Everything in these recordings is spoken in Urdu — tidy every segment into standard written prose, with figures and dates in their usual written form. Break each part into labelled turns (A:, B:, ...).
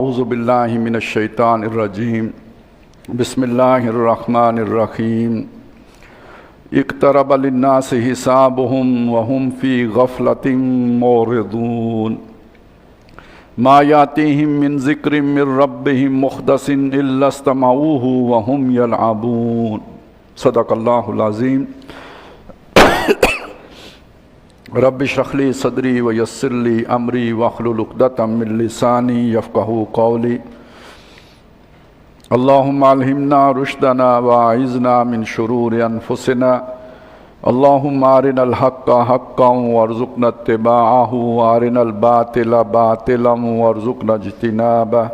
A: اعوذ باللہ من الشیطان الرجیم بسم اللہ الرحمن الرحیم اقترب للناس حسابهم وهم فی غفلۃ معرضون ما یاتیہم من ذکر من ربہم محدث الا استمعوه وهم یلعبون صدق اللہ العظیم۔ رب اشرح لی صدری ویسر لی امری واحلل عقدۃ من لسانی یفقہوا قولی۔ اللہم الہمنا رشدنا واعذنا من شرور انفسنا، اللہم ارنا الحق حقا وارزقنا اتباعہ وارنا الباطل باطلا وارزقنا اجتنابہ،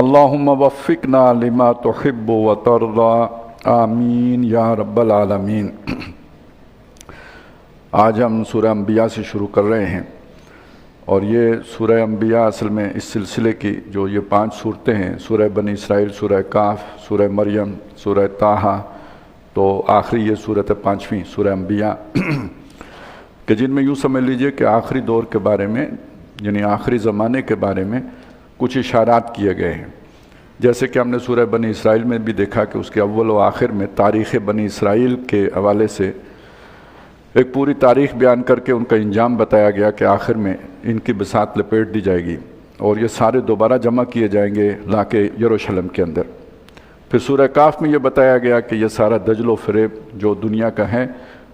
A: اللہم وفقنا لما تحب وترضى، آمین یا رب العالمین۔ آج ہم سورہ انبیاء سے شروع کر رہے ہیں، اور یہ سورہ انبیاء اصل میں اس سلسلے کی جو یہ 5 صورتیں ہیں، سورہ بنی اسرائیل، سورہ کہف، سورہ مریم، سورہ طٰہٰ، تو آخری یہ صورت 5ویں سورہ انبیاء کہ جن میں یوں سمجھ لیجئے کہ آخری دور کے بارے میں، یعنی آخری زمانے کے بارے میں کچھ اشارات کیے گئے ہیں۔ جیسے کہ ہم نے سورہ بنی اسرائیل میں بھی دیکھا کہ اس کے اول و آخر میں تاریخ بنی اسرائیل کے حوالے سے ایک پوری تاریخ بیان کر کے ان کا انجام بتایا گیا کہ آخر میں ان کی بساط لپیٹ دی جائے گی اور یہ سارے دوبارہ جمع کیے جائیں گے لا کے یروشلم کے اندر۔ پھر سورہ کہف میں یہ بتایا گیا کہ یہ سارا دجل و فریب جو دنیا کا ہے،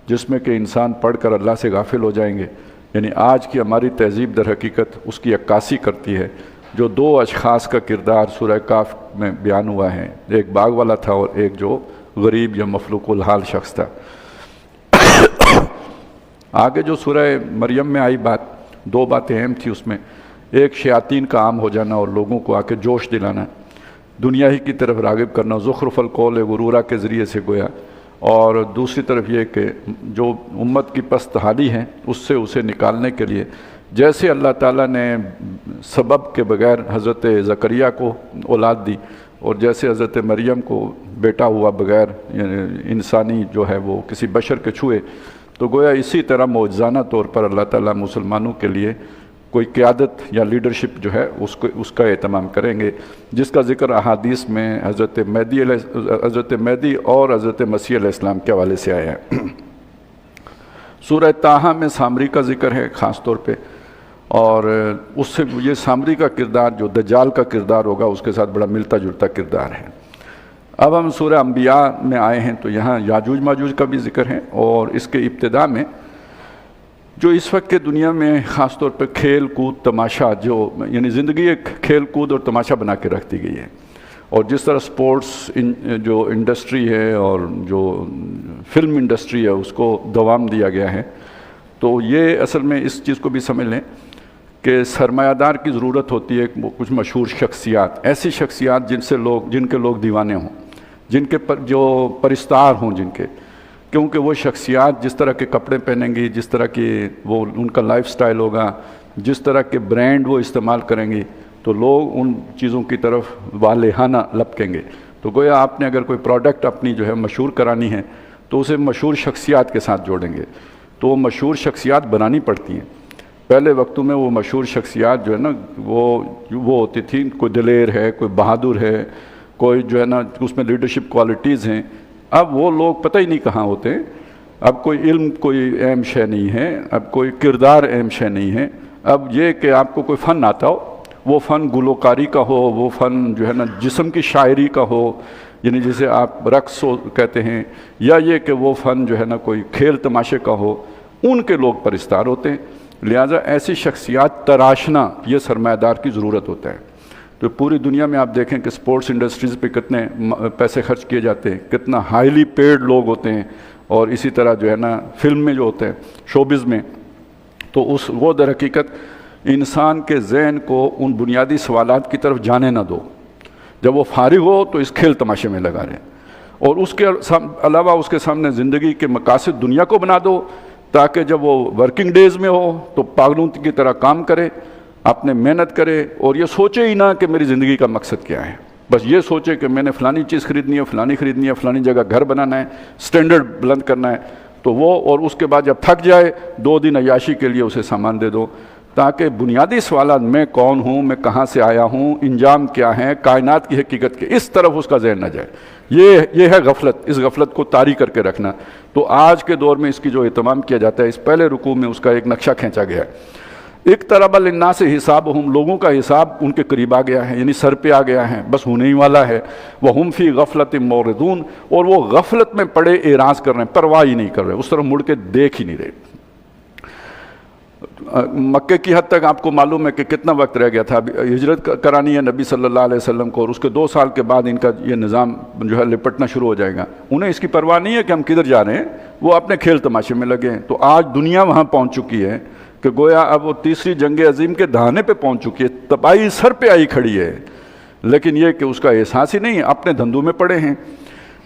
A: جس میں کہ انسان پڑھ کر اللہ سے غافل ہو جائیں گے، یعنی آج کی ہماری تہذیب در حقیقت اس کی عکاسی کرتی ہے۔ جو 2 اشخاص کا کردار سورہ کہف میں بیان ہوا ہے، ایک باغ والا تھا اور ایک جو غریب یا مفلوق الحال شخص تھا۔ آگے جو سورہ مریم میں آئی بات، 2 باتیں اہم تھی اس میں، ایک شیاطین کا عام ہو جانا اور لوگوں کو آ کے جوش دلانا، دنیا ہی کی طرف راغب کرنا، زخرف القول غرورا کے ذریعے سے گویا، اور دوسری طرف یہ کہ جو امت کی پست حالی ہے اس سے اسے نکالنے کے لیے جیسے اللہ تعالیٰ نے سبب کے بغیر حضرت زکریا کو اولاد دی اور جیسے حضرت مریم کو بیٹا ہوا بغیر انسانی جو ہے وہ کسی بشر کے چھوئے، تو گویا اسی طرح معجزانہ طور پر اللہ تعالیٰ مسلمانوں کے لیے کوئی قیادت یا لیڈرشپ جو ہے اس کا اہتمام کریں گے، جس کا ذکر احادیث میں حضرت مہدی اور حضرت مسیح علیہ السلام کے حوالے سے آیا ہے۔ سورہ طٰہٰ میں سامری کا ذکر ہے خاص طور پہ، اور اس سے یہ سامری کا کردار جو دجال کا کردار ہوگا اس کے ساتھ بڑا ملتا جلتا کردار ہے۔ اب ہم سورہ انبیاء میں آئے ہیں تو یہاں یاجوج ماجوج کا بھی ذکر ہے، اور اس کے ابتدا میں جو اس وقت کے دنیا میں خاص طور پہ کھیل کود تماشا، جو یعنی زندگی ایک کھیل کود اور تماشا بنا کے رکھ دی گئی ہے، اور جس طرح سپورٹس جو انڈسٹری ہے اور جو فلم انڈسٹری ہے اس کو دوام دیا گیا ہے، تو یہ اصل میں اس چیز کو بھی سمجھ لیں کہ سرمایہ دار کی ضرورت ہوتی ہے کچھ مشہور شخصیات، ایسی شخصیات جن کے لوگ دیوانے ہوں، جن کے جو پرستار ہوں جن کے، کیونکہ وہ شخصیات جس طرح کے کپڑے پہنیں گی، جس طرح کی وہ ان کا لائف سٹائل ہوگا، جس طرح کے برانڈ وہ استعمال کریں گی، تو لوگ ان چیزوں کی طرف والہانہ لپکیں گے۔ تو گویا آپ نے اگر کوئی پروڈکٹ اپنی جو ہے مشہور کرانی ہے تو اسے مشہور شخصیات کے ساتھ جوڑیں گے، تو وہ مشہور شخصیات بنانی پڑتی ہیں۔ پہلے وقتوں میں وہ مشہور شخصیات جو ہے نا وہ ہوتی تھی، کوئی دلیر ہے، کوئی بہادر ہے، کوئی جو ہے نا اس میں لیڈرشپ کوالٹیز ہیں۔ اب وہ لوگ پتہ ہی نہیں کہاں ہوتے ہیں، اب کوئی علم کوئی اہم شے نہیں ہے، اب کوئی کردار اہم شے نہیں ہے، اب یہ کہ آپ کو کوئی فن آتا ہو، وہ فن گلوکاری کا ہو، وہ فن جو ہے نا جسم کی شاعری کا ہو، یعنی جسے آپ رقص کہتے ہیں، یا یہ کہ وہ فن جو ہے نا کوئی کھیل تماشے کا ہو، ان کے لوگ پرستار ہوتے ہیں۔ لہٰذا ایسی شخصیات تراشنا یہ سرمایہ دار کی ضرورت ہوتا ہے۔ تو پوری دنیا میں آپ دیکھیں کہ سپورٹس انڈسٹریز پہ کتنے پیسے خرچ کیے جاتے ہیں، کتنا ہائیلی پیڈ لوگ ہوتے ہیں، اور اسی طرح جو ہے نا فلم میں جو ہوتے ہیں، شوبز میں، تو وہ در حقیقت انسان کے ذہن کو ان بنیادی سوالات کی طرف جانے نہ دو۔ جب وہ فارغ ہو تو اس کھیل تماشے میں لگا رہے، اور اس کے علاوہ اس کے سامنے زندگی کے مقاصد دنیا کو بنا دو، تاکہ جب وہ ورکنگ ڈیز میں ہو تو پاگلوں کی طرح کام کرے، اپنے محنت کرے، اور یہ سوچے ہی نہ کہ میری زندگی کا مقصد کیا ہے، بس یہ سوچے کہ میں نے فلانی چیز خریدنی ہے، فلانی خریدنی ہے، فلانی جگہ گھر بنانا ہے، سٹینڈرڈ بلند کرنا ہے، تو وہ، اور اس کے بعد جب تھک جائے 2 دن عیاشی کے لیے اسے سامان دے دو۔ تاکہ بنیادی سوالات میں کون ہوں، میں کہاں سے آیا ہوں، انجام کیا ہے، کائنات کی حقیقت کے اس طرف اس کا ذہن نہ جائے۔ یہ ہے غفلت، اس غفلت کو طاری کر کے رکھنا۔ تو آج کے دور میں اس کی جو اہتمام کیا جاتا ہے، اس پہلے رکوع میں اس کا ایک نقشہ کھینچا گیا ہے۔ اقترب للناس حسابہم، لوگوں کا حساب ان کے قریب آ گیا ہے، یعنی سر پہ آ گیا ہے، بس ہونے ہی والا ہے۔ وہم فی غفلت معرضون، اور وہ غفلت میں پڑے اعراض کر رہے ہیں، پرواہ ہی نہیں کر رہے، اس طرف مڑ کے دیکھ ہی نہیں رہے۔ مکے کی حد تک آپ کو معلوم ہے کہ کتنا وقت رہ گیا تھا، ہجرت کرانی ہے نبی صلی اللہ علیہ وسلم کو، اور اس کے 2 سال کے بعد ان کا یہ نظام جو ہے لپٹنا شروع ہو جائے گا۔ انہیں اس کی پرواہ نہیں ہے کہ ہم کدھر جا رہے ہیں، وہ اپنے کھیل تماشے میں لگے ہیں۔ تو آج دنیا وہاں پہنچ چکی ہے کہ گویا اب وہ تیسری جنگ عظیم کے دہانے پہ پہنچ چکی ہے، تباہی سر پہ آئی کھڑی ہے، لیکن یہ کہ اس کا احساس ہی نہیں، اپنے دھندوں میں پڑے ہیں۔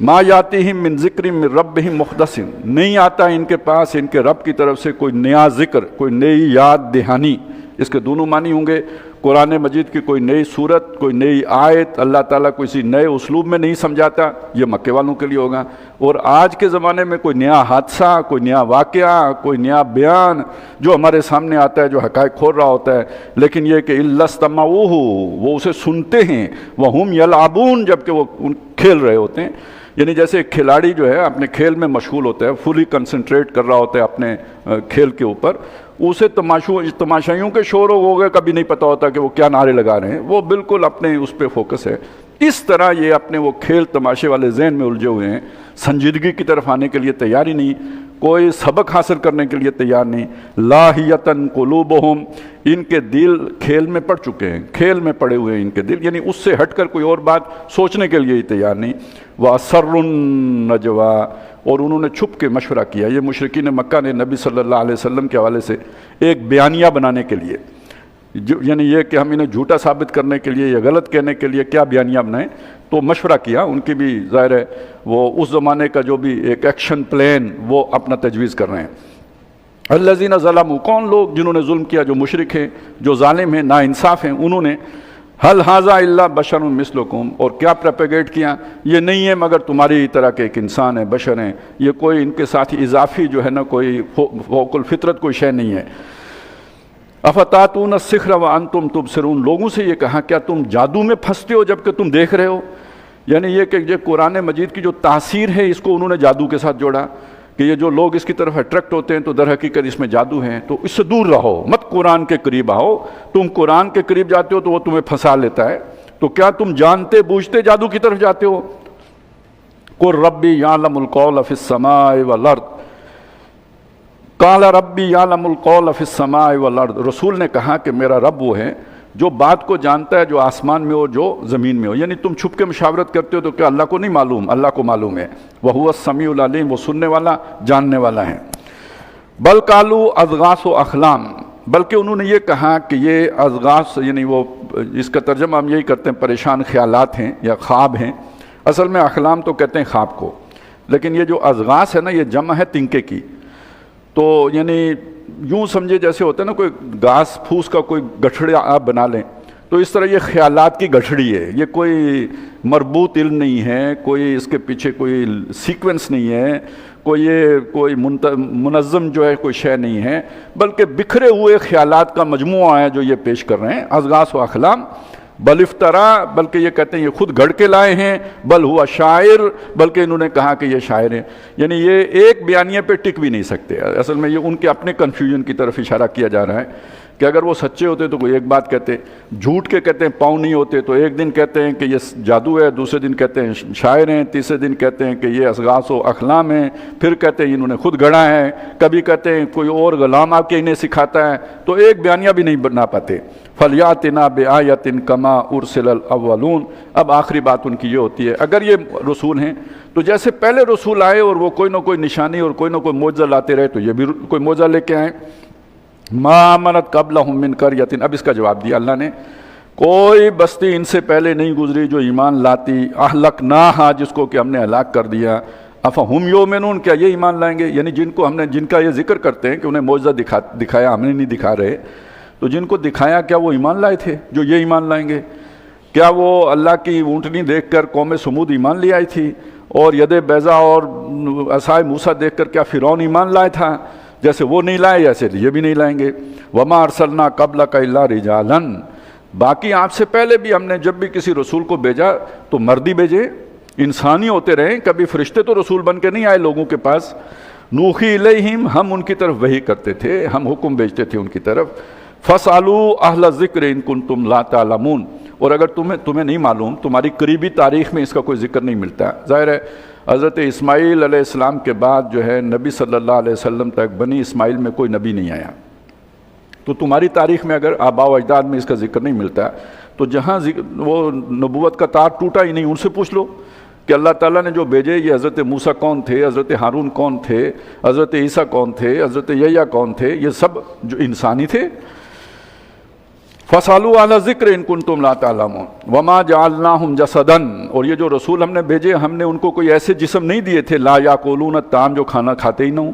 A: ما یاتیہم من ذکر من ربہم محدث، نہیں آتا ان کے پاس ان کے رب کی طرف سے کوئی نیا ذکر، کوئی نئی یاد دہانی۔ اس کے دونوں معنی ہوں گے، قرآن مجید کی کوئی نئی صورت، کوئی نئی آیت اللہ تعالیٰ کسی نئے اسلوب میں نہیں سمجھاتا، یہ مکے والوں کے لیے ہوگا۔ اور آج کے زمانے میں کوئی نیا حادثہ، کوئی نیا واقعہ، کوئی نیا بیان جو ہمارے سامنے آتا ہے، جو حقائق کھول رہا ہوتا ہے، لیکن یہ کہ الا استمعوہ، وہ اسے سنتے ہیں، وہم یلعبون، جبکہ وہ کھیل رہے ہوتے ہیں۔ یعنی جیسے ایک کھلاڑی جو ہے اپنے کھیل میں مشغول ہوتا ہے، فلی کنسنٹریٹ کر رہا ہوتا ہے اپنے کھیل کے اوپر، اسے تماشائیوں کے شور ہو گئے کبھی نہیں پتہ ہوتا کہ وہ کیا نعرے لگا رہے ہیں، وہ بالکل اپنے اس پہ فوکس ہے۔ اس طرح یہ اپنے وہ کھیل تماشے والے ذہن میں الجھے ہوئے ہیں، سنجیدگی کی طرف آنے کے لیے تیار ہی نہیں، کوئی سبق حاصل کرنے کے لیے تیار نہیں۔ لاہیتن قلوبہم، ان کے دل کھیل میں پڑ چکے ہیں، کھیل میں پڑے ہوئے ہیں ان کے دل، یعنی اس سے ہٹ کر کوئی اور بات سوچنے کے لیے ہی تیار نہیں۔ وَأَسَرُّ النَّجْوَىٰ، اور انہوں نے چھپ کے مشورہ کیا۔ یہ مشرکین مکہ نے نبی صلی اللہ علیہ وسلم کے حوالے سے ایک بیانیہ بنانے کے لیے، یعنی یہ کہ ہم انہیں جھوٹا ثابت کرنے کے لیے یا غلط کہنے کے لیے کیا بیانیہ بنائیں، تو مشورہ کیا۔ ان کی بھی ظاہر ہے وہ اس زمانے کا جو بھی ایک ایکشن پلان وہ اپنا تجویز کر رہے ہیں۔ الذین ظلموا، کون لوگ جنہوں نے ظلم کیا، جو مشرک ہیں، جو ظالم ہیں، ناانصاف ہیں، انہوں نے حل ھذا الا بشر مثلکم، اور کیا پروپیگیٹ کیا، یہ نہیں ہے مگر تمہاری طرح کے ایک انسان ہے، بشر ہیں، یہ کوئی ان کے ساتھ اضافی جو ہے نا کوئی فوق الفطرت کوئی شے نہیں ہے۔ افتاتون السحر وانتم تبصرون، لوگوں سے یہ کہا کیا تم جادو میں پھنستے ہو جبکہ تم دیکھ رہے ہو؟ یعنی یہ کہ یہ قرآن مجید کی جو تاثیر ہے اس کو انہوں نے جادو کے ساتھ جوڑا کہ یہ جو لوگ اس کی طرف اٹریکٹ ہوتے ہیں تو در حقیقت اس میں جادو ہے، تو اس سے دور رہو، مت قرآن کے قریب آؤ۔ تم قرآن کے قریب جاتے ہو تو وہ تمہیں پھنسا لیتا ہے، تو کیا تم جانتے بوجھتے جادو کی طرف جاتے ہو؟ قل ربی یعلم القول فی السماء والارض، قال ربی یعلم القول فی السماء والارض، رسول نے کہا کہ میرا رب وہ ہے جو بات کو جانتا ہے، جو آسمان میں ہو، جو زمین میں ہو۔ یعنی تم چھپ کے مشاورت کرتے ہو تو کیا اللہ کو نہیں معلوم؟ اللہ کو معلوم ہے، وَهُوَ السَّمِيعُ الْعَلِيمُ، وہ سننے والا جاننے والا ہے۔ بل قالوا اضغاث احلام، بلکہ انہوں نے یہ کہا کہ یہ اضغاث، یعنی وہ اس کا ترجمہ ہم یہی کرتے ہیں پریشان خیالات ہیں یا خواب ہیں، اصل میں احلام تو کہتے ہیں خواب کو، لیکن یہ جو اضغاث ہے نا یہ جمع ہے تنکے کی، تو یعنی یوں سمجھے جیسے ہوتا ہے نا کوئی گھاس پھوس کا کوئی گٹھڑی آپ بنا لیں، تو اس طرح یہ خیالات کی گٹھڑی ہے، یہ کوئی مربوط علم نہیں ہے، کوئی اس کے پیچھے کوئی سیکوینس نہیں ہے، کوئی منظم جو ہے کوئی شے نہیں ہے، بلکہ بکھرے ہوئے خیالات کا مجموعہ ہے جو یہ پیش کر رہے ہیں۔ اضغاث و احلام، بل افطرا، بلکہ یہ کہتے ہیں یہ خود گھڑ کے لائے ہیں، بل ہوا شاعر، بلکہ انہوں نے کہا کہ یہ شاعر ہیں۔ یعنی یہ ایک بیانیے پہ ٹک بھی نہیں سکتے، اصل میں یہ ان کے اپنے کنفیوژن کی طرف اشارہ کیا جا رہا ہے کہ اگر وہ سچے ہوتے تو کوئی ایک بات کہتے، جھوٹ کے کہتے ہیں پاؤں نہیں ہوتے تو ایک دن کہتے ہیں کہ یہ جادو ہے، دوسرے دن کہتے ہیں شاعر ہیں، تیسرے دن کہتے ہیں کہ یہ اضغاث و احلام ہیں، پھر کہتے ہیں انہوں نے خود گھڑا ہے، کبھی کہتے ہیں کوئی اور غلام آ کے انہیں سکھاتا ہے، تو ایک بیانیہ بھی نہیں بنا پاتے۔ فَلْيَأْتِنَا بِآيَةٍ كَمَا أُرْسِلَ الْأَوَّلُونَ، اب آخری بات ان کی یہ ہوتی ہے اگر یہ رسول ہیں تو جیسے پہلے رسول آئے اور وہ کوئی نہ کوئی نشانی اور کوئی نہ کوئی معجزہ لاتے رہے تو یہ بھی کوئی معجزہ لے کے آئیں۔ مَا آمَنَتْ قَبْلَهُم مِّن قَرْيَةٍ، اب اس کا جواب دیا اللہ نے، کوئی بستی ان سے پہلے نہیں گزری جو ایمان لاتی، اہلکناہا، جس کو کہ ہم نے ہلاک کر دیا، افہم یؤمنون، کیا یہ ایمان لائیں گے؟ یعنی جن کا یہ ذکر کرتے ہیں کہ انہیں معجزہ دکھایا، ہم نے نہیں دکھا رہے، تو جن کو دکھایا کیا وہ ایمان لائے تھے جو یہ ایمان لائیں گے؟ کیا وہ اللہ کی اونٹنی دیکھ کر قوم سمود ایمان لے آئی تھی، اور ید بیضا اور عصائے موسیٰ دیکھ کر کیا فرعون ایمان لائے تھا؟ جیسے وہ نہیں لائے ایسے یہ بھی نہیں لائیں گے۔ وما ارسلنا قبلک الا رجالا، باقی آپ سے پہلے بھی ہم نے جب بھی کسی رسول کو بھیجا تو مردی بھیجے، انسانی ہوتے رہے، کبھی فرشتے تو رسول بن کے نہیں آئے لوگوں کے پاس۔ نوحی الیہم، ہم ان کی طرف وحی کرتے تھے، ہم حکم بھیجتے تھے ان کی طرف۔ فاسألوا اہل الذکر ان کنتم لا تعلمون، اور اگر تمہیں نہیں معلوم، تمہاری قریبی تاریخ میں اس کا کوئی ذکر نہیں ملتا۔ ظاہر ہے حضرت اسماعیل علیہ السلام کے بعد جو ہے نبی صلی اللہ علیہ وسلم تک بنی اسماعیل میں کوئی نبی نہیں آیا، تو تمہاری تاریخ میں اگر آباء و اجداد میں اس کا ذکر نہیں ملتا تو جہاں وہ نبوت کا تار ٹوٹا ہی نہیں، ان سے پوچھ لو کہ اللہ تعالیٰ نے جو بھیجے یہ حضرت موسیٰ کون تھے، حضرت ہارون کون تھے، حضرت عیسیٰ کون تھے، حضرت یحییٰ کون تھے، یہ سب جو انسانی تھے۔ فَاسْأَلُوا أَهْلَ الذِّكْرِ إِن كُنتُمْ لَا تَعْلَمُونَ وَمَا جَعَلْنَاهُمْ جَسَدًا، اور یہ جو رسول ہم نے بھیجے ہم نے ان کو کوئی ایسے جسم نہیں دیے تھے لا یاکلون الطعام، جو کھانا کھاتے ہی نہ ہوں،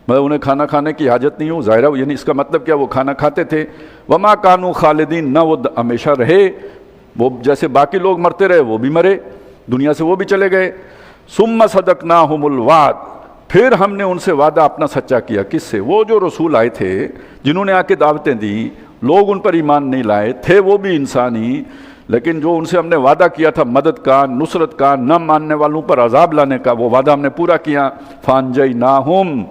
A: مطلب انہیں کھانا کھانے کی حاجت نہیں ہو، ظاہر ہے یعنی اس کا مطلب کیا وہ کھانا کھاتے تھے۔ وما کانوا خالدین، نہ وہ ہمیشہ رہے، وہ جیسے باقی لوگ مرتے رہے وہ بھی مرے، دنیا سے وہ بھی چلے گئے۔ ثم صدقناہم الوعد، پھر ہم نے ان سے وعدہ اپنا سچا کیا۔ کس سے؟ وہ جو رسول آئے تھے جنہوں نے آ کے دعوتیں دیں، لوگ ان پر ایمان نہیں لائے تھے، وہ بھی انسانی، لیکن جو ان سے ہم نے وعدہ کیا تھا مدد کا، نصرت کا، نہ ماننے والوں پر عذاب لانے کا، وہ وعدہ ہم نے پورا کیا۔ فانجیناہم،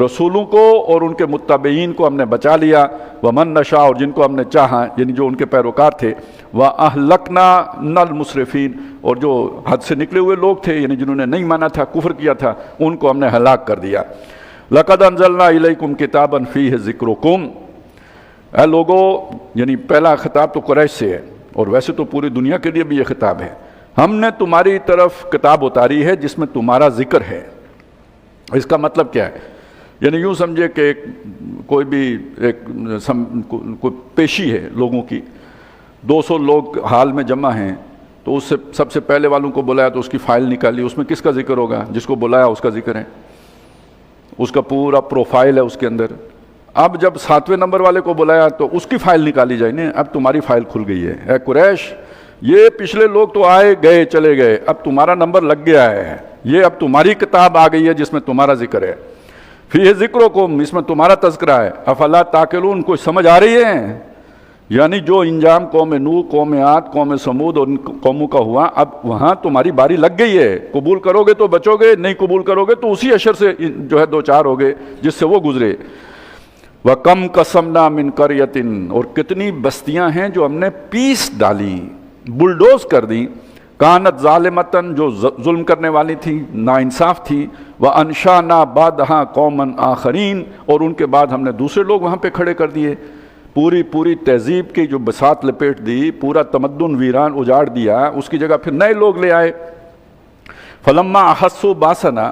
A: رسولوں کو اور ان کے متبعین کو ہم نے بچا لیا۔ ومن نشاء، اور جن کو ہم نے چاہا یعنی جو ان کے پیروکار تھے۔ وَأَهْلَكْنَا الْمُسْرِفِينَ، اور جو حد سے نکلے ہوئے لوگ تھے یعنی جنہوں نے نہیں مانا تھا، کفر کیا تھا، ان کو ہم نے ہلاک کر دیا۔ لَقَدْ أَنزَلْنَا إِلَيْكُمْ كِتَابًا فِيهِ ذِكْرُكُمْ، اے لوگو، یعنی پہلا خطاب تو قریش سے ہے اور ویسے تو پوری دنیا کے لیے بھی یہ خطاب ہے۔ ہم نے تمہاری طرف کتاب اتاری ہے جس میں تمہارا ذکر ہے۔ اس کا مطلب کیا ہے؟ یعنی یوں سمجھے کہ کوئی بھی کوئی پیشی ہے لوگوں کی، 200 لوگ حال میں جمع ہیں، تو اس سے سب سے پہلے والوں کو بلایا تو اس کی فائل نکالی، اس میں کس کا ذکر ہوگا؟ جس کو بلایا اس کا ذکر ہے، اس کا پورا پروفائل ہے اس کے اندر۔ اب جب 7ویں نمبر والے کو بلایا تو اس کی فائل نکالی جائے نا، اب تمہاری فائل کھل گئی ہے۔ اے قریش، یہ پچھلے لوگ تو آئے گئے چلے گئے، اب تمہارا نمبر لگ گیا ہے، یہ اب تمہاری کتاب آ گئی ہے جس میں تمہارا ذکر ہے۔ فیہ ذکرکم، اس میں تمہارا تذکرہ ہے۔ افلا تعقلون، کوئی سمجھ آ رہی ہے؟ یعنی جو انجام قوم نوح، قوم عاد، قوم سمود اور ان قوموں کا ہوا، اب وہاں تمہاری باری لگ گئی ہے، قبول کرو گے تو بچو گے، نہیں قبول کرو گے تو اسی اشر سے جو ہے دو چار ہوگے جس سے وہ گزرے۔ وَكَمْ قَسَمْنَا مِنْ قَرْيَةٍ، اور کتنی بستیاں ہیں جو ہم نے پیس ڈالی، بلڈوز کر دیں، کانت ظالمتاً، جو ظلم کرنے والی تھی، ناانصاف تھی، وَأَنْشَأْنَا بَعْدَهَا قَوْمًا آخَرِينَ، اور ان کے بعد ہم نے دوسرے لوگ وہاں پہ کھڑے کر دیے۔ پوری تہذیب کی جو بساط لپیٹ دی، پورا تمدن ویران اجاڑ دیا، اس کی جگہ پھر نئے لوگ لے آئے۔ فَلَمَّا أَحَسُّوا بَأْسَنَا،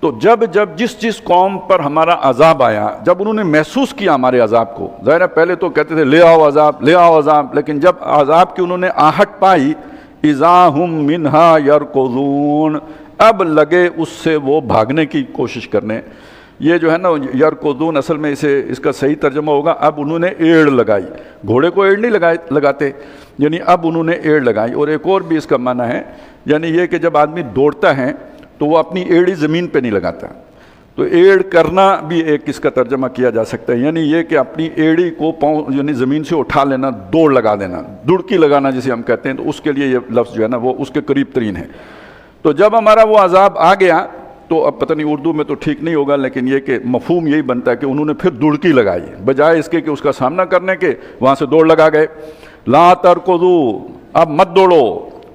A: تو جب جس قوم پر ہمارا عذاب آیا، جب انہوں نے محسوس کیا ہمارے عذاب کو، ظاہر ہے پہلے تو کہتے تھے لے آؤ عذاب، لے آؤ عذاب، لیکن جب عذاب کی انہوں نے آہٹ پائی، اِذَا هُمْ مِنْهَا يَرْكُضُونَ، اب لگے اس سے وہ بھاگنے کی کوشش کرنے۔ یہ جو ہے نا یرکضون، اصل میں اس کا صحیح ترجمہ ہوگا اب انہوں نے ایڑ لگائی، گھوڑے کو ایڑ نہیں لگاتے، یعنی اب انہوں نے ایڑ لگائی۔ اور ایک اور بھی اس کا معنی ہے، یعنی یہ کہ جب آدمی دوڑتا ہے تو وہ اپنی ایڑی زمین پہ نہیں لگاتا، تو ایڑ کرنا بھی ایک اس کا ترجمہ کیا جا سکتا ہے، یعنی یہ کہ اپنی ایڑی کو پاؤں یعنی زمین سے اٹھا لینا، دوڑ لگا دینا، دڑکی لگانا جسے ہم کہتے ہیں، تو اس کے لیے یہ لفظ جو ہے نا وہ اس کے قریب ترین ہے۔ تو جب ہمارا وہ عذاب آ گیا تو اب پتہ نہیں اردو میں تو ٹھیک نہیں ہوگا، لیکن یہ کہ مفہوم یہی بنتا ہے کہ انہوں نے پھر دڑکی لگائی، بجائے اس کے کہ اس کا سامنا کرنے کے وہاں سے دوڑ لگا گئے۔ لا ترکضوا، اب مت دوڑو،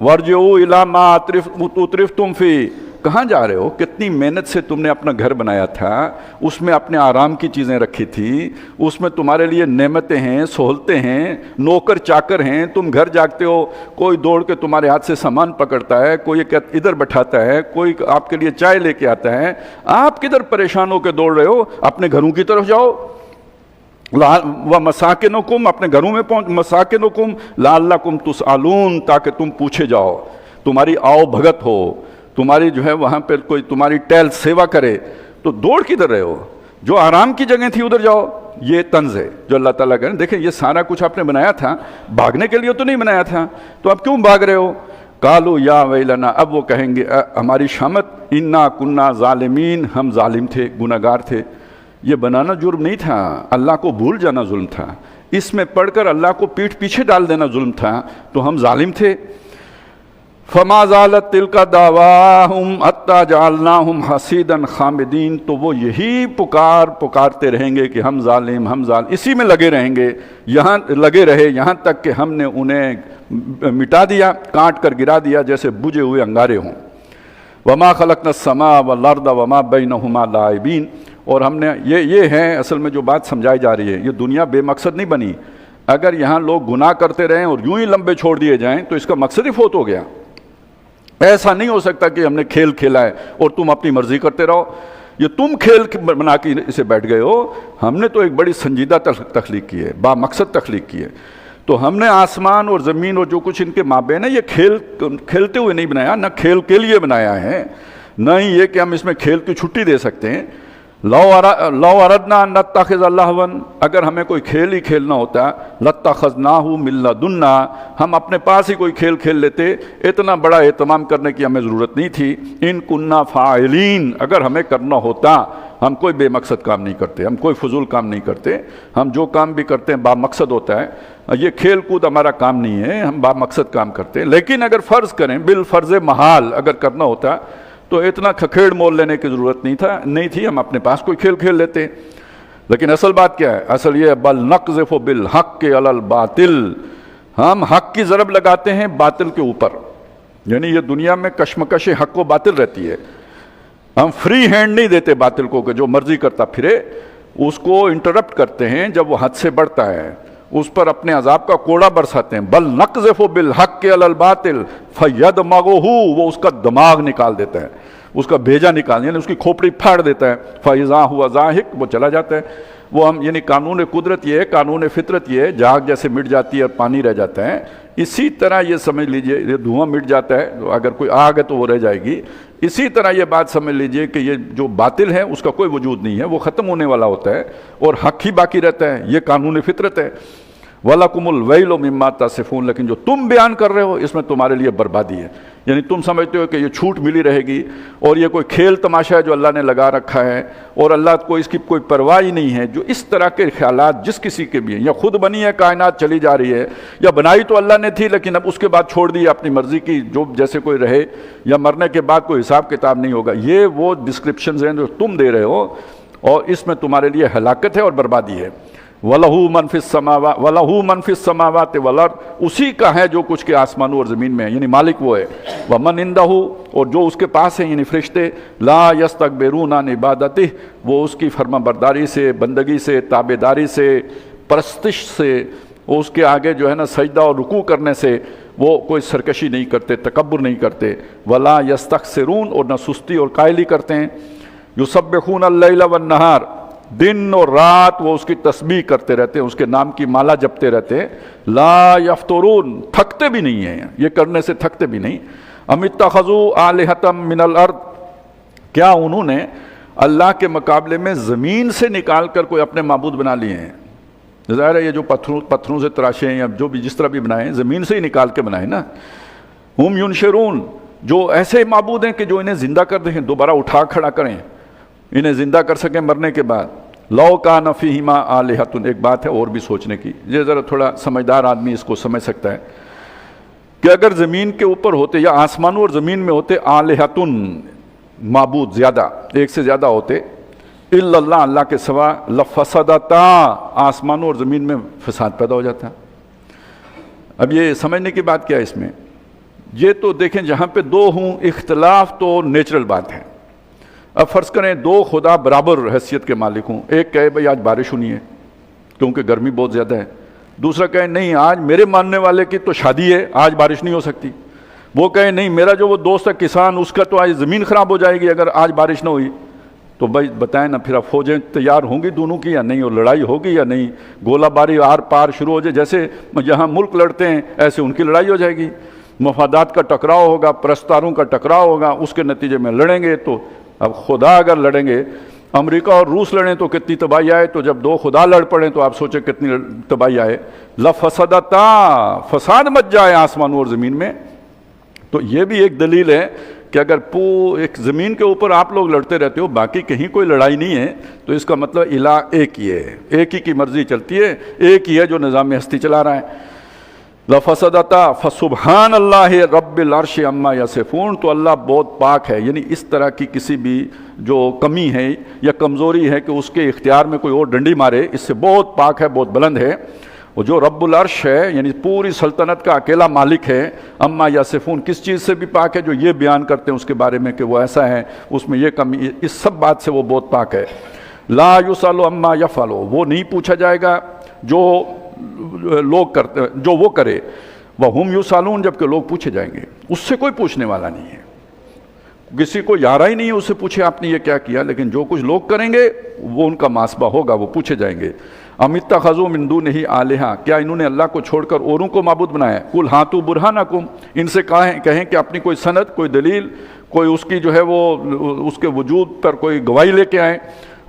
A: ورجعوا الی ما اترفتم فی، کہاں جا رہے ہو؟ کتنی محنت سے تم نے اپنا گھر بنایا تھا، اس میں اپنے آرام کی چیزیں رکھی تھی، اس میں تمہارے لیے نعمتیں ہیں، سہولتیں ہیں، نوکر چاکر ہیں، تم گھر جاگتے ہو، کوئی دوڑ کے تمہارے ہاتھ سے سامان پکڑتا ہے، کوئی ادھر بٹھاتا ہے، کوئی آپ کے لیے چائے لے کے آتا ہے، آپ کدھر پریشان ہو کے دوڑ رہے ہو؟ اپنے گھروں کی طرف جاؤ۔ وَمَسَاكِنُكُمْ، اپنے گھروں میں مَسَاكِنُكُمْ لَعَلَّكُمْ تُسْأَلُونَ، تاکہ تم پوچھے جاؤ، تمہاری آؤ بھگت ہو، تمہاری جو ہے وہاں پہ کوئی تمہاری ٹہل سیوا کرے، تو دوڑ کدھر رہے ہو؟ جو آرام کی جگہ تھی ادھر جاؤ۔ یہ طنز ہے جو اللہ تعالیٰ کہہ رہے ہیں، دیکھیں یہ سارا کچھ آپ نے بنایا تھا، بھاگنے کے لیے تو نہیں بنایا تھا، تو اب کیوں بھاگ رہے ہو؟ قالوا یا ویلنا، اب وہ کہیں گے ہماری شامت، انا کننا ظالمین، ہم ظالم تھے، گناہگار تھے۔ یہ بنانا جرم نہیں تھا، اللہ کو بھول جانا ظلم تھا، اس میں پڑھ کر اللہ کو پیٹھ پیچھے ڈال دینا ظلم تھا، تو ہم ظالم تھے۔ فما زالت تلک دعواہم حتی جعلناہم حصیدا خامدین، تو وہ یہی پکارتے رہیں گے کہ ہم ظالم، اسی میں لگے رہیں گے، یہاں تک کہ ہم نے انہیں مٹا دیا، کاٹ کر گرا دیا جیسے بجھے ہوئے انگارے ہوں۔ وما خلقنا السماء والارض وما بینہما لاعبین، اور ہم نے یہ ہے اصل میں جو بات سمجھائی جا رہی ہے، یہ دنیا بے مقصد نہیں بنی۔ اگر یہاں لوگ گناہ کرتے رہیں اور یوں ہی لمبے چھوڑ دیے جائیں تو اس کا مقصد ہی فوت ہو گیا۔ ایسا نہیں ہو سکتا کہ ہم نے کھیل کھیلا ہے اور تم اپنی مرضی کرتے رہو، یہ تم کھیل بنا کے اسے بیٹھ گئے ہو، ہم نے تو ایک بڑی سنجیدہ تخلیق کی ہے، با مقصد تخلیق کی ہے۔ تو ہم نے آسمان اور زمین اور جو کچھ ان کے مابین ہے، یہ کھیلتے ہوئے نہیں بنایا، نہ کھیل کے لیے بنایا ہے، نہ ہی یہ کہ ہم اس میں کھیل کی چھٹی دے سکتے ہیں۔ لو اردنا ان نتخذ لہوا، اگر ہمیں کوئی کھیل ہی کھیلنا ہوتا لاتخذناہ من لدنا، ہم اپنے پاس ہی کوئی کھیل کھیل لیتے، اتنا بڑا اہتمام کرنے کی ہمیں ضرورت نہیں تھی۔ ان کننا فاعلین، اگر ہمیں کرنا ہوتا، ہم کوئی بے مقصد کام نہیں کرتے، ہم کوئی فضول کام نہیں کرتے، ہم جو کام بھی کرتے ہیں با مقصد ہوتا ہے۔ یہ کھیل کود ہمارا کام نہیں ہے، ہم با مقصد کام کرتے ہیں۔ لیکن اگر فرض کریں، بالفرض محال اگر کرنا ہوتا تو اتنا کھکھیڑ مول لینے کی ضرورت نہیں تھی، ہم اپنے پاس کوئی کھیل کھیل لیتے۔ لیکن اصل بات کیا ہے؟ اصل یہ بل نقذف بالحق علی الباطل، ہم حق کی ضرب لگاتے ہیں باطل کے اوپر، یعنی یہ دنیا میں کشمکش حق و باطل رہتی ہے، ہم فری ہینڈ نہیں دیتے باطل کو کہ جو مرضی کرتا پھرے، اس کو انٹرپٹ کرتے ہیں جب وہ حد سے بڑھتا ہے، اس پر اپنے عذاب کا کوڑا برساتے ہیں۔ بل نقذف بالحق علی الباطل فیدمغہ، وہ اس کا دماغ نکال دیتا ہے، اس کا بھیجا نکال، یعنی اس کی کھوپڑی پھاڑ دیتا ہے۔ فاذا ہوا زاہق، وہ چلا جاتا ہے۔ وہ ہم یعنی قانون قدرت یہ ہے، قانون فطرت یہ ہے، جاگ جیسے مٹ جاتی ہے اور پانی رہ جاتا ہے، اسی طرح یہ سمجھ لیجئے، یہ دھواں مٹ جاتا ہے، اگر کوئی آگ ہے تو وہ رہ جائے گی، اسی طرح یہ بات سمجھ لیجئے کہ یہ جو باطل ہے اس کا کوئی وجود نہیں ہے، وہ ختم ہونے والا ہوتا ہے اور حق ہی باقی رہتا ہے، یہ قانون فطرت ہے۔ وَلَكُمُ الْوَيْلُ مِمَّا تَصِفُونَ، لیکن جو تم بیان کر رہے ہو اس میں تمہارے لیے بربادی ہے، یعنی تم سمجھتے ہو کہ یہ چھوٹ ملی رہے گی اور یہ کوئی کھیل تماشا ہے جو اللہ نے لگا رکھا ہے اور اللہ کو اس کی کوئی پرواہ ہی نہیں ہے۔ جو اس طرح کے خیالات جس کسی کے بھی ہیں، یا خود بنی ہے کائنات چلی جا رہی ہے، یا بنائی تو اللہ نے تھی لیکن اب اس کے بعد چھوڑ دی اپنی مرضی کی، جو جیسے کوئی رہے، یا مرنے کے بعد کوئی حساب کتاب نہیں ہوگا، یہ وہ ڈسکرپشنز ہیں جو تم دے رہے ہو اور اس میں تمہارے لیے ہلاکت ہے اور بربادی ہے۔ وَلَهُ مَنْ فِي السَّمَاوَاتِ وَالْأَرْضِ، اسی کا ہے جو کچھ کے آسمانوں اور زمین میں ہے، یعنی مالک وہ ہے۔ وَمَنْ عِنْدَهُ، اور جو اس کے پاس ہیں یعنی فرشتے، لَا يَسْتَكْبِرُونَ عَنْ عِبَادَتِهِ، وہ اس کی فرما برداری سے، بندگی سے، تابعداری سے، پرستش سے، اس کے آگے جو ہے نا سجدہ اور رکوع کرنے سے وہ کوئی سرکشی نہیں کرتے، تکبر نہیں کرتے۔ وَلَا يَسْتَكْثِرُونَ، اور نہ سستی اور قائلی کرتے ہیں۔ يُسَبِّحُونَ اللَّيْلَ وَالنَّهَارَ، دن اور رات وہ اس کی تسبیح کرتے رہتے ہیں، اس کے نام کی مالا جپتے رہتے ہیں۔ لا یفترون، تھکتے بھی نہیں ہیں، یہ کرنے سے تھکتے بھی نہیں۔ ام اتخذوا آلہۃ من الارض، کیا انہوں نے اللہ کے مقابلے میں زمین سے نکال کر کوئی اپنے معبود بنا لیے ہیں؟ ظاہر ہے یہ جو پتھروں سے تراشے ہیں یا جو بھی جس طرح بھی بنائے ہیں، زمین سے ہی نکال کے بنائے نا۔ ہم ینشرون، جو ایسے معبود ہیں کہ جو انہیں زندہ کر دیں، دوبارہ اٹھا کھڑا کریں، انہیں زندہ کر سکیں مرنے کے بعد۔ لو کان فیہما آلہۃ، ایک بات ہے اور بھی سوچنے کی، یہ ذرا تھوڑا سمجھدار آدمی اس کو سمجھ سکتا ہے کہ اگر زمین کے اوپر ہوتے یا آسمانوں اور زمین میں ہوتے آلہۃ، معبود زیادہ، ایک سے زیادہ ہوتے، الا اللہ، اللہ کے سوا، لفسدتا، آسمانوں اور زمین میں فساد پیدا ہو جاتا۔ اب یہ سمجھنے کی بات کیا ہے اس میں؟ یہ تو دیکھیں جہاں پہ دو ہوں، اختلاف تو نیچرل بات ہے۔ اب فرض کریں دو خدا برابر حیثیت کے مالک ہوں، ایک کہے بھئی آج بارش ہونی ہے کیونکہ گرمی بہت زیادہ ہے، دوسرا کہے نہیں آج میرے ماننے والے کی تو شادی ہے، آج بارش نہیں ہو سکتی، وہ کہے نہیں میرا جو وہ دوست ہے کسان، اس کا تو آج زمین خراب ہو جائے گی اگر آج بارش نہ ہوئی۔ تو بھائی بتائیں نا، پھر اب فوجیں تیار ہوں گی دونوں کی یا نہیں، اور لڑائی ہوگی یا نہیں، گولہ باری آر پار شروع ہو جائے، جیسے یہاں ملک لڑتے ہیں ایسے ان کی لڑائی ہو جائے گی، مفادات کا ٹکراؤ ہوگا، پرستاروں کا ٹکراؤ ہوگا، اس کے نتیجے میں لڑیں گے۔ تو اب خدا اگر لڑیں گے، امریکہ اور روس لڑیں تو کتنی تباہی آئے، تو جب دو خدا لڑ پڑیں تو آپ سوچیں کتنی تباہی آئے۔ لفسدتا، فساد مچ جائے آسمانوں اور زمین میں۔ تو یہ بھی ایک دلیل ہے کہ اگر ایک زمین کے اوپر آپ لوگ لڑتے رہتے ہو، باقی کہیں کوئی لڑائی نہیں ہے، تو اس کا مطلب الہ ایک ہی ہے، ایک ہی کی مرضی چلتی ہے، ایک ہی ہے جو نظام ہستی چلا رہا ہے۔ لفسدتا فسبحان اللہ رب العرش عما یصفون، تو اللہ بہت پاک ہے، یعنی اس طرح کی کسی بھی جو کمی ہے یا کمزوری ہے کہ اس کے اختیار میں کوئی اور ڈنڈی مارے، اس سے بہت پاک ہے، بہت بلند ہے۔ وہ جو رب العرش ہے یعنی پوری سلطنت کا اکیلا مالک ہے، اما یصفون کس چیز سے بھی پاک ہے، جو یہ بیان کرتے ہیں اس کے بارے میں کہ وہ ایسا ہے، اس میں یہ کمی، اس سب بات سے وہ بہت پاک ہے۔ لا یسأل عما یفعل، وہ نہیں پوچھا جائے گا جو لوگ کرتے، جو وہ کرے، وہم یسألون، جبکہ لوگ پوچھے جائیں گے، اس سے کوئی پوچھنے والا نہیں ہے، کسی کو یارہ ہی نہیں ہے اس سے پوچھے آپ نے یہ کیا کیا، لیکن جو کچھ لوگ کریں گے وہ ان کا محاسبہ ہوگا، وہ پوچھے جائیں گے۔ ام اتخذوا من دونہ آلہہ، کیا انہوں نے اللہ کو چھوڑ کر اوروں کو معبود بنایا ہے؟ قل ہاتوا برہانکم، ان سے کہیں کہ اپنی کوئی سند، کوئی دلیل، کوئی اس کی جو ہے وہ اس کے وجود پر کوئی گواہی لے کے آئیں۔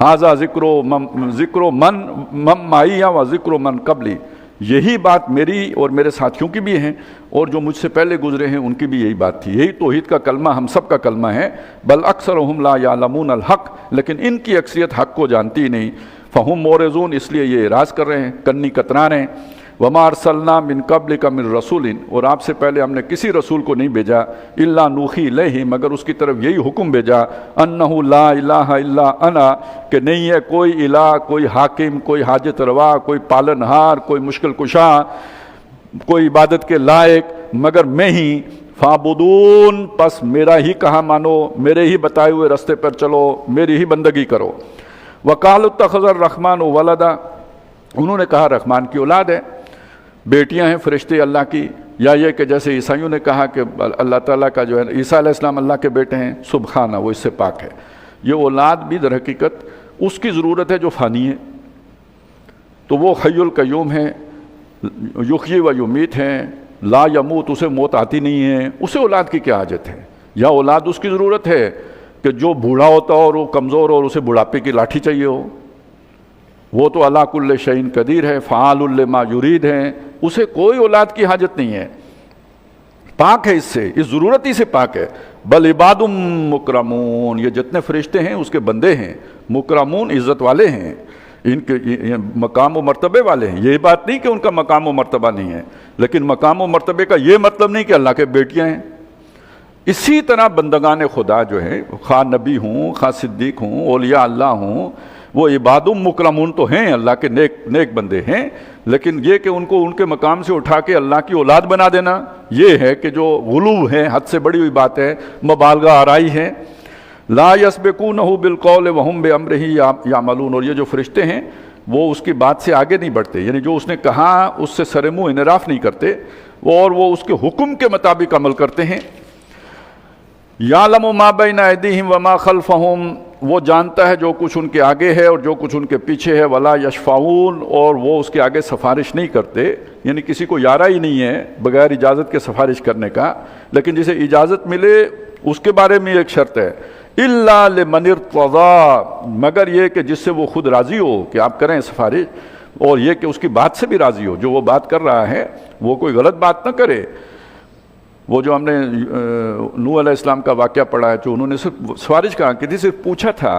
A: ھذا ذکر من معی و ذکر من قبلی، یہی بات میری اور میرے ساتھیوں کی بھی ہیں، اور جو مجھ سے پہلے گزرے ہیں ان کی بھی یہی بات تھی، یہی توحید کا کلمہ ہم سب کا کلمہ ہے۔ بل اکثرهم لا یعلمون الحق، لیکن ان کی اکثریت حق کو جانتی ہی نہیں۔ فہم مورزون، اس لیے یہ اعراض کر رہے ہیں، کنی کترا رہے ہیں۔ وما ارسلنا من قبلک من رسول، اور آپ سے پہلے ہم نے کسی رسول کو نہیں بھیجا، الا نوحی الیہ، مگر اس کی طرف یہی حکم بھیجا، انہ لا الہ الا انا، کہ نہیں ہے کوئی الہ، کوئی حاکم، کوئی حاجت روا، کوئی پالنہار، کوئی مشکل کشا، کوئی عبادت کے لائق مگر میں ہی۔ فاعبدون، پس میرا ہی کہا مانو، میرے ہی بتائے ہوئے راستے پر چلو، میری ہی بندگی کرو۔ وقالوا اتخذ الرحمن ولدا، انہوں نے کہا رحمان کی اولاد ہے، بیٹیاں ہیں فرشتے اللہ کی، یا یہ کہ جیسے عیسائیوں نے کہا کہ اللہ تعالیٰ کا جو ہے عیسیٰ علیہ السلام اللہ کے بیٹے ہیں، سبحانہ، وہ اس سے پاک ہے۔ یہ اولاد بھی در حقیقت اس کی ضرورت ہے جو فانی ہے، تو وہ حی القیوم ہے، یحیی و یمیت ہیں، لا یموت، اسے موت آتی نہیں ہے، اسے اولاد کی کیا حاجت ہے؟ یا اولاد اس کی ضرورت ہے کہ جو بوڑھا ہوتا ہو اور وہ کمزور ہو اور اسے بڑھاپے کی لاٹھی چاہیے ہو؟ وہ تو علی کل شیء قدیر ہے، فعال لما یرید ہے، اسے کوئی اولاد کی حاجت نہیں ہے، پاک ہے اس سے، اس ضرورت ہی سے پاک ہے۔ بل عباد مکرمون، یہ جتنے فرشتے ہیں اس کے بندے ہیں، مکرمون، عزت والے ہیں، ان کے مقام و مرتبے والے ہیں۔ یہ بات نہیں کہ ان کا مقام و مرتبہ نہیں ہے، لیکن مقام و مرتبے کا یہ مطلب نہیں کہ اللہ کے بیٹیاں ہیں۔ اسی طرح بندگان خدا جو ہیں، خواہ نبی ہوں، خواہ صدیق ہوں، اولیاء اللہ ہوں، وہ عباد مکرمون تو ہیں، اللہ کے نیک بندے ہیں، لیکن یہ کہ ان کو ان کے مقام سے اٹھا کے اللہ کی اولاد بنا دینا، یہ ہے کہ جو غلو ہے، حد سے بڑی ہوئی بات ہے، مبالغہ آرائی ہے۔ لا یسبقونہ بالقول وہم بامرہ یعملون، اور یہ جو فرشتے ہیں وہ اس کی بات سے آگے نہیں بڑھتے، یعنی جو اس نے کہا اس سے سر منہ انحراف نہیں کرتے، اور وہ اس کے حکم کے مطابق عمل کرتے ہیں۔ یعلم ما بین ایدیہم وما خلفہم، وہ جانتا ہے جو کچھ ان کے آگے ہے اور جو کچھ ان کے پیچھے ہے۔ ولا یشفعون، اور وہ اس کے آگے سفارش نہیں کرتے، یعنی کسی کو یارہ ہی نہیں ہے بغیر اجازت کے سفارش کرنے کا، لیکن جسے اجازت ملے اس کے بارے میں ایک شرط ہے، الا لمن ارتضی، مگر یہ کہ جس سے وہ خود راضی ہو کہ آپ کریں سفارش، اور یہ کہ اس کی بات سے بھی راضی ہو، جو وہ بات کر رہا ہے وہ کوئی غلط بات نہ کرے۔ وہ جو ہم نے نوح علیہ السلام کا واقعہ پڑھا ہے، جو انہوں نے صرف سفارش کہا کی تھی، صرف پوچھا تھا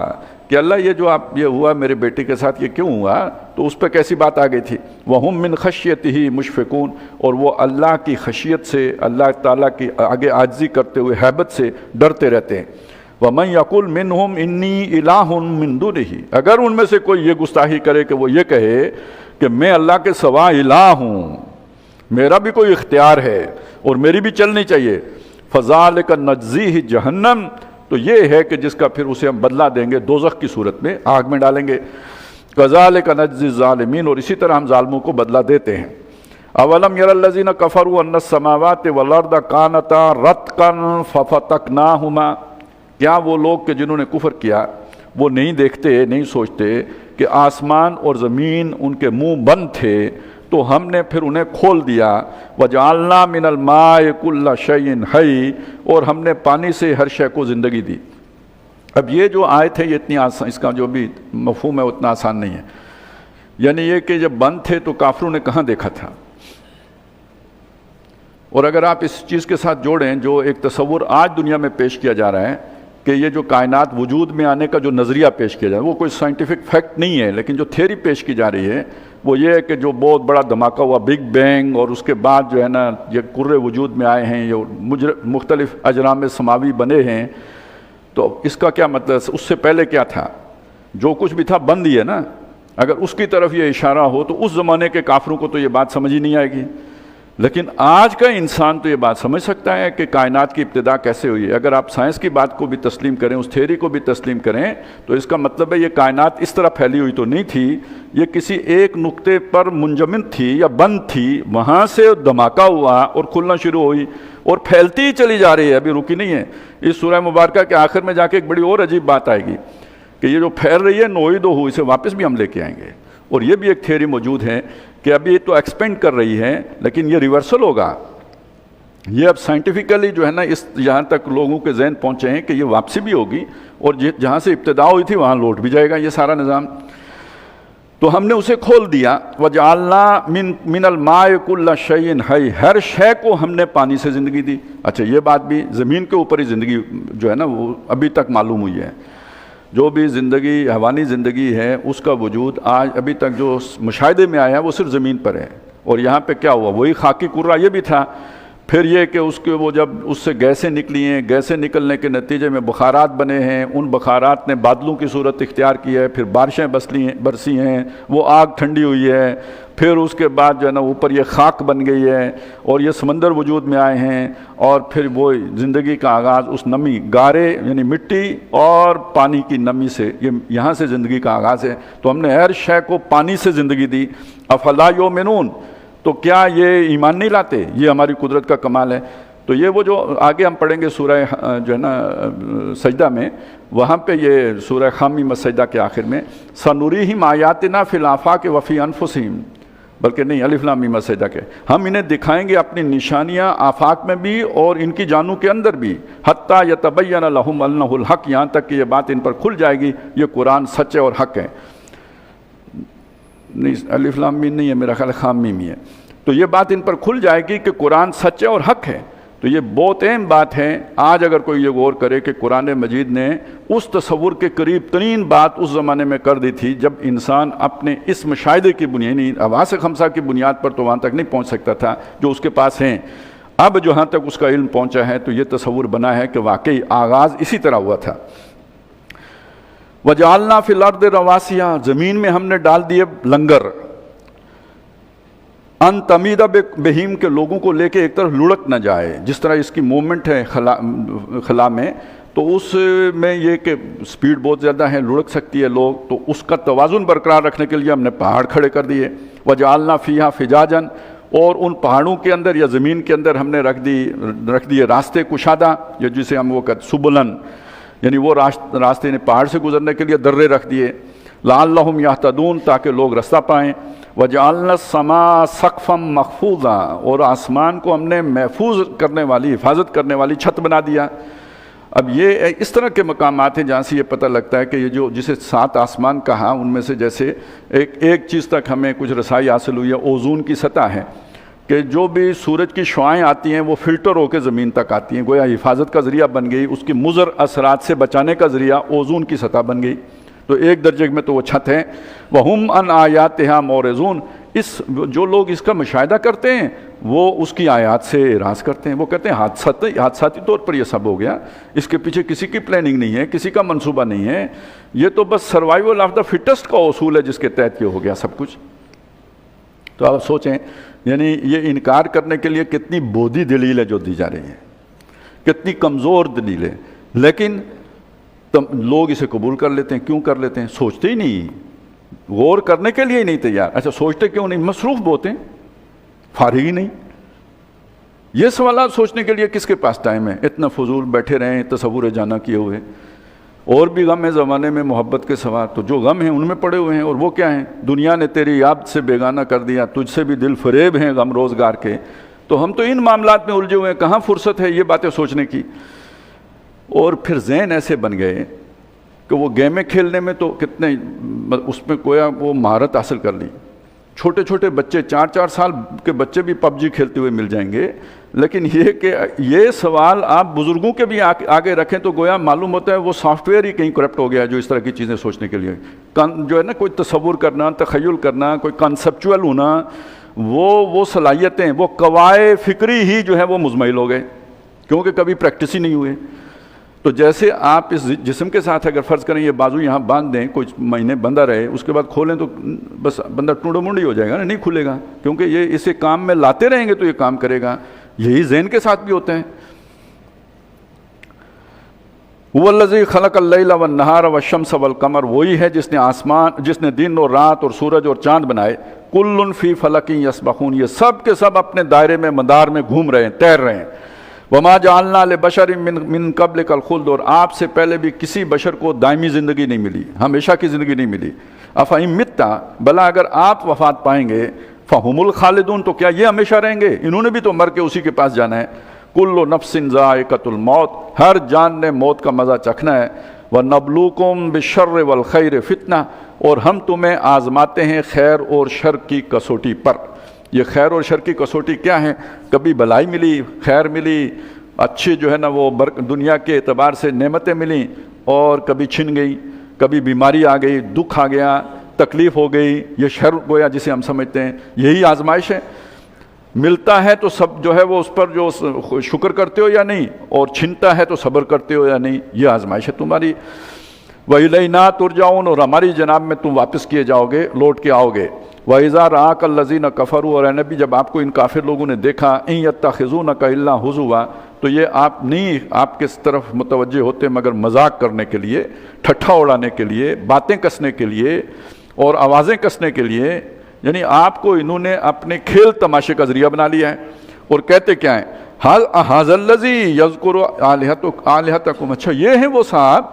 A: کہ اللہ یہ جو آپ یہ ہوا میرے بیٹے کے ساتھ یہ کیوں ہوا، تو اس پہ کیسی بات آ گئی تھی، وَهُم مِّن خَشْيَتِهِ مُشْفِقُونَ، اور وہ اللہ کی خشیت سے، اللہ تعالیٰ کی آگے عاجزی کرتے ہوئے ہیبت سے ڈرتے رہتے ہیں۔ وَمَن يَقُلْ مِنْهُمْ إِنِّي إِلَٰهٌ مِّن دُونِهِ، اگر ان میں سے کوئی یہ گستاخی کرے کہ وہ یہ کہے کہ میں اللہ کے سوا الہ ہوں، میرا بھی کوئی اختیار ہے اور میری بھی چلنی چاہیے، فَذَلِكَ نَجْزِيهِ جَهَنَّمَ، تو یہ ہے کہ جس کا پھر اسے ہم بدلہ دیں گے دوزخ کی صورت میں، آگ میں ڈالیں گے۔ كَذَلِكَ نَجْزِي الظَّالِمِينَ، اور اسی طرح ہم ظالموں کو بدلہ دیتے ہیں۔ اولم ير الذين كفروا ان السماوات والارض كانتا رتقا ففتقناهما، کیا وہ لوگ کہ جنہوں نے کفر کیا وہ نہیں دیکھتے، نہیں سوچتے کہ آسمان اور زمین ان کے منہ بند تھے تو ہم نے پھر انہیں کھول دیا۔ وجعلنا من الماء كل شيء حي، اور ہم نے پانی سے ہر شے کو زندگی دی۔ اب یہ جو آیت ہے یہ اتنی آسان، اس کا جو بھی مفہوم ہے اتنا آسان نہیں ہے، یعنی یہ کہ جب بند تھے تو کافروں نے کہاں دیکھا تھا، اور اگر آپ اس چیز کے ساتھ جوڑیں جو ایک تصور آج دنیا میں پیش کیا جا رہا ہے کہ یہ جو کائنات وجود میں آنے کا جو نظریہ پیش کیا جا رہا ہے وہ کوئی سائنٹیفک فیکٹ نہیں ہے، لیکن جو تھیوری پیش کی جا رہی ہے وہ یہ ہے کہ جو بہت بڑا دھماکہ ہوا بگ بینگ، اور اس کے بعد جو ہے نا یہ کرے وجود میں آئے ہیں، یہ مختلف اجرام سماوی بنے ہیں، تو اس کا کیا مطلب؟ اس سے پہلے کیا تھا؟ جو کچھ بھی تھا بند ہی ہے نا۔ اگر اس کی طرف یہ اشارہ ہو تو اس زمانے کے کافروں کو تو یہ بات سمجھ ہی نہیں آئے گی، لیکن آج کا انسان تو یہ بات سمجھ سکتا ہے کہ کائنات کی ابتدا کیسے ہوئی ہے۔ اگر آپ سائنس کی بات کو بھی تسلیم کریں، اس تھیوری کو بھی تسلیم کریں، تو اس کا مطلب ہے یہ کائنات اس طرح پھیلی ہوئی تو نہیں تھی، یہ کسی ایک نقطے پر منجمد تھی یا بند تھی، وہاں سے دھماکہ ہوا اور کھلنا شروع ہوئی اور پھیلتی ہی چلی جا رہی ہے، ابھی رکی نہیں ہے۔ اس سورہ مبارکہ کے آخر میں جا کے ایک بڑی اور عجیب بات آئے گی کہ یہ جو پھیل رہی ہے نوعید ہو، اسے واپس بھی ہم لے کے آئیں گے، اور یہ بھی ایک تھیوری موجود ہے کہ ابھی یہ تو ایکسپینڈ کر رہی ہے لیکن یہ ریورسل ہوگا۔ یہ اب سائنٹیفکلی جو ہے نا اس یہاں تک لوگوں کے ذہن پہنچے ہیں کہ یہ واپسی بھی ہوگی اور جہاں سے ابتدا ہوئی تھی وہاں لوٹ بھی جائے گا یہ سارا نظام۔ تو ہم نے اسے کھول دیا، وَجَعَلْنَا مِنَ الْمَاءِ كُلَّ شَيْءٍ حَيٍّ، ہر شے کو ہم نے پانی سے زندگی دی۔ اچھا یہ بات بھی زمین کے اوپر ہی زندگی جو ہے نا وہ ابھی تک معلوم ہوئی ہے، جو بھی زندگی حیوانی زندگی ہے اس کا وجود آج ابھی تک جو مشاہدے میں آیا ہے وہ صرف زمین پر ہے۔ اور یہاں پہ کیا ہوا؟ وہی خاکی کرہ یہ بھی تھا، پھر یہ کہ اس کے وہ جب اس سے گیسیں نکلی ہیں، گیسیں نکلنے کے نتیجے میں بخارات بنے ہیں، ان بخارات نے بادلوں کی صورت اختیار کی ہے، پھر بارشیں برسی ہیں، وہ آگ ٹھنڈی ہوئی ہے، پھر اس کے بعد جو ہے نا اوپر یہ خاک بن گئی ہے اور یہ سمندر وجود میں آئے ہیں، اور پھر وہ زندگی کا آغاز اس نمی گارے یعنی مٹی اور پانی کی نمی سے، یہاں سے زندگی کا آغاز ہے۔ تو ہم نے ہر شے کو پانی سے زندگی دی۔ افلا یؤمنون، تو کیا یہ ایمان نہیں لاتے؟ یہ ہماری قدرت کا کمال ہے۔ تو یہ وہ جو آگے ہم پڑھیں گے سورہ جو ہے نا سجدہ میں، وہاں پہ یہ سورہ حامیم السجدہ کے آخر میں سنریہم آیاتنا فی الآفاق وفی انفسہم، بلکہ نہیں الف لام میم السجدہ کے، ہم انہیں دکھائیں گے اپنی نشانیاں آفاق میں بھی اور ان کی جانوں کے اندر بھی، حتیٰ یتبین لہم انہ الحق، یہاں تک کہ یہ بات ان پر کھل جائے گی یہ قرآن سچ ہے اور حق ہے۔ نہیں الف لام میم نہیں ہے، میرا خیال خام میم ہی ہے۔ تو یہ بات ان پر کھل جائے گی کہ قرآن سچ ہے اور حق ہے۔ تو یہ بہت اہم بات ہے۔ آج اگر کوئی یہ غور کرے کہ قرآن مجید نے اس تصور کے قریب ترین بات اس زمانے میں کر دی تھی جب انسان اپنے اس مشاہدے کی بنیاد حواس خمسہ کی بنیاد پر تو وہاں تک نہیں پہنچ سکتا تھا جو اس کے پاس ہیں، اب جہاں تک اس کا علم پہنچا ہے تو یہ تصور بنا ہے کہ واقعی آغاز اسی طرح ہوا تھا۔ وَجَعَلْنَا فِي الْأَرْضِ رَوَاسِيَ، زمین میں ہم نے ڈال دیے لنگر، ان تمید بہیم کے لوگوں کو لے کے ایک طرف لڑک نہ جائے، جس طرح اس کی مومنٹ ہے خلا میں، تو اس میں یہ کہ سپیڈ بہت زیادہ ہے، لڑک سکتی ہے لوگ، تو اس کا توازن برقرار رکھنے کے لیے ہم نے پہاڑ کھڑے کر دیے۔ وَجَعَلْنَا فِيهَا فِجَاجًا، اور ان پہاڑوں کے اندر یا زمین کے اندر ہم نے رکھ دیے راستے کشادہ، یا جسے ہم وہ کہتے سبلن، یعنی وہ راستے نے پہاڑ سے گزرنے کے لیے درے رکھ دیے، لعلہم یہتدون، تاکہ لوگ رستہ پائیں۔ وَجَعَلْنَا السَّمَاءَ سَقْفًا مَحْفُوظًا، اور آسمان کو ہم نے محفوظ کرنے والی، حفاظت کرنے والی چھت بنا دیا۔ اب یہ اس طرح کے مقامات ہیں جہاں سے یہ پتہ لگتا ہے کہ یہ جو جسے 7 آسمان کہا، ان میں سے جیسے ایک چیز تک ہمیں کچھ رسائی حاصل ہوئی ہے، اوزون کی سطح ہے، کہ جو بھی سورج کی شعاعیں آتی ہیں وہ فلٹر ہو کے زمین تک آتی ہیں، گویا حفاظت کا ذریعہ بن گئی، اس کی مضر اثرات سے بچانے کا ذریعہ اوزون کی سطح بن گئی۔ تو ایک درجے میں تو وہ چھت ہے۔ وَهُمْ عَنْ آيَاتِهَا مُعْرِضُونَ، جو لوگ اس کا مشاہدہ کرتے ہیں وہ اس کی آیات سے اعراض کرتے ہیں، وہ کہتے ہیں حادثاتی طور پر یہ سب ہو گیا، اس کے پیچھے کسی کی پلاننگ نہیں ہے، کسی کا منصوبہ نہیں ہے، یہ تو بس سروائیول آف دا فٹسٹ کا اصول ہے جس کے تحت یہ ہو گیا سب کچھ۔ تو آپ سوچیں یعنی یہ انکار کرنے کے لیے کتنی بودھی دلیل ہے جو دی جا رہی ہے، کتنی کمزور دلیل ہے، لیکن لوگ اسے قبول کر لیتے ہیں۔ کیوں کر لیتے ہیں؟ سوچتے ہی نہیں، غور کرنے کے لیے ہی نہیں تیار۔ اچھا سوچتے کیوں نہیں؟ مصروف بہت ہیں، فارغ ہی نہیں۔ یہ سوالات سوچنے کے لیے کس کے پاس ٹائم ہے؟ اتنا فضول بیٹھے رہیں تصور جانا کیے ہوئے۔ اور بھی غم ہے زمانے میں محبت کے سوا، تو جو غم ہیں ان میں پڑے ہوئے ہیں، اور وہ کیا ہیں؟ دنیا نے تیری یاد سے بیگانہ کر دیا، تجھ سے بھی دل فریب ہیں غم روزگار کے۔ تو ہم تو ان معاملات میں الجھے ہوئے ہیں، کہاں فرصت ہے یہ باتیں سوچنے کی؟ اور پھر ذہن ایسے بن گئے کہ وہ گیمیں کھیلنے میں تو کتنے اس میں کویا وہ مہارت حاصل کر لی۔ چھوٹے چھوٹے بچے 4 سال کے بچے بھی PUBG کھیلتے ہوئے مل جائیں گے، لیکن یہ کہ یہ سوال آپ بزرگوں کے بھی آگے رکھیں تو گویا معلوم ہوتا ہے وہ سافٹ ویئر ہی کہیں کرپٹ ہو گیا جو اس طرح کی چیزیں سوچنے کے لیے جو ہے نا کوئی تصور کرنا، تخیل کرنا، کوئی کنسپچول ہونا، وہ صلاحیتیں، وہ قواعد فکری ہی جو ہے وہ مزمحل ہو گئے کیونکہ کبھی پریکٹس ہی نہیں ہوئے۔ تو جیسے آپ اس جسم کے ساتھ اگر فرض کریں یہ بازو یہاں باندھ دیں کچھ مہینے بندہ رہے، اس کے بعد کھولیں تو بس بندہ ٹونڈو منڈی ہو جائے گا نا، نہیں کھلے گا، کیونکہ یہ اسے کام میں لاتے رہیں گے تو یہ کام کرے گا۔ یہی ذہن کے ساتھ بھی ہوتے ہیں۔ هو الذی خلق اللیل والنہار والشمس والقمر، وہی ہے جس نے دن اور رات اور سورج اور چاند بنائے۔ کل فی فلک یسبحون، یہ سب کے سب اپنے دائرے میں مدار میں گھوم رہے ہیں، تیر رہے ہیں۔ وما جعلنا لبشر من قبلک الخلد، اور آپ سے پہلے بھی کسی بشر کو دائمی زندگی نہیں ملی، ہمیشہ کی زندگی نہیں ملی۔ افئن مت، بلا اگر آپ وفات پائیں گے، فہم الخالدون، تو کیا یہ ہمیشہ رہیں گے؟ انہوں نے بھی تو مر کے اسی کے پاس جانا ہے۔ کل نفس ذائقۃ الموت، ہر جان نے موت کا مزہ چکھنا ہے۔ وَنَبْلُوكُمْ بِالشَّرِّ وَالْخَيْرِ فِتْنَةً، اور ہم تمہیں آزماتے ہیں خیر اور شر کی کسوٹی پر۔ یہ خیر اور شر کی کسوٹی کیا ہے؟ کبھی بلائی ملی، خیر ملی، اچھی جو ہے نا وہ دنیا کے اعتبار سے نعمتیں ملیں، اور کبھی چھن گئی، کبھی بیماری آ گئی، دکھ آ گیا، تکلیف ہو گئی، یہ شر گویا جسے ہم سمجھتے ہیں، یہی آزمائش ہے۔ ملتا ہے تو سب جو ہے وہ اس پر جو شکر کرتے ہو یا نہیں، اور چھنتا ہے تو صبر کرتے ہو یا نہیں، یہ آزمائش ہے تمہاری۔ وَإِلَيْنَا تُرْجَعُونَ، اور ہماری جناب میں تم واپس کیے جاؤ گے، لوٹ کے آؤ گے۔ وَإِذَا رَآكَ الَّذِينَ كَفَرُوا، اور اے نبی جب آپ کو ان کافر لوگوں نے دیکھا، إِن يَتَّخِذُونَكَ إِلَّا هُزُوًا، تو یہ آپ نہیں آپ کس طرف متوجہ ہوتے مگر مذاق کرنے کے لیے، ٹھٹھا اڑانے کے لیے، باتیں کسنے کے لیے اور آوازیں کسنے کے لیے، یعنی آپ کو انہوں نے اپنے کھیل تماشے کا ذریعہ بنا لیا ہے۔ اور کہتے کیا ہیں؟ هَذَا الَّذِي يَذْكُرُ آلِهَتَكُمْ، اچھا یہ ہیں وہ صاحب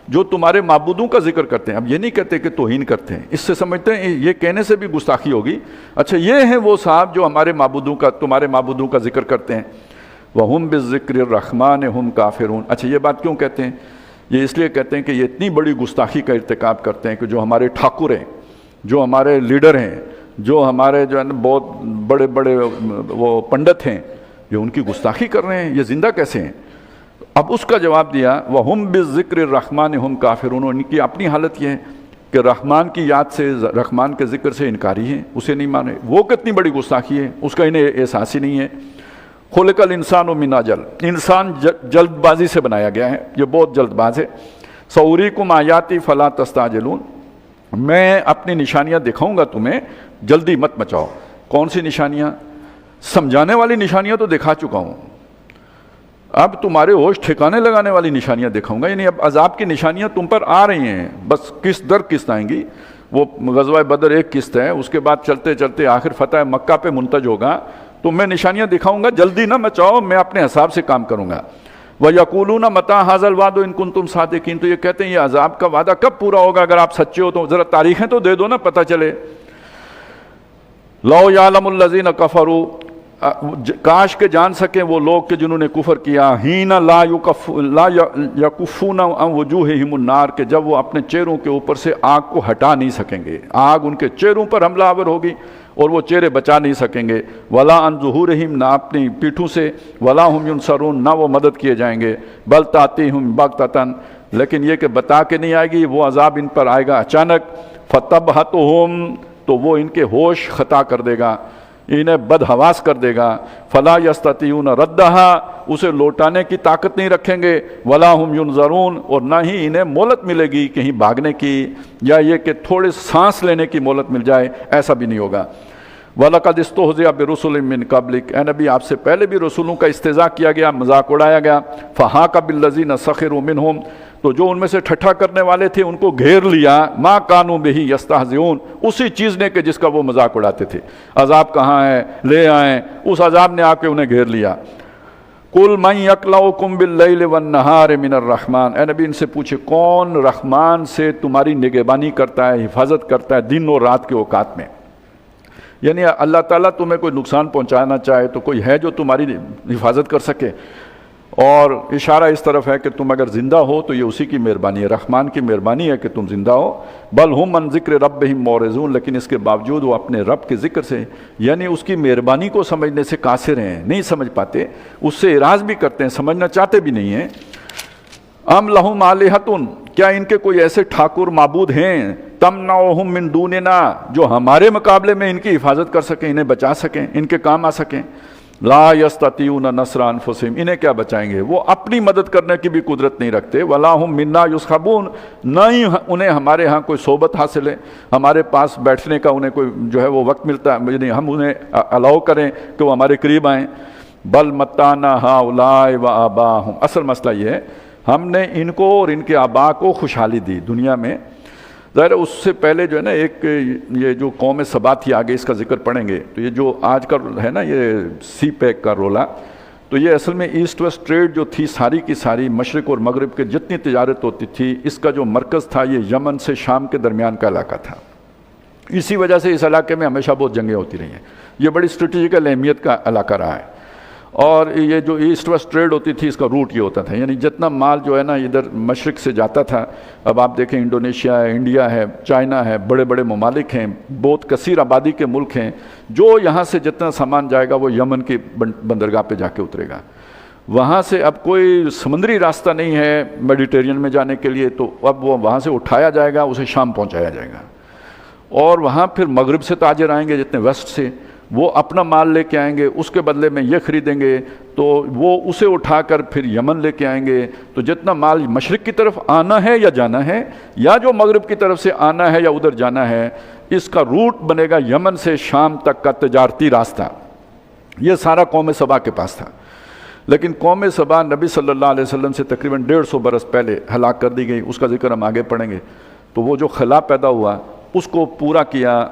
A: جو تمہارے معبودوں کا ذکر کرتے ہیں۔ اب یہ نہیں کہتے کہ توہین کرتے ہیں، اس سے سمجھتے ہیں یہ کہنے سے بھی گستاخی ہوگی۔ اچھا یہ ہیں وہ صاحب جو ہمارے معبودوں کا، تمہارے معبودوں کا ذکر کرتے ہیں۔ وَهُمْ بِالذِّكْرِ الرَّحْمَنِ هُمْ كَافِرُونَ، اچھا یہ بات کیوں کہتے ہیں؟ یہ اس لیے کہتے ہیں کہ یہ اتنی بڑی گستاخی کا ارتکاب کرتے ہیں کہ جو ہمارے ٹھاکر ہیں، جو ہمارے لیڈر ہیں، جو ہمارے جو ہے نا بہت بڑے بڑے وہ پنڈت ہیں، جو ان کی گستاخی کر رہے ہیں، یہ زندہ کیسے ہیں؟ اب اس کا جواب دیا وَهُمْ بِالذِّكْرِ الرَّحْمَنِ هُمْ كَافِرُونَ، ان کی اپنی حالت یہ ہے کہ رحمان کی یاد سے، رحمان کے ذکر سے انکاری ہیں، اسے نہیں مانے۔ وہ کتنی بڑی گستاخی ہے، اس کا انہیں احساس ہی نہیں ہے۔ خلق الانسان من اجل، انسان جلد بازی سے بنایا گیا ہے، یہ بہت جلد باز ہے۔ سأریکم آیاتی فلا تستعجلون، میں اپنی نشانیاں دکھاؤں گا تمہیں، جلدی مت مچاؤ۔ کون سی نشانیاں؟ سمجھانے والی نشانیاں تو دکھا چکا ہوں، اب تمہارے ہوش ٹھکانے لگانے والی نشانیاں دکھاؤں گا، یعنی اب عذاب کی نشانیاں تم پر آ رہی ہیں، بس قسط در قسط آئیں گی۔ وہ غزوہ بدر ایک قسط ہے، اس کے بعد چلتے چلتے آخر فتح مکہ پہ منتج ہوگا، تو میں نشانیاں دکھاؤں گا، جلدی نہ مچاؤ، میں اپنے حساب سے کام کروں گا۔ وَيَقُولُونَ مَتَىٰ هَٰذَا الْوَعْدُ إِن كُنتُمْ صَادِقِينَ، تو یہ کہتے ہیں یہ عذاب کا وعدہ کب پورا ہوگا اگر آپ سچے ہو تو ذرا تاریخیں تو دے دو نا، پتہ چلے۔ لَوْ يَعْلَمُ الَّذِينَ كَفَرُوا، کاش کہ جان سکیں وہ لوگ کہ جنہوں نے کفر کیا، حین لا یکفون عن وجوہہم النار، کہ جب وہ اپنے چہروں کے اوپر سے آگ کو ہٹا نہیں سکیں گے، آگ ان کے چہروں پر حملہ آور ہوگی اور وہ چہرے بچا نہیں سکیں گے۔ ولا عن ظہورہم، نہ اپنی پیٹھوں سے، ولا ہم ینصرون، نہ وہ مدد کیے جائیں گے۔ بل تاتیہم بغتۃ، لیکن یہ کہ بتا کے نہیں آئے گی، وہ عذاب ان پر آئے گا اچانک۔ فتبہتہم، تو وہ ان کے ہوش خطا کر دے گا، انہیں بدحواس کر دے گا۔ فلا یستطیعون ردہا، اسے لوٹانے کی طاقت نہیں رکھیں گے۔ ولا ہم ینظرون، اور نہ ہی انہیں مہلت ملے گی کہیں بھاگنے کی، یا یہ کہ تھوڑے سانس لینے کی مہلت مل جائے، ایسا بھی نہیں ہوگا۔ وَلَقَدْ اسْتُهْزِئَ بِرُسُلٍ مِّن قَبْلِكَ، اے نبی آپ سے پہلے بھی رسولوں کا استہزاء کیا گیا، مذاق اڑایا گیا۔ فَحَاقَ بِالَّذِينَ سَخِرُوا مِنْهُمْ، تو جو ان میں سے ٹھٹھا کرنے والے تھے ان کو گھیر لیا، مَا كَانُوا بِهِ يَسْتَهْزِئُونَ، اسی چیز نے کہ جس کا وہ مذاق اڑاتے تھے۔ عذاب کہاں ہے، لے آئیں، اس عذاب نے آ کے انہیں گھیر لیا۔ قُلْ مَنْ يَكْلَؤُكُمْ بِاللَّيْلِ وَالنَّهَارِ مِنَ الرَّحْمَنِ، اے نبی ان سے پوچھے کون رحمان سے تمہاری نگہبانی کرتا ہے، حفاظت کرتا ہے دن اور رات کے اوقات میں؟ یعنی اللہ تعالیٰ تمہیں کوئی نقصان پہنچانا چاہے تو کوئی ہے جو تمہاری حفاظت کر سکے؟ اور اشارہ اس طرف ہے کہ تم اگر زندہ ہو تو یہ اسی کی مہربانی ہے، رحمان کی مہربانی ہے کہ تم زندہ ہو۔ بل ہم من ذکر ربہم معرضون، لیکن اس کے باوجود وہ اپنے رب کے ذکر سے یعنی اس کی مہربانی کو سمجھنے سے قاصر ہیں، نہیں سمجھ پاتے، اس سے اعراض بھی کرتے ہیں، سمجھنا چاہتے بھی نہیں ہیں۔ ام لہم آلہۃ، کیا ان کے کوئی ایسے ٹھاکر معبود ہیں تمنعہم من دوننا، جو ہمارے مقابلے میں ان کی حفاظت کر سکیں، انہیں بچا سکیں، ان کے کام آ سکیں؟ لا یستطیعون نصر انفسہم، انہیں کیا بچائیں گے، وہ اپنی مدد کرنے کی بھی قدرت نہیں رکھتے۔ ولا ہم منا یسخبون، نہ ہی انہیں ہمارے ہاں کوئی صحبت حاصل ہے، ہمارے پاس بیٹھنے کا انہیں کوئی جو ہے وہ وقت ملتا ہے، یعنی ہم انہیں الاؤ کریں کہ وہ ہمارے قریب آئیں۔ بل متعنا ہؤلاء وآباءہم، اصل مسئلہ یہ ہے ہم نے ان کو اور ان کے آباء کو خوشحالی دی دنیا میں۔ ظاہر اس سے پہلے جو ہے نا ایک یہ جو قوم سبا تھی، آگے اس کا ذکر پڑھیں گے، تو یہ جو آج کا ہے نا یہ سی پیک کا رولا، تو یہ اصل میں ایسٹ ویسٹ ٹریڈ جو تھی ساری کی ساری، مشرق اور مغرب کے جتنی تجارت ہوتی تھی، اس کا جو مرکز تھا یہ یمن سے شام کے درمیان کا علاقہ تھا۔ اسی وجہ سے اس علاقے میں ہمیشہ بہت جنگیں ہوتی رہی ہیں، یہ بڑی اسٹریٹجیکل اہمیت کا علاقہ رہا ہے۔ اور یہ جو ایسٹ ویسٹ ٹریڈ ہوتی تھی، اس کا روٹ یہ ہوتا تھا، یعنی جتنا مال جو ہے نا ادھر مشرق سے جاتا تھا، اب آپ دیکھیں انڈونیشیا ہے، انڈیا ہے، چائنا ہے، بڑے بڑے ممالک ہیں، بہت کثیر آبادی کے ملک ہیں، جو یہاں سے جتنا سامان جائے گا وہ یمن کی بندرگاہ پہ جا کے اترے گا۔ وہاں سے اب کوئی سمندری راستہ نہیں ہے میڈیٹرین میں جانے کے لیے، تو اب وہ وہاں سے اٹھایا جائے گا، اسے شام پہنچایا جائے گا، اور وہاں پھر مغرب سے تاجر آئیں گے جتنے ویسٹ سے، وہ اپنا مال لے کے آئیں گے، اس کے بدلے میں یہ خریدیں گے، تو وہ اسے اٹھا کر پھر یمن لے کے آئیں گے۔ تو جتنا مال مشرق کی طرف آنا ہے یا جانا ہے، یا جو مغرب کی طرف سے آنا ہے یا ادھر جانا ہے، اس کا روٹ بنے گا یمن سے شام تک کا تجارتی راستہ۔ یہ سارا قوم سبا کے پاس تھا، لیکن قوم سبا نبی صلی اللہ علیہ وسلم سے تقریباً 150 برس پہلے ہلاک کر دی گئی، اس کا ذکر ہم آگے پڑھیں گے۔ تو وہ جو خلا پیدا ہوا اس کو پورا کیا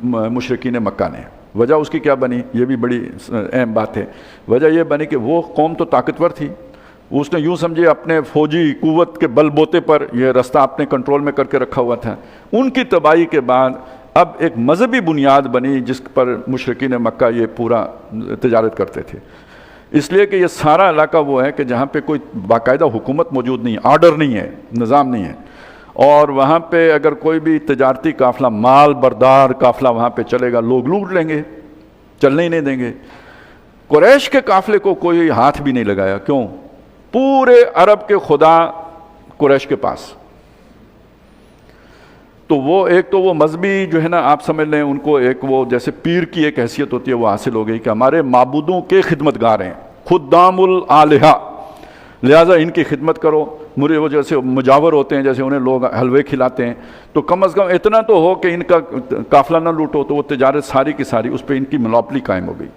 A: مشرکین مکہ نے۔ وجہ اس کی کیا بنی، یہ بھی بڑی اہم بات ہے۔ وجہ یہ بنی کہ وہ قوم تو طاقتور تھی، اس نے یوں سمجھے اپنے فوجی قوت کے بل بوتے پر یہ راستہ اپنے کنٹرول میں کر کے رکھا ہوا تھا۔ ان کی تباہی کے بعد اب ایک مذہبی بنیاد بنی جس پر مشرکین مکہ یہ پورا تجارت کرتے تھے، اس لیے کہ یہ سارا علاقہ وہ ہے کہ جہاں پہ کوئی باقاعدہ حکومت موجود نہیں ہے، آرڈر نہیں ہے، نظام نہیں ہے، اور وہاں پہ اگر کوئی بھی تجارتی قافلہ، مال بردار قافلہ وہاں پہ چلے گا، لوگ لوٹ لیں گے، چلنے ہی نہیں دیں گے۔ قریش کے قافلے کو کوئی ہاتھ بھی نہیں لگایا، کیوں؟ پورے عرب کے خدا قریش کے پاس۔ تو وہ ایک تو وہ مذہبی جو ہے نا آپ سمجھ لیں ان کو ایک وہ جیسے پیر کی ایک حیثیت ہوتی ہے وہ حاصل ہو گئی کہ ہمارے معبودوں کے خدمتگار ہیں، خدام الآلہہ، لہٰذا ان کی خدمت کرو۔ مرے وہ جیسے مجاور ہوتے ہیں، جیسے انہیں لوگ حلوے کھلاتے ہیں، تو کم از کم اتنا تو ہو کہ ان کا قافلہ نہ لوٹو، تو وہ تجارت ساری کی ساری اس پہ ان کی منوپلی قائم ہو گئی۔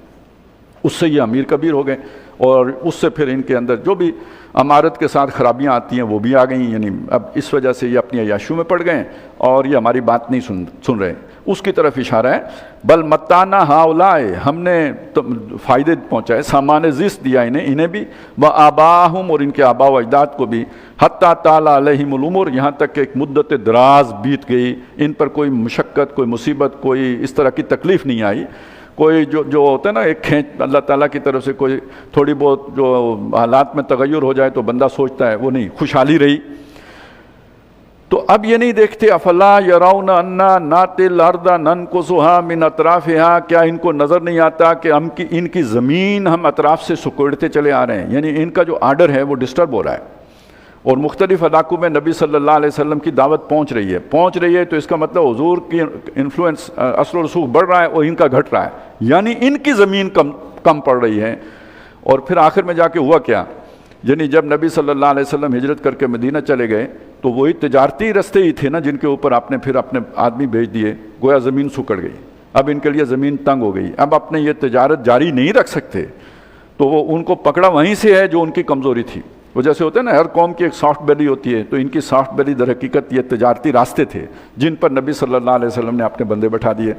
A: اس سے یہ امیر کبیر ہو گئے، اور اس سے پھر ان کے اندر جو بھی امارت کے ساتھ خرابیاں آتی ہیں وہ بھی آ گئیں، یعنی اب اس وجہ سے یہ اپنی عیاشیوں میں پڑ گئے اور یہ ہماری بات نہیں سن رہے۔ اس کی طرف اشارہ ہے، بل متعنا ہؤلاء، ہم نے فائدے پہنچائے، سامان زیست دیا انہیں بھی، وآباءہم، اور ان کے آباء و اجداد کو بھی، حتی طال علیہم العمر، یہاں تک کہ ایک مدت دراز بیت گئی، ان پر کوئی مشقت، کوئی مصیبت، کوئی اس طرح کی تکلیف نہیں آئی۔ کوئی جو ہوتا ہے نا ایک کھینچ اللہ تعالیٰ کی طرف سے، کوئی تھوڑی بہت جو حالات میں تغیر ہو جائے تو بندہ سوچتا ہے، وہ نہیں، خوشحالی رہی۔ تو اب یہ نہیں دیکھتے، افلا یرون انا ناتی الارض ننقصها من اطرافها، کیا ان کو نظر نہیں آتا کہ ان کی زمین ہم اطراف سے سکوڑتے چلے آ رہے ہیں، یعنی ان کا جو آرڈر ہے وہ ڈسٹرب ہو رہا ہے، اور مختلف علاقوں میں نبی صلی اللہ علیہ وسلم کی دعوت پہنچ رہی ہے، تو اس کا مطلب حضور کی انفلوئنس، اثر و رسوخ بڑھ رہا ہے اور ان کا گھٹ رہا ہے، یعنی ان کی زمین کم پڑ رہی ہے۔ اور پھر آخر میں جا کے ہوا کیا، یعنی جب نبی صلی اللہ علیہ وسلم ہجرت کر کے مدینہ چلے گئے تو وہی تجارتی رستے ہی تھے نا جن کے اوپر آپ نے پھر اپنے آدمی بھیج دیے، گویا زمین سکڑ گئی، اب ان کے لیے زمین تنگ ہو گئی، اب اپنے یہ تجارت جاری نہیں رکھ سکتے، تو وہ ان کو پکڑا وہیں سے ہے جو ان کی کمزوری تھی۔ وہ جیسے ہوتا ہے نا ہر قوم کی ایک سافٹ بیلی ہوتی ہے، تو ان کی سافٹ بیلی در حقیقت یہ تجارتی راستے تھے جن پر نبی صلی اللہ علیہ وسلم نے اپنے بندے بٹھا دیے۔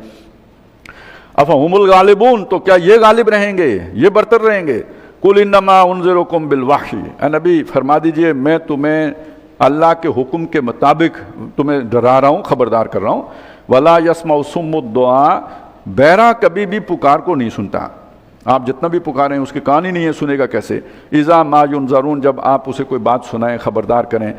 A: افہم الغالبون، تو کیا یہ غالب رہیں گے، یہ برتر رہیں گے؟ قل انما انذرکم بالوحی، اے نبی فرما دیجئے میں تمہیں اللہ کے حکم کے مطابق تمہیں ڈرا رہا ہوں، خبردار کر رہا ہوں۔ ولا یسمع الصم الدعاء، بہرا کبھی بھی پکار کو نہیں سنتا، آپ جتنا بھی پکاریں اس کے کان ہی نہیں ہے، سنے گا کیسے؟ اذا ما ینذرون، جب آپ اسے کوئی بات سنائیں، خبردار کریں،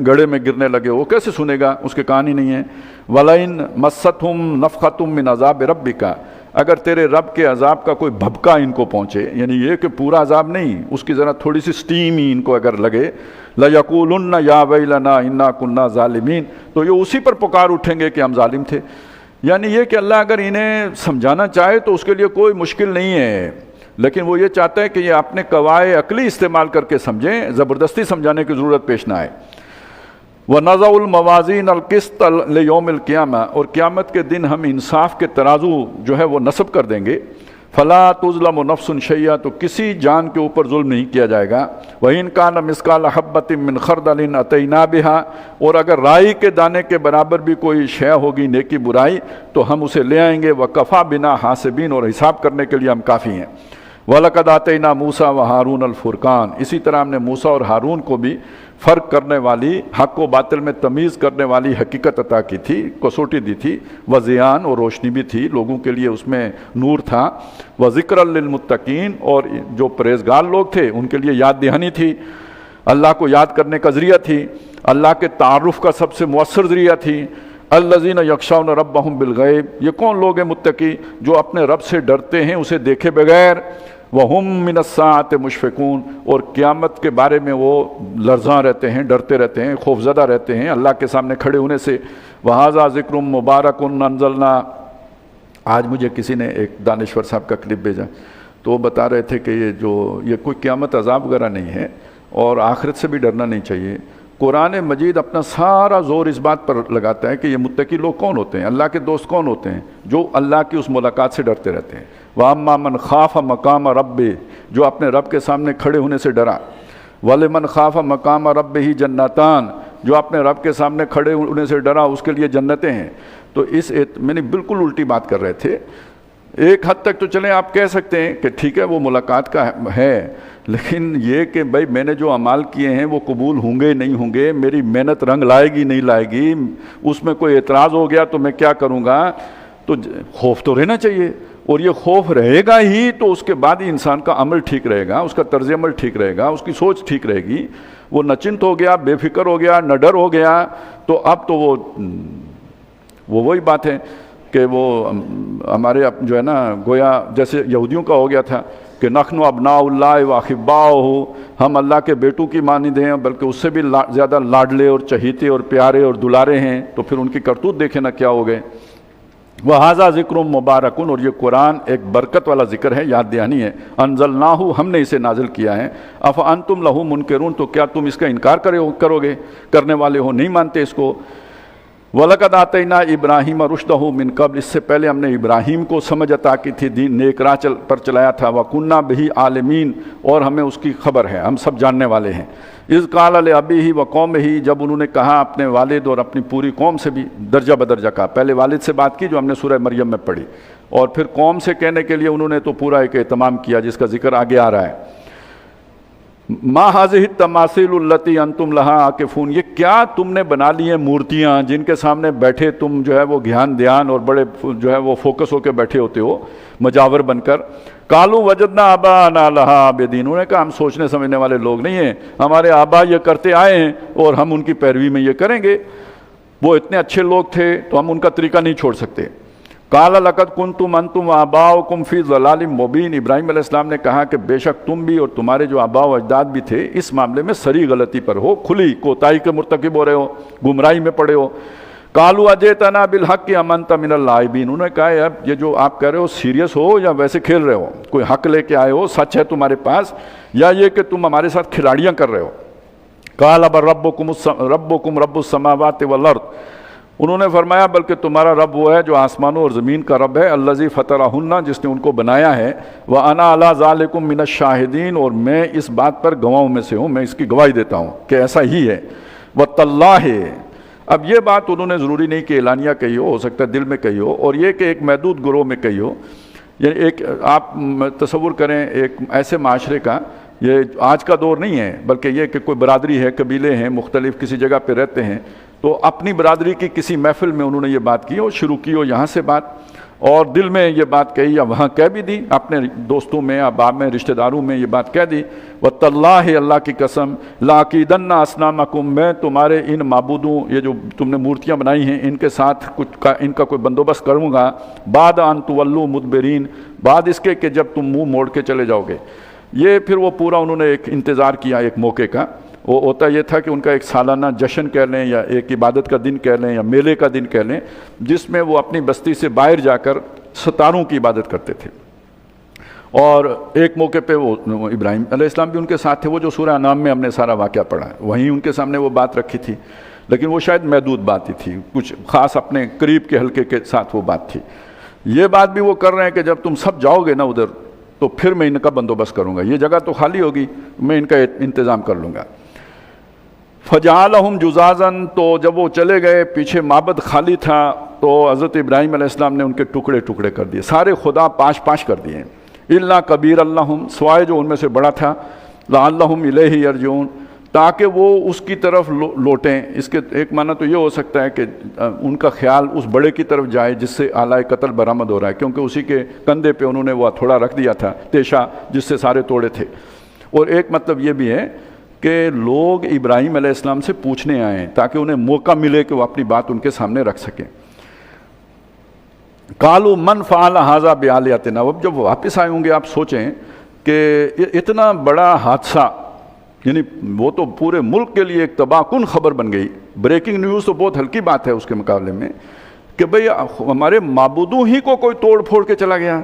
A: گڑھے میں گرنے لگے، وہ کیسے سنے گا؟ اس کے کان ہی نہیں ہے۔ وَلَئِن مَسَّتْهُمْ نَفْخَةٌ مِّنْ عَذَابِ رَبِّكَ، اگر تیرے رب کے عذاب کا کوئی بھبکا ان کو پہنچے، یعنی یہ کہ پورا عذاب نہیں، اس کی ذرا تھوڑی سی سٹیم ہی ان کو اگر لگے، لَيَقُولُنَّ يَا وَيْلَنَا إِنَّا كُنَّا ظَالِمِينَ، تو یہ اسی پر پکار اٹھیں گے کہ ہم ظالم تھے۔ یعنی یہ کہ اللہ اگر انہیں سمجھانا چاہے تو اس کے لیے کوئی مشکل نہیں ہے، لیکن وہ یہ چاہتا ہے کہ یہ اپنے قوائے عقلی استعمال کر کے سمجھیں، زبردستی سمجھانے کی ضرورت پیش نہ آئے۔ وَنَضَعُ الْمَوَازِينَ الْقِسْطَ لِيَوْمِ الْقِيَامَةِ، اور قیامت کے دن ہم انصاف کے ترازو جو ہے وہ نصب کر دیں گے۔ فَلَا تُظْلَمُ نَفْسٌ شَيْئًا، تو کسی جان کے اوپر ظلم نہیں کیا جائے گا۔ وَإِنْ كَانَ مِثْقَالَ حَبَّةٍ مِّنْ خَرْدَلٍ أَتَيْنَا بِهَا، اور اگر رائی کے دانے کے برابر بھی کوئی شے ہوگی نیکی برائی تو ہم اسے لے آئیں گے۔ وَكَفَى بِنَا حَاسِبِينَ، اور حساب کرنے کے لیے ہم کافی ہیں۔ وَلَقَدْ آتَيْنَا مُوسَىٰ وَهَارُونَ الْفُرْقَانَ، اسی طرح ہم نے موسیٰ اور ہارون کو بھی فرق کرنے والی، حق و باطل میں تمیز کرنے والی حقیقت عطا کی تھی، کسوٹی دی تھی۔ وضیان، اور روشنی بھی تھی، لوگوں کے لیے اس میں نور تھا۔ وذکر للمتقین، اور جو پرہیزگار لوگ تھے ان کے لیے یاد دہانی تھی، اللہ کو یاد کرنے کا ذریعہ تھی، اللہ کے تعارف کا سب سے مؤثر ذریعہ تھی۔ الذین یخشون ربہم بالغیب، یہ کون لوگ ہیں متقی؟ جو اپنے رب سے ڈرتے ہیں اسے دیکھے بغیر۔ وَهُم مِّنَ السَّاعَةِ مُشْفِقُونَ، اور قیامت کے بارے میں وہ لرزاں رہتے ہیں، ڈرتے رہتے ہیں، خوفزدہ رہتے ہیں اللہ کے سامنے کھڑے ہونے سے۔ وَهَذَا ذِكْرٌ مُبَارَكٌ أَنزَلْنَا، آج مجھے کسی نے ایک دانشور صاحب کا کلپ بھیجا، تو وہ بتا رہے تھے کہ یہ کوئی قیامت عذاب وغیرہ نہیں ہے اور آخرت سے بھی ڈرنا نہیں چاہیے۔ قرآن مجید اپنا سارا زور اس بات پر لگاتا ہے کہ یہ متقی لوگ کون ہوتے ہیں، اللہ کے دوست کون ہوتے ہیں؟ جو اللہ کی اس ملاقات سے ڈرتے رہتے ہیں۔ وَأَمَّا مَنْ خَافَ مَقَامَ رَبِّهِ، جو اپنے رب کے سامنے کھڑے ہونے سے ڈرا۔ وَلِمَنْ خَافَ مَقَامَ رَبِّهِ جَنَّتَانِ، جو اپنے رب کے سامنے کھڑے ہونے سے ڈرا اس کے لیے جنتیں ہیں۔ تو میں نے بالکل الٹی بات کر رہے تھے۔ ایک حد تک تو چلیں آپ کہہ سکتے ہیں کہ ٹھیک ہے وہ ملاقات کا ہے، لیکن یہ کہ بھائی میں نے جو اعمال کیے ہیں وہ قبول ہوں گے نہیں ہوں گے، میری محنت رنگ لائے گی نہیں لائے گی، اس میں کوئی اعتراض ہو گیا تو میں کیا کروں گا؟ تو خوف تو رہنا چاہیے، اور یہ خوف رہے گا ہی تو اس کے بعد ہی انسان کا عمل ٹھیک رہے گا، اس کا طرز عمل ٹھیک رہے گا، اس کی سوچ ٹھیک رہے گی۔ وہ نچنت ہو گیا، بے فکر ہو گیا، نہ ڈر ہو گیا، تو اب تو وہ وہی بات ہے کہ وہ ہمارے جو ہے نا گویا جیسے یہودیوں کا ہو گیا تھا کہ نحن ابناء اللہ واحباؤہ، ہم اللہ کے بیٹوں کی مانند ہیں، بلکہ اس سے بھی زیادہ لاڈلے اور چہیتے اور پیارے اور دلارے ہیں۔ تو پھر ان کی کرتوت دیکھیں نا کیا ہو گئے۔ وَهَذَا ذِكْرٌ مُبَارَكٌ، اور یہ قرآن ایک برکت والا ذکر ہے، یاد دہانی ہے۔ انزلناہ، ہم نے اسے نازل کیا ہے۔ افانتم لہ منکرون، تو کیا تم اس کا انکار کرو گے، کرنے والے ہو، نہیں مانتے اس کو۔ وَلَقَدْ آتَيْنَا إِبْرَاهِيمَ رُشْدَهُ مِن قبل، اس سے پہلے ہم نے ابراہیم کو سمجھ عطا کی تھی، دین نیک راہ پر چلایا تھا۔ وَكُنَّا بِهِ عَالِمِينَ، اور ہمیں اس کی خبر ہے، ہم سب جاننے والے ہیں۔ اذ قال لأبیہ وقومہ، جب انہوں نے کہا اپنے والد اور اپنی پوری قوم سے بھی، درجہ بدرجہ کہا۔ پہلے والد سے بات کی جو ہم نے سورہ مریم میں پڑھی، اور پھر قوم سے کہنے کے لیے انہوں نے تو پورا ایک اہتمام کیا جس کا ذکر آگے آ رہا ہے۔ ما هذه التماثيل التي انتم لها عاکفون، یہ کیا تم نے بنا لی ہیں مورتیاں جن کے سامنے بیٹھے تم جو ہے وہ دھیان اور بڑے جو ہے وہ فوکس ہو کے بیٹھے ہوتے ہو مجاور بن کر۔ قالوا وجدنا آباءنا لها عابدين، انہوں نے کہا ہم سوچنے سمجھنے والے لوگ نہیں ہیں، ہمارے آبا یہ کرتے آئے ہیں اور ہم ان کی پیروی میں یہ کریں گے۔ وہ اتنے اچھے لوگ تھے تو ہم ان کا طریقہ نہیں چھوڑ سکتے۔ قال لقد كنتم انتم وآباؤكم في ضلال مبين، ابراہیم علیہ السلام نے کہا کہ بے شک تم بھی اور تمہارے جو آباء و اجداد بھی تھے اس معاملے میں سری غلطی پر ہو، کھلی کوتاہی کے مرتکب ہو رہے ہو، گمراہی میں پڑے ہو۔ قالوا اجئتنا بالحق ام انت من اللاعبین، انہوں نے کہا اب یہ جو آپ کہہ رہے ہو سیریس ہو یا ویسے کھیل رہے ہو، کوئی حق لے کے آئے ہو، سچ ہے تمہارے پاس، یا یہ کہ تم ہمارے ساتھ کھلاڑیاں کر رہے ہو۔ قال بل ربکم رب السماوات والارض، انہوں نے فرمایا بلکہ تمہارا رب وہ ہے جو آسمانوں اور زمین کا رب ہے، الذی فطرہن، جس نے ان کو بنایا ہے، وانا علی ذالکم من الشاہدین، اور میں اس بات پر گواہوں میں سے ہوں، میں اس کی گواہی دیتا ہوں کہ ایسا ہی ہے۔ وتاللہ، اب یہ بات انہوں نے ضروری نہیں کہ اعلانیہ کہی ہو سکتا ہے دل میں کہی ہو، اور یہ کہ ایک محدود گروہ میں کہی ہو، یعنی ایک آپ تصور کریں ایک ایسے معاشرے کا، یہ آج کا دور نہیں ہے بلکہ یہ کہ کوئی برادری ہے، قبیلے ہیں، مختلف کسی جگہ پہ رہتے ہیں، تو اپنی برادری کی کسی محفل میں انہوں نے یہ بات کی اور شروع کی ہو یہاں سے بات، اور دل میں یہ بات کہی یا وہاں کہہ بھی دی، اپنے دوستوں میں احباب میں رشتہ داروں میں یہ بات کہہ دی، وَتَاللَّهِ اللہ کی قسم لَأَكِيدَنَّ أَصْنَامَكُمْ میں تمہارے ان معبودوں، یہ جو تم نے مورتیاں بنائی ہیں، ان کے ساتھ ان کا کوئی بندوبست کروں گا، بعد ان تولوا مدبرین، بعد اس کے کہ جب تم منہ موڑ کے چلے جاؤ گے۔ یہ پھر وہ پورا انہوں نے ایک انتظار کیا ایک موقع کا، وہ ہوتا یہ تھا کہ ان کا ایک سالانہ جشن کہہ لیں یا ایک عبادت کا دن کہہ لیں یا میلے کا دن کہہ لیں، جس میں وہ اپنی بستی سے باہر جا کر ستاروں کی عبادت کرتے تھے۔ اور ایک موقع پہ وہ ابراہیم علیہ السلام بھی ان کے ساتھ تھے، وہ جو سورہ انعام میں ہم نے سارا واقعہ پڑھا ہے وہیں ان کے سامنے وہ بات رکھی تھی، لیکن وہ شاید محدود بات ہی تھی، کچھ خاص اپنے قریب کے حلقے کے ساتھ وہ بات تھی۔ یہ بات بھی وہ کر رہے ہیں کہ جب تم سب جاؤ گے نا ادھر تو پھر میں ان کا بندوبست کروں گا، یہ جگہ تو خالی ہوگی، میں ان کا انتظام کر لوں گا۔ فَجَعَلَهُمْ جُزَازًا تو جب وہ چلے گئے، پیچھے معبد خالی تھا، تو حضرت ابراہیم علیہ السلام نے ان کے ٹکڑے ٹکڑے کر دیے، سارے خدا پاش پاش کر دیے، إِلَّا كَبِيرًا لَهُمْ سوائے جو ان میں سے بڑا تھا، لَعَلَّهُمْ إِلَيْهِ يَرْجِعُونَ تاکہ وہ اس کی طرف لوٹیں۔ اس کے ایک معنی تو یہ ہو سکتا ہے کہ ان کا خیال اس بڑے کی طرف جائے جس سے آلہ قتل برآمد ہو رہا ہے، کیونکہ اسی کے کندھے پہ انہوں نے وہ تھوڑا رکھ دیا تھا تیشہ جس سے سارے توڑے تھے۔ اور ایک مطلب یہ بھی ہے کہ لوگ ابراہیم علیہ السلام سے پوچھنے آئیں تاکہ انہیں موقع ملے کہ وہ اپنی بات ان کے سامنے رکھ سکیں۔ قالوا من فعل هذا بآلهتنا، اب جب واپس آئے ہوں گے آپ سوچیں کہ اتنا بڑا حادثہ، یعنی وہ تو پورے ملک کے لیے ایک تباہ کن خبر بن گئی، بریکنگ نیوز تو بہت ہلکی بات ہے اس کے مقابلے میں، کہ بھئی ہمارے معبودوں ہی کو کوئی توڑ پھوڑ کے چلا گیا۔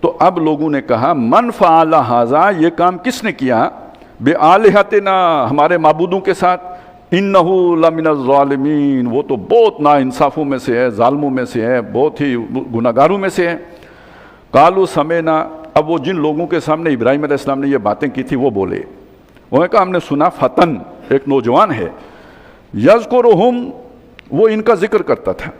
A: تو اب لوگوں نے کہا من فعل هذا، یہ کام کس نے کیا، بآلہتنا ہمارے معبودوں کے ساتھ، انہ لمن الظالمین وہ تو بہت نا انصافوں میں سے ہے، ظالموں میں سے ہے، بہت ہی گناہگاروں میں سے ہے۔ قالوا سمعنا، اب وہ جن لوگوں کے سامنے ابراہیم علیہ السلام نے یہ باتیں کی تھی وہ بولے، انہوں نے کہا ہم نے سنا فتن ایک نوجوان ہے، یذکرہم وہ ان کا ذکر کرتا تھا۔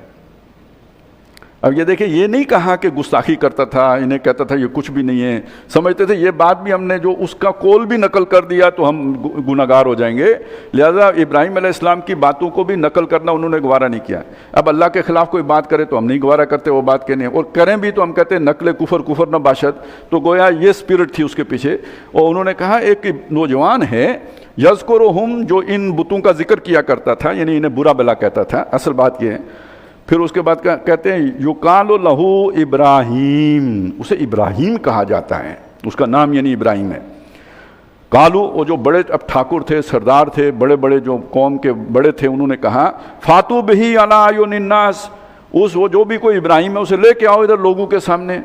A: اب یہ دیکھیں، یہ نہیں کہا کہ گستاخی کرتا تھا، انہیں کہتا تھا یہ کچھ بھی نہیں ہے، سمجھتے تھے یہ بات بھی ہم نے جو اس کا قول بھی نقل کر دیا تو ہم گناہگار ہو جائیں گے، لہذا ابراہیم علیہ السلام کی باتوں کو بھی نقل کرنا انہوں نے گوارا نہیں کیا۔ اب اللہ کے خلاف کوئی بات کرے تو ہم نہیں گوارا کرتے وہ بات کہنے، اور کریں بھی تو ہم کہتے ہیں نقل کفر نہ باشد، تو گویا یہ اسپرٹ تھی اس کے پیچھے۔ اور انہوں نے کہا ایک نوجوان ہے یذکرہم جو ان بتوں کا ذکر کیا کرتا تھا، یعنی انہیں برا بلا کہتا تھا، اصل بات یہ ہے۔ پھر اس کے بعد کہتے ہیں یقال لہ ابراہیم، اسے ابراہیم کہا جاتا ہے، اس کا نام یعنی ابراہیم ہے۔ قالو وہ جو بڑے اب ٹھاکر تھے، سردار تھے، بڑے بڑے جو قوم کے بڑے تھے، انہوں نے کہا فاتو بہی علی اعین الناس، وہ جو بھی کوئی ابراہیم ہے اسے لے کے آؤ ادھر لوگوں کے سامنے۔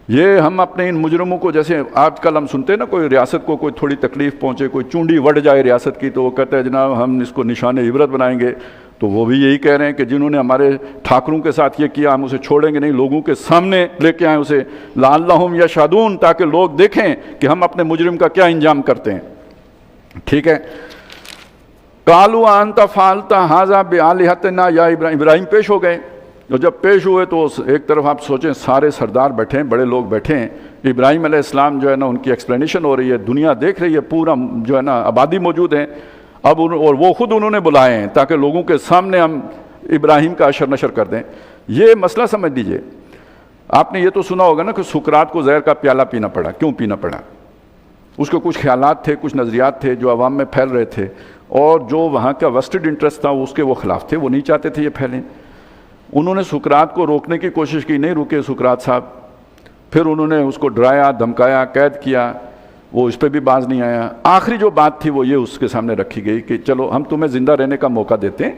A: یہ ہم اپنے ان مجرموں کو، جیسے آج کل ہم سنتے ہیں نا کوئی ریاست کو کوئی تھوڑی تکلیف پہنچے، کوئی چونڈی وڑ جائے ریاست کی، تو وہ کہتے ہیں جناب ہم اس کو نشان عبرت بنائیں گے، تو وہ بھی یہی کہہ رہے ہیں کہ جنہوں نے ہمارے ٹھاکروں کے ساتھ یہ کیا ہم اسے چھوڑیں گے نہیں، لوگوں کے سامنے لے کے آئیں اسے، لعلہم یشہدون تاکہ لوگ دیکھیں کہ ہم اپنے مجرم کا کیا انجام کرتے ہیں۔ ٹھیک ہے، قالوا انت فعلت ھذا بآلہتنا یا ابراہیم پیش ہو گئے، اور جب پیش ہوئے تو ایک طرف آپ سوچیں سارے سردار بیٹھے ہیں، بڑے لوگ بیٹھے ہیں، ابراہیم علیہ السلام جو ہے نا ان کی ایکسپلینیشن ہو رہی ہے، دنیا دیکھ رہی ہے، پورا جو ہے نا آبادی موجود ہے اب، اور وہ خود انہوں نے بلائے ہیں تاکہ لوگوں کے سامنے ہم ابراہیم کا اشر نشر کر دیں۔ یہ مسئلہ سمجھ لیجئے، آپ نے یہ تو سنا ہوگا نا کہ سقراط کو زہر کا پیالہ پینا پڑا، کیوں پینا پڑا؟ اس کے کچھ خیالات تھے، کچھ نظریات تھے جو عوام میں پھیل رہے تھے، اور جو وہاں کا ویسٹڈ انٹرسٹ تھا اس کے وہ خلاف تھے، وہ نہیں چاہتے تھے یہ پھیلیں۔ انہوں نے سقراط کو روکنے کی کوشش کی، نہیں رکے سقراط صاحب، پھر انہوں نے اس کو ڈرایا، دھمکایا، قید کیا، وہ اس پہ بھی باز نہیں آیا۔ آخری جو بات تھی وہ یہ اس کے سامنے رکھی گئی کہ چلو ہم تمہیں زندہ رہنے کا موقع دیتے ہیں،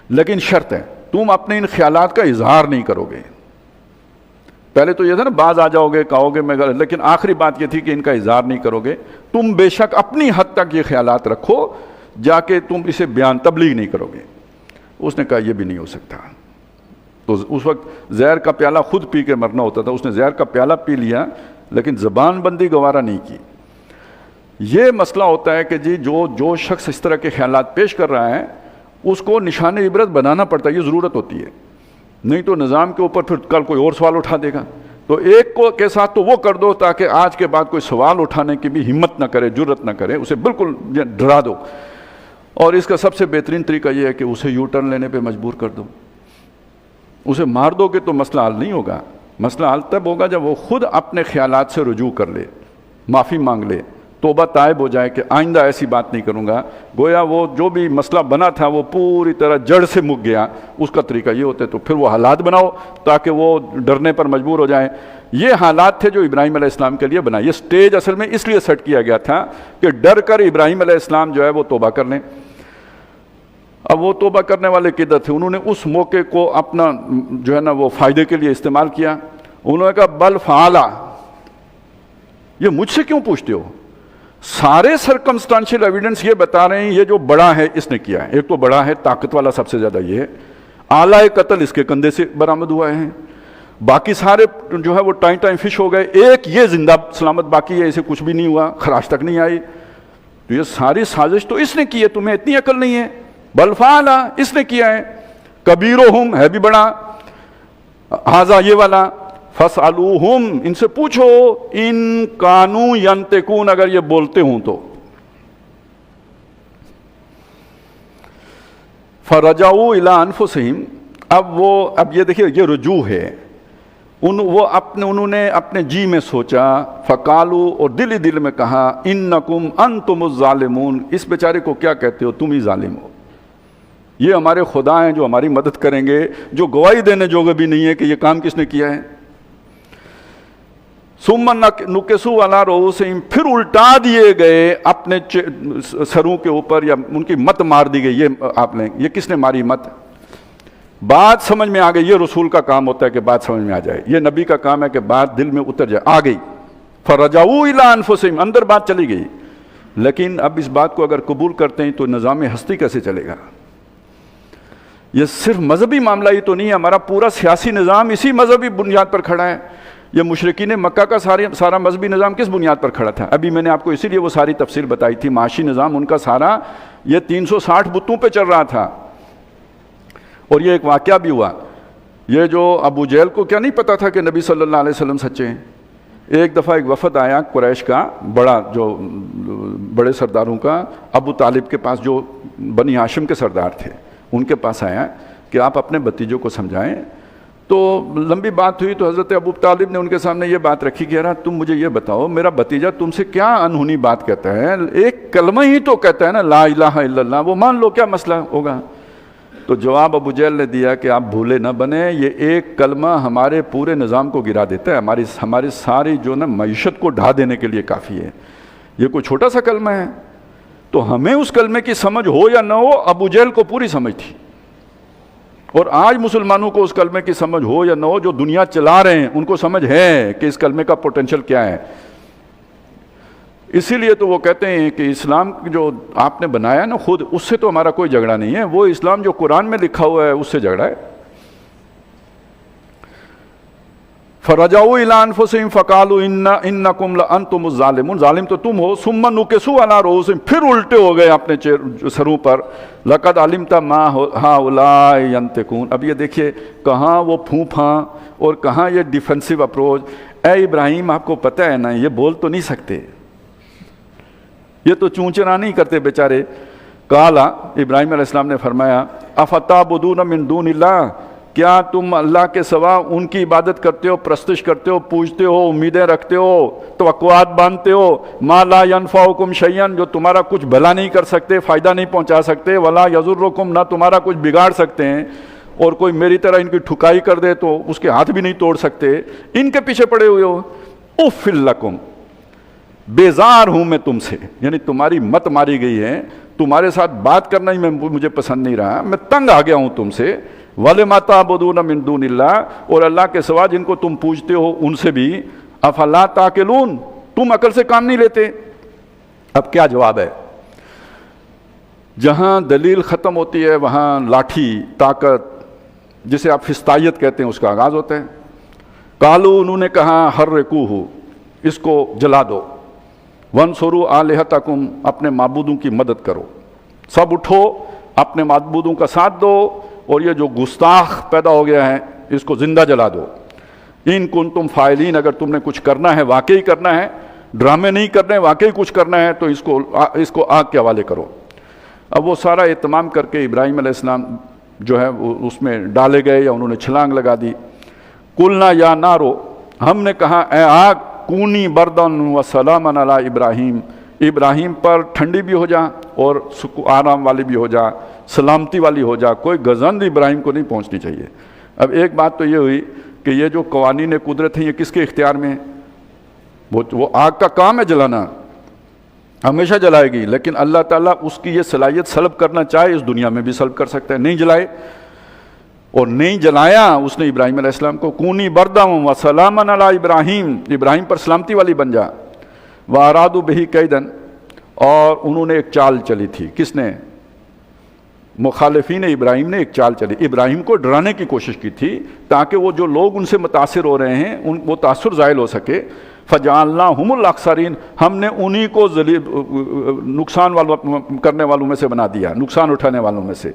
A: لیکن شرط ہے تم اپنے ان خیالات کا اظہار نہیں کرو گے۔ پہلے تو یہ تھا نا باز آ جاؤ گے، کہو گے میں، لیکن آخری بات یہ تھی کہ ان کا اظہار نہیں کرو گے، تم بے شک اپنی حد تک یہ خیالات رکھو، جا کے تم اسے بیان تبلیغ نہیں کرو گے۔ اس نے کہا یہ بھی نہیں ہو سکتا۔ تو اس وقت زہر کا پیالہ خود پی کے مرنا ہوتا تھا، اس نے زہر کا پیالہ پی لیا لیکن زبان بندی گوارا نہیں کی۔ یہ مسئلہ ہوتا ہے کہ جی جو شخص اس طرح کے خیالات پیش کر رہا ہے اس کو نشان عبرت بنانا پڑتا ہے، یہ ضرورت ہوتی ہے، نہیں تو نظام کے اوپر پھر کل کوئی اور سوال اٹھا دے گا۔ تو ایک کو کے ساتھ تو وہ کر دو تاکہ آج کے بعد کوئی سوال اٹھانے کی بھی ہمت نہ کرے، جرت نہ کرے، اسے بالکل ڈرا دو۔ اور اس کا سب سے بہترین طریقہ یہ ہے کہ اسے یو ٹرن لینے پہ مجبور کر دو، اسے مار دو گے تو مسئلہ حل نہیں ہوگا. مسئلہ حل تب ہوگا جب وہ خود اپنے خیالات سے رجوع کر لے, معافی مانگ لے, توبہ تائب ہو جائے کہ آئندہ ایسی بات نہیں کروں گا. گویا وہ جو بھی مسئلہ بنا تھا وہ پوری طرح جڑ سے مک گیا. اس کا طریقہ یہ ہوتا ہے. تو پھر وہ حالات بناؤ تاکہ وہ ڈرنے پر مجبور ہو جائیں. یہ حالات تھے جو ابراہیم علیہ السلام کے لیے بنائے. یہ سٹیج اصل میں اس لیے سیٹ کیا گیا تھا کہ ڈر کر ابراہیم علیہ السلام جو ہے وہ توبہ کر لیں. اب وہ توبہ کرنے والے کدھر تھے؟ انہوں نے اس موقع کو اپنا جو ہے نا وہ فائدے کے لیے استعمال کیا. انہوں نے کہا بل فعلا, یہ مجھ سے کیوں پوچھتے ہو؟ سارے سرکمسٹانشل ایویڈنس یہ بتا رہے ہیں یہ جو بڑا ہے اس نے کیا ہے. ایک تو بڑا ہے, طاقت والا سب سے زیادہ یہ ہے, آلہ قتل اس کے کندھے سے برآمد ہوا ہے, باقی سارے جو ہے وہ ٹائم فش ہو گئے, ایک یہ زندہ سلامت باقی ہے, اسے کچھ بھی نہیں ہوا, خراش تک نہیں آئی. تو یہ ساری سازش تو اس نے کی ہے, تمہیں اتنی عقل نہیں ہے. بل فعلا, اس نے کیا ہے. کبیرہم, ہے بھی بڑا, ھذا یہ والا, فاسألوہم, ان سے پوچھو, ان کانوا ینطقون, اگر یہ بولتے ہوں تو. فرجعوا الی انفسہم, اب یہ دیکھیے یہ رجوع ہے. انہوں نے اپنے جی میں سوچا, فقالوا, اور دل ہی دل میں کہا, انکم انتم الظالمون, اس بیچارے کو کیا کہتے ہو, تم ہی ظالم ہو. یہ ہمارے خدا ہیں جو ہماری مدد کریں گے, جو گواہی دینے جوگے بھی نہیں ہے کہ یہ کام کس نے کیا ہے. ثم نکسوا علی رؤوسہم, پھر الٹا دیے گئے اپنے سروں کے اوپر, یا ان کی مت مار دی گئی. یہ کس نے ماری مت؟ بات سمجھ میں آ گئی. یہ رسول کا کام ہوتا ہے کہ بات سمجھ میں آ جائے, یہ نبی کا کام ہے کہ بات دل میں اتر جائے, آ گئی. فرجعوا الی انفسہم, اندر بات چلی گئی. لیکن اب اس بات کو اگر قبول کرتے ہیں تو نظام ہستی کیسے چلے گا؟ یہ صرف مذہبی معاملہ ہی تو نہیں ہے, ہمارا پورا سیاسی نظام اسی مذہبی بنیاد پر کھڑا ہے. یہ مشرکین مکہ کا سارا مذہبی نظام کس بنیاد پر کھڑا تھا؟ ابھی میں نے آپ کو اسی لیے وہ ساری تفصیل بتائی تھی. معاشی نظام ان کا سارا یہ 360 بتوں پہ چل رہا تھا. اور یہ ایک واقعہ بھی ہوا, یہ جو ابو جہل کو کیا نہیں پتا تھا کہ نبی صلی اللہ علیہ وسلم سچے ہیں. ایک دفعہ ایک وفد آیا قریش کا, بڑے سرداروں کا, ابو طالب کے پاس, جو بنی ہاشم کے سردار تھے, ان کے پاس آیا کہ آپ اپنے بھتیجوں کو سمجھائیں. تو لمبی بات ہوئی تو حضرت ابو طالب نے ان کے سامنے یہ بات رکھی کہ یار تم مجھے یہ بتاؤ, میرا بھتیجا تم سے کیا انہونی بات کہتا ہے, ایک کلمہ ہی تو کہتا ہے نا, لا الہ الا اللہ, وہ مان لو, کیا مسئلہ ہوگا؟ تو جواب ابو جہل نے دیا کہ آپ بھولے نہ بنے, یہ ایک کلمہ ہمارے پورے نظام کو گرا دیتا ہے, ہماری ساری جو نا معیشت کو ڈھا دینے کے لیے کافی ہے. یہ کوئی چھوٹا سا کلمہ ہے. تو ہمیں اس کلمے کی سمجھ ہو یا نہ ہو, ابو جہل کو پوری سمجھ تھی. اور آج مسلمانوں کو اس کلمے کی سمجھ ہو یا نہ ہو, جو دنیا چلا رہے ہیں ان کو سمجھ ہے کہ اس کلمے کا پوٹینشل کیا ہے. اسی لیے تو وہ کہتے ہیں کہ اسلام جو آپ نے بنایا نا خود, اس سے تو ہمارا کوئی جھگڑا نہیں ہے, وہ اسلام جو قرآن میں لکھا ہوا ہے اس سے جھگڑا ہے. فرجعوا الی انفسہم فقالوا انکم لانتم الظالمون, ظالم تو تم ہو. ثم نکسوا علی رؤوسہم, پھر الٹے ہو گئے اپنے سروں پر. لقد علمت ما ہؤلاء ینطقون. اب یہ دیکھیے کہاں وہ پھونپھاں اور کہاں یہ ڈیفنسو اپروچ. اے ابراہیم آپ کو پتہ ہے نا یہ بول تو نہیں سکتے, یہ تو چونچنا نہیں کرتے بیچارے. قال, ابراہیم علیہ السلام نے فرمایا, افتعبدون من دون اللہ, کیا تم اللہ کے سوا ان کی عبادت کرتے ہو, پرستش کرتے ہو, پوجتے ہو, امیدیں رکھتے ہو, توقعات باندھتے ہو, ما لا ینفعکم شیئا, جو تمہارا کچھ بھلا نہیں کر سکتے, فائدہ نہیں پہنچا سکتے, ولا یضرکم, نہ تمہارا کچھ بگاڑ سکتے ہیں, اور کوئی میری طرح ان کی ٹھکائی کر دے تو اس کے ہاتھ بھی نہیں توڑ سکتے, ان کے پیچھے پڑے ہوئے ہو. اف لکم, بیزار ہوں میں تم سے, یعنی تمہاری مت ماری گئی ہے, تمہارے ساتھ بات کرنا ہی مجھے پسند نہیں رہا, میں تنگ آ گیا ہوں تم سے. وَلِمَا تَعْبُدُونَ مِن دُونِ اللَّهِ, اور اللہ کے سوا جن کو تم پوجتے ہو ان سے بھی. أَفَلَا تَعْقِلُونَ, تم عقل سے کام نہیں لیتے. اب کیا جواب ہے؟ جہاں دلیل ختم ہوتی ہے وہاں لاٹھی, طاقت, جسے آپ فستائیت کہتے ہیں, اس کا آغاز ہوتا ہے. قالوا, انہوں نے کہا, حرقوہ, اس کو جلا دو. وانصروا آلہتکم, اپنے معبودوں کی مدد کرو. سب اٹھو, اپنے معبودوں کا ساتھ دو, اور یہ جو گستاخ پیدا ہو گیا ہے اس کو زندہ جلا دو. ان کنتم فاعلین, اگر تم نے کچھ کرنا ہے, واقعی کرنا ہے, ڈرامے نہیں کرنے, واقعی کچھ کرنا ہے, تو اس کو آگ کے حوالے کرو. اب وہ سارا اہتمام کر کے ابراہیم علیہ السلام جو ہے اس میں ڈالے گئے یا انہوں نے چھلانگ لگا دی۔ قلنا یا نارو، ہم نے کہا اے آگ، کونی بردن و سلامن علی ابراہیم، ابراہیم پر ٹھنڈی بھی ہو جا اور آرام والی بھی ہو جا، سلامتی والی ہو جا، کوئی گزند ابراہیم کو نہیں پہنچنی چاہیے۔ اب ایک بات تو یہ ہوئی کہ یہ جو قوانین قدرت ہیں یہ کس کے اختیار میں ہیں؟ وہ آگ کا کام ہے جلانا، ہمیشہ جلائے گی، لیکن اللہ تعالیٰ اس کی یہ صلاحیت سلب کرنا چاہے اس دنیا میں بھی سلب کر سکتا ہے، نہیں جلائے، اور نہیں جلایا اس نے ابراہیم علیہ السلام کو۔ کونی بردم و سلامن علی ابراہیم، ابراہیم پر سلامتی والی بن جا۔ وارادوا بہ کیدن، اور انہوں نے ایک چال چلی تھی، کس نے؟ مخالفین ابراہیم نے ایک چال چلی، ابراہیم کو ڈرانے کی کوشش کی تھی تاکہ وہ جو لوگ ان سے متاثر ہو رہے ہیں وہ تاثر زائل ہو سکے۔ فجعلناہم الاخسرین، ہم نے انہی کو نقصان کرنے والوں میں سے بنا دیا، نقصان اٹھانے والوں میں سے۔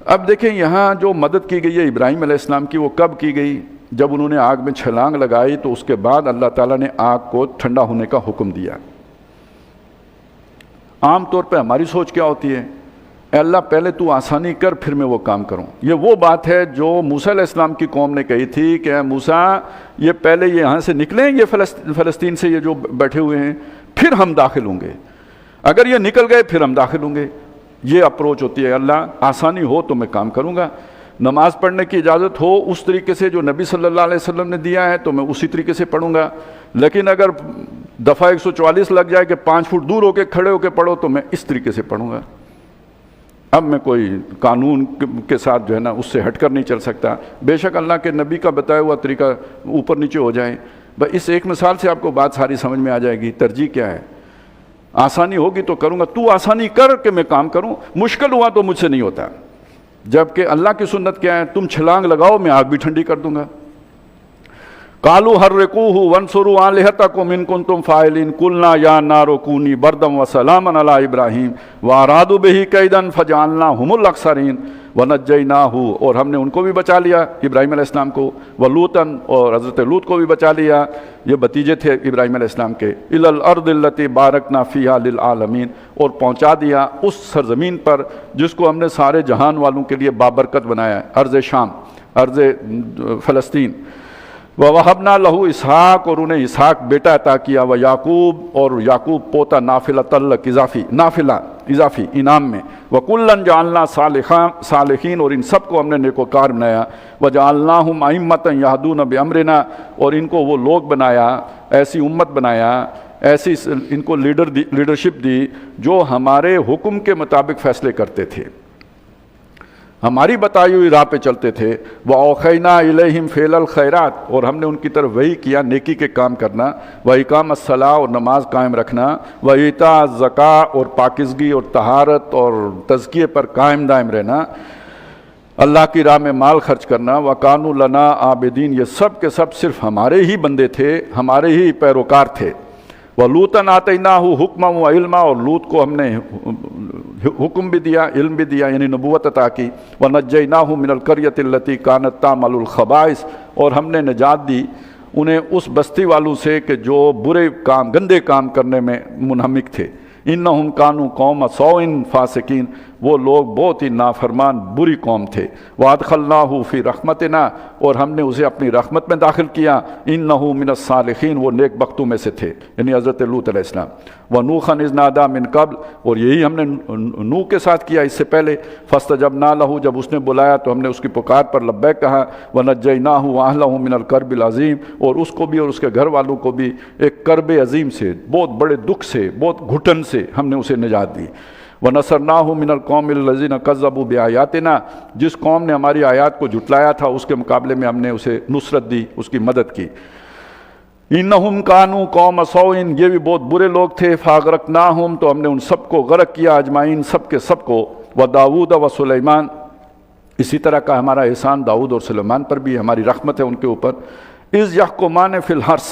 A: اب دیکھیں یہاں جو مدد کی گئی ہے ابراہیم علیہ السلام کی، وہ کب کی گئی؟ جب انہوں نے آگ میں چھلانگ لگائی تو اس کے بعد اللہ تعالیٰ نے آگ کو ٹھنڈا ہونے کا حکم دیا۔ عام طور پہ ہماری سوچ کیا ہوتی ہے؟ اے اللہ پہلے تو آسانی کر پھر میں وہ کام کروں۔ یہ وہ بات ہے جو موسیٰ علیہ السلام کی قوم نے کہی تھی کہ اے موسیٰ یہ پہلے یہ یہاں سے نکلیں، یہ فلسطین سے یہ جو بیٹھے ہوئے ہیں، پھر ہم داخل ہوں گے، اگر یہ نکل گئے پھر ہم داخل ہوں گے۔ یہ اپروچ ہوتی ہے، اللہ آسانی ہو تو میں کام کروں گا، نماز پڑھنے کی اجازت ہو اس طریقے سے جو نبی صلی اللہ علیہ وسلم نے دیا ہے تو میں اسی طریقے سے پڑھوں گا، لیکن اگر دفعہ 144 لگ جائے کہ 5 فٹ دور ہو کے کھڑے ہو کے پڑھو تو میں اس طریقے سے پڑھوں گا۔ اب میں کوئی قانون کے ساتھ جو ہے نا اس سے ہٹ کر نہیں چل سکتا، بے شک اللہ کے نبی کا بتایا ہوا طریقہ اوپر نیچے ہو جائے۔ بس اس ایک مثال سے آپ کو بات ساری سمجھ میں آ جائے گی۔ ترجیح کیا ہے؟ آسانی ہوگی تو کروں گا، تو آسانی کر کہ میں کام کروں، مشکل ہوا تو مجھ سے نہیں ہوتا۔ جبکہ اللہ کی سنت کیا ہے؟ تم چھلانگ لگاؤ میں آگ بھی ٹھنڈی کر دوں گا۔ قالوا حرقوه وانصروا آلهتكم ان كنتم فاعلين قلنا يا نار كوني بردا وسلاما على ابراہیم وارادوا به كيدا فجعلناهم الاخسرين ونجيناه، اور ہم نے ان کو بھی بچا لیا ابراہیم علیہ السلام کو، ولوطا، اور حضرت لوط کو بھی بچا لیا، یہ بھتیجے تھے ابراہیم علیہ السلام کے، الى الارض التي باركنا فيها للعالمين، اور پہنچا دیا اس سرزمین پر جس کو ہم نے سارے جہان والوں کے لیے بابرکت بنایا ہے، ارض شام، ارض فلسطین۔ وَوَهَبْنَا لَهُ اسحاق، اور انہیں اسحاق بیٹا عطا کیا، وَيَعْقُوب، اور یعقوب پوتا نافلۃ لک، نافلہ اضافی انعام میں، وَكُلًّا جَعَلْنَا صالحین، اور ان سب کو ہم نے نیکوکار بنایا، وَجَعَلْنَاهُمْ أَئِمَّةً يَهْدُونَ بِأَمْرِنَا، اور ان کو وہ لوگ بنایا، ایسی امت بنایا، ایسی ان کو لیڈرشپ دی جو ہمارے حکم کے مطابق فیصلے کرتے تھے، ہماری بتائی ہوئی راہ پہ چلتے تھے۔ وَأَوْحَيْنَا إِلَيْهِمْ فِعْلَ الْخَيْرَاتِ، اور ہم نے ان کی طرف وحی کیا نیکی کے کام کرنا، وَإِقَامَ الصَّلَاةِ، اور نماز قائم رکھنا، وَإِيتَاءَ الزَّكَاةِ، اور پاکیزگی اور طہارت اور تزکیے پر قائم دائم رہنا، اللہ کی راہ میں مال خرچ کرنا، وَكَانُوا لَنَا عَابِدِينَ، یہ سب کے سب صرف ہمارے ہی بندے تھے، ہمارے ہی پیروکار تھے۔ وَلُوطًا آتَيْنَاهُ حُكْمًا وَعِلْمًا، اور لوط کو ہم نے حکم بھی دیا، علم بھی دیا، یعنی نبوت عطا کی۔ وَنَجَّيْنَاهُ مِنَ الْقَرْيَةِ الَّتِي كَانَتْ تَعْمَلُ الْخَبَائِثَ، اور ہم نے نجات دی انہیں اس بستی والوں سے کہ جو برے کام، گندے کام کرنے میں منہمک تھے۔ اِنَّهُمْ كَانُوا قَوْمَ سَوْءٍ فَاسِقِينَ، وہ لوگ بہت ہی نافرمان بری قوم تھے۔ وَأَدْخَلْنَاهُ فِي رَحْمَتِنَا، اور ہم نے اسے اپنی رحمت میں داخل کیا۔ إِنَّهُ مِنَ الصَّالِحِينَ، وہ نیک بختوں میں سے تھے، یعنی حضرت لوط علیہ السلام۔ وَنُوحًا إِذْ نَادَىٰ مِن قَبْلُ، اور یہی ہم نے نوح کے ساتھ کیا اس سے پہلے۔ فَاسْتَجَبْنَا لَهُ، جب اس نے بلایا تو ہم نے اس کی پکار پر لبیک کہا۔ وَنَجَّيْنَاهُ وَأَهْلَهُ مِنَ الْكَرْبِ الْعَظِيمِ، اور اس کو بھی اور اس کے گھر والوں کو بھی ایک کرب عظیم سے، بہت بڑے دکھ سے، بہت گھٹن سے ہم نے اسے نجات دی۔ وَنَصَرْنَاهُ مِنَ الْقَوْمِ الَّذِينَ كَذَّبُوا بِآيَاتِنَا، جس قوم نے ہماری آیات کو جھٹلایا تھا اس کے مقابلے میں ہم نے اسے نصرت دی، اس کی مدد کی۔ إِنَّهُمْ كَانُوا قَوْمَ سَوْءٍ، یہ بھی بہت برے لوگ تھے۔ فَأَغْرَقْنَاهُمْ، تو ہم نے ان سب کو غرق کیا، اجمعین، سب کے سب کو۔ وَدَاوُودَ وَسُلَيْمَانَ، اسی طرح کا ہمارا احسان داؤد اور سلیمان پر بھی، ہماری رحمت ہے ان کے اوپر۔ إِذْ يَحْكُمَانِ فِي الْحَرْثِ،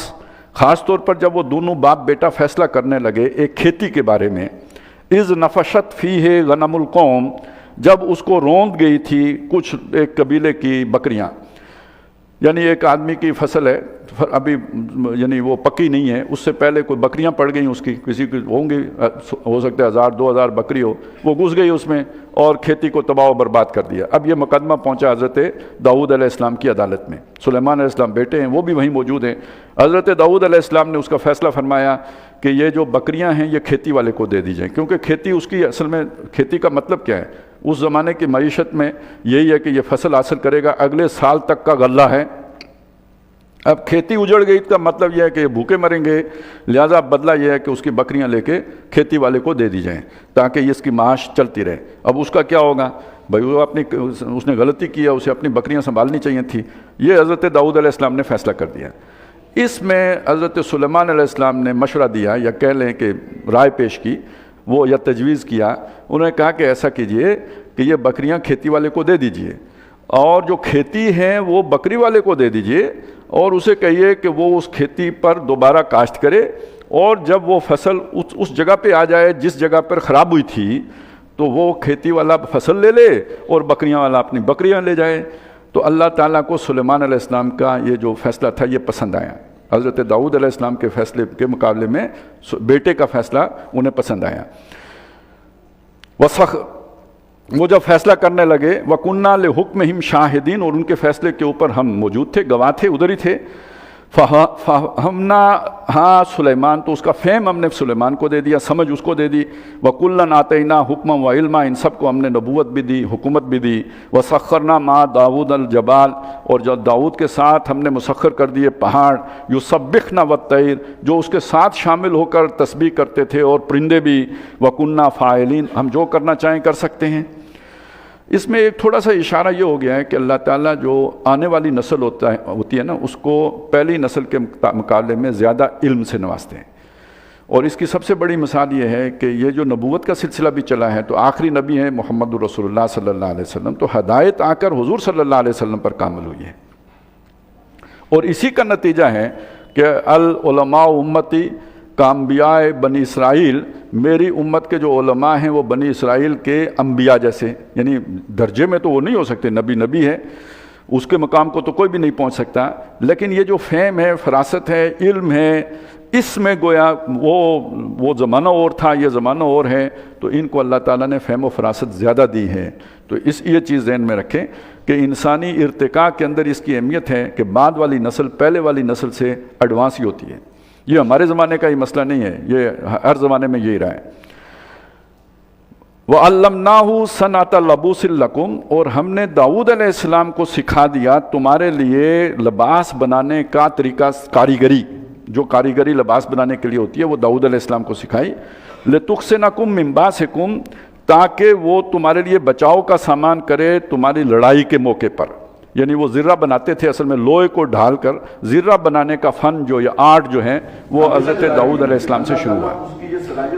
A: خاص طور پر جب وہ دونوں باپ بیٹا فیصلہ کرنے لگے ایک کھیتی کے بارے میں۔ اِذْ نَفَشَتْ فِيهِ غَنَمُ الْقَوْمِ، جب اس کو روند گئی تھی کچھ ایک قبیلے کی بکریاں۔ یعنی ایک آدمی کی فصل ہے ابھی، یعنی وہ پکی نہیں ہے، اس سے پہلے کوئی بکریاں پڑ گئیں اس کی، کسی کی ہوں گی، ہو سکتا ہے 1000-2000 بکری ہو، وہ گھس گئی اس میں اور کھیتی کو تباہ و برباد کر دیا۔ اب یہ مقدمہ پہنچا حضرت داؤد علیہ السلام کی عدالت میں، سلیمان علیہ السلام بیٹے ہیں وہ بھی وہیں موجود ہیں۔ حضرت داؤد علیہ السلام نے اس کا فیصلہ فرمایا کہ یہ جو بکریاں ہیں یہ کھیتی والے کو دے دی جائیں، کیونکہ کھیتی اس کی اصل میں، کھیتی کا مطلب کیا ہے اس زمانے کی معیشت میں؟ یہی ہے کہ یہ فصل حاصل کرے گا، اگلے سال تک کا غلہ ہے۔ اب کھیتی اجڑ گئی کا مطلب یہ ہے کہ یہ بھوکے مریں گے، لہٰذا بدلہ یہ ہے کہ اس کی بکریاں لے کے کھیتی والے کو دے دی جائیں تاکہ اس کی معاش چلتی رہے۔ اب اس کا کیا ہوگا بھائی، وہ اس نے غلطی کیا، اسے اپنی بکریاں سنبھالنی چاہیے تھی۔ یہ حضرت داؤد علیہ السلام نے فیصلہ کر دیا۔ اس میں حضرت سلیمان علیہ السلام نے مشورہ دیا، یا کہہ لیں کہ رائے پیش کی، وہ یا تجویز کیا، انہوں نے کہا کہ ایسا کیجئے کہ یہ بکریاں کھیتی والے کو دے دیجئے، اور جو کھیتی ہیں وہ بکری والے کو دے دیجئے، اور اسے کہیے کہ وہ اس کھیتی پر دوبارہ کاشت کرے، اور جب وہ فصل اس جگہ پہ آ جائے جس جگہ پر خراب ہوئی تھی تو وہ کھیتی والا فصل لے لے اور بکریاں والا اپنی بکریاں لے جائے۔ تو اللہ تعالیٰ کو سلیمان علیہ السلام کا یہ جو فیصلہ تھا یہ پسند آیا۔ حضرت داؤد علیہ السلام کے فیصلے کے مقابلے میں بیٹے کا فیصلہ انہیں پسند آیا۔ وہ جب فیصلہ کرنے لگے، وَكُنَّا لِحُكْمِهِمْ شَاهِدِينَ، اور ان کے فیصلے کے اوپر ہم موجود تھے، گواہ تھے، ادھر ہی تھے۔ فَفَهَمْنَاهَا سلیمان، تو اس کا فہم ہم نے سلیمان کو دے دیا، سمجھ اس کو دے دی۔ وَكُلًّا آتَيْنَا حُكْمًا وَعِلْمًا، ان سب کو ہم نے نبوت بھی دی، حکومت بھی دی۔ وَسَخَّرْنَا مَعَ داؤد الجبال، اور جو داؤد کے ساتھ ہم نے مسخر کر دیے پہاڑ، یُسَبِّحْنَ وَالطَّيْرَ، جو اس کے ساتھ شامل ہو کر تسبیح کرتے تھے، اور پرندے بھی۔ وَكُنَّا فَاعِلِينَ، ہم جو کرنا چاہیں کر سکتے ہیں۔ اس میں ایک تھوڑا سا اشارہ یہ ہو گیا ہے کہ اللہ تعالیٰ جو آنے والی نسل ہوتی ہے نا، اس کو پہلی نسل کے مقابلے میں زیادہ علم سے نوازتے ہیں۔ اور اس کی سب سے بڑی مثال یہ ہے کہ یہ جو نبوت کا سلسلہ بھی چلا ہے، تو آخری نبی ہیں محمد رسول اللہ صلی اللہ علیہ وسلم، تو ہدایت آ کر حضور صلی اللہ علیہ وسلم پر کامل ہوئی ہے، اور اسی کا نتیجہ ہے کہ العلماء امتی کانبیاء بنی اسرائیل، میری امت کے جو علماء ہیں وہ بنی اسرائیل کے انبیاء جیسے، یعنی درجے میں تو وہ نہیں ہو سکتے، نبی ہے، اس کے مقام کو تو کوئی بھی نہیں پہنچ سکتا، لیکن یہ جو فہم ہے، فراست ہے، علم ہے، اس میں گویا وہ زمانہ اور تھا، یہ زمانہ اور ہے، تو ان کو اللہ تعالیٰ نے فہم و فراست زیادہ دی ہے۔ تو یہ چیز ذہن میں رکھیں کہ انسانی ارتقاء کے اندر اس کی اہمیت ہے کہ بعد والی نسل پہلے والی نسل سے ایڈوانس ہی ہوتی ہے۔ یہ ہمارے زمانے کا ہی مسئلہ نہیں ہے، یہ ہر زمانے میں یہی رہا ہے۔ وَعَلَّمْنَاهُ صَنْعَةَ لَبُوسٍ لَكُمْ، اور ہم نے داؤد علیہ السلام کو سکھا دیا تمہارے لیے لباس بنانے کا طریقہ، کاریگری، جو کاریگری لباس بنانے کے لیے ہوتی ہے وہ داؤد علیہ السلام کو سکھائی۔ لِتُحْصِنَكُم مِّن بَأْسِكُم، تاکہ وہ تمہارے لیے بچاؤ کا سامان کرے تمہاری لڑائی کے موقع پر۔ یعنی وہ زرہ بناتے تھے، اصل میں لوہے کو ڈھال کر زرہ بنانے کا فن جو یا آرٹ جو ہے وہ حضرت داؤد علیہ السلام سے شروع ہوا۔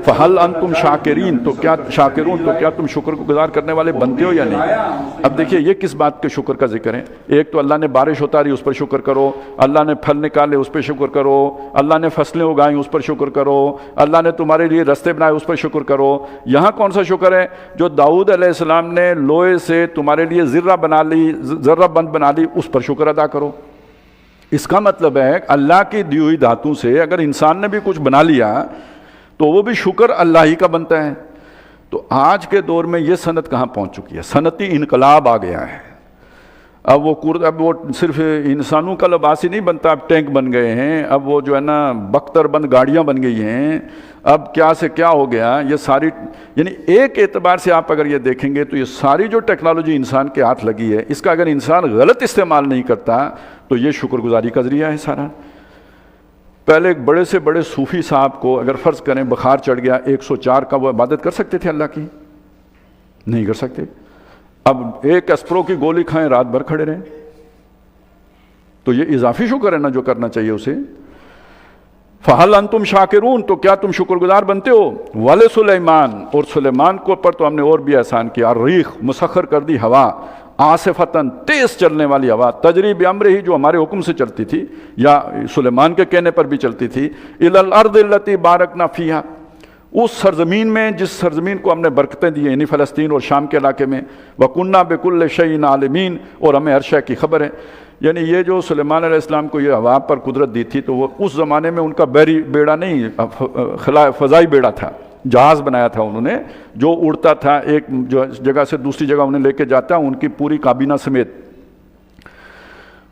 A: فَهَلْ أَنْتُمْ شَاكِرِينَ، تو کیا شاکرون، تو کیا تم شکر گزار کرنے والے بنتے ہو یا نہیں؟ اب دیکھیے یہ کس بات کے شکر کا ذکر ہے؟ ایک تو اللہ نے بارش اتاری اس پر شکر کرو، اللہ نے پھل نکالے اس پر شکر کرو، اللہ نے فصلیں اگائیں اس پر شکر کرو، اللہ نے تمہارے لیے رستے بنائے اس پر شکر کرو۔ یہاں کون سا شکر ہے؟ جو داؤد علیہ السلام نے لوہے سے تمہارے لیے ذرہ بنا لی، ذرہ بند بنا لی، اس پر شکر ادا کرو۔ اس کا مطلب ہے اللہ کی دی ہوئی دھاتوں سے اگر انسان نے بھی کچھ بنا لیا تو وہ بھی شکر اللہ ہی کا بنتا ہے۔ تو آج کے دور میں یہ صنعت کہاں پہنچ چکی ہے؟ صنعتی انقلاب آ گیا ہے۔ اب وہ صرف انسانوں کا لباس ہی نہیں بنتا، اب ٹینک بن گئے ہیں، اب وہ جو ہے نا بختر بند گاڑیاں بن گئی ہیں، اب کیا سے کیا ہو گیا یہ ساری، یعنی ایک اعتبار سے آپ اگر یہ دیکھیں گے تو یہ ساری جو ٹیکنالوجی انسان کے ہاتھ لگی ہے، اس کا اگر انسان غلط استعمال نہیں کرتا تو یہ شکر گزاری کا ذریعہ ہے سارا۔ پہلے ایک بڑے سے بڑے صوفی صاحب کو اگر فرض کریں بخار چڑھ گیا 104 کا، وہ عبادت کر سکتے تھے اللہ کی؟ نہیں کر سکتے۔ اب ایک اسپرو کی گولی کھائیں رات بھر کھڑے رہیں، تو یہ اضافی شکر ہے نا جو کرنا چاہیے اسے۔ فَهَلْ أَنْتُمْ شَاكِرُونَ، تو کیا تم شکر گزار بنتے ہو؟ وَلِسُلَيْمَانَ، اور سلیمان کو پر تو ہم نے اور بھی احسان کیا، الرِّيحَ، مسخر کر دی ہوا، عاصفۃً، تیز چلنے والی ہوا، تجری بِأَمْرِهِ، جو ہمارے حکم سے چلتی تھی یا سلیمان کے کہنے پر بھی چلتی تھی، إِلَى الْأَرْضِ الَّتِي بَارَكْنَا فِيهَا، اس سرزمین میں جس سرزمین کو ہم نے برکتیں دی ہیں، یعنی فلسطین اور شام کے علاقے میں، وَكُنَّا بِكُلِّ شَيْءٍ عَالِمِينَ، اور ہمیں ہر شے کی خبر ہے۔ یعنی یہ جو سلیمان علیہ السلام کو یہ ہوا پر قدرت دی تھی تو وہ اس زمانے میں ان کا بحری بیڑا نہیں، فضائی بیڑا تھا، جہاز بنایا تھا انہوں نے جو اڑتا تھا، ایک جگہ سے دوسری جگہ انہیں لے کے جاتا، ان کی پوری کابینہ سمیت۔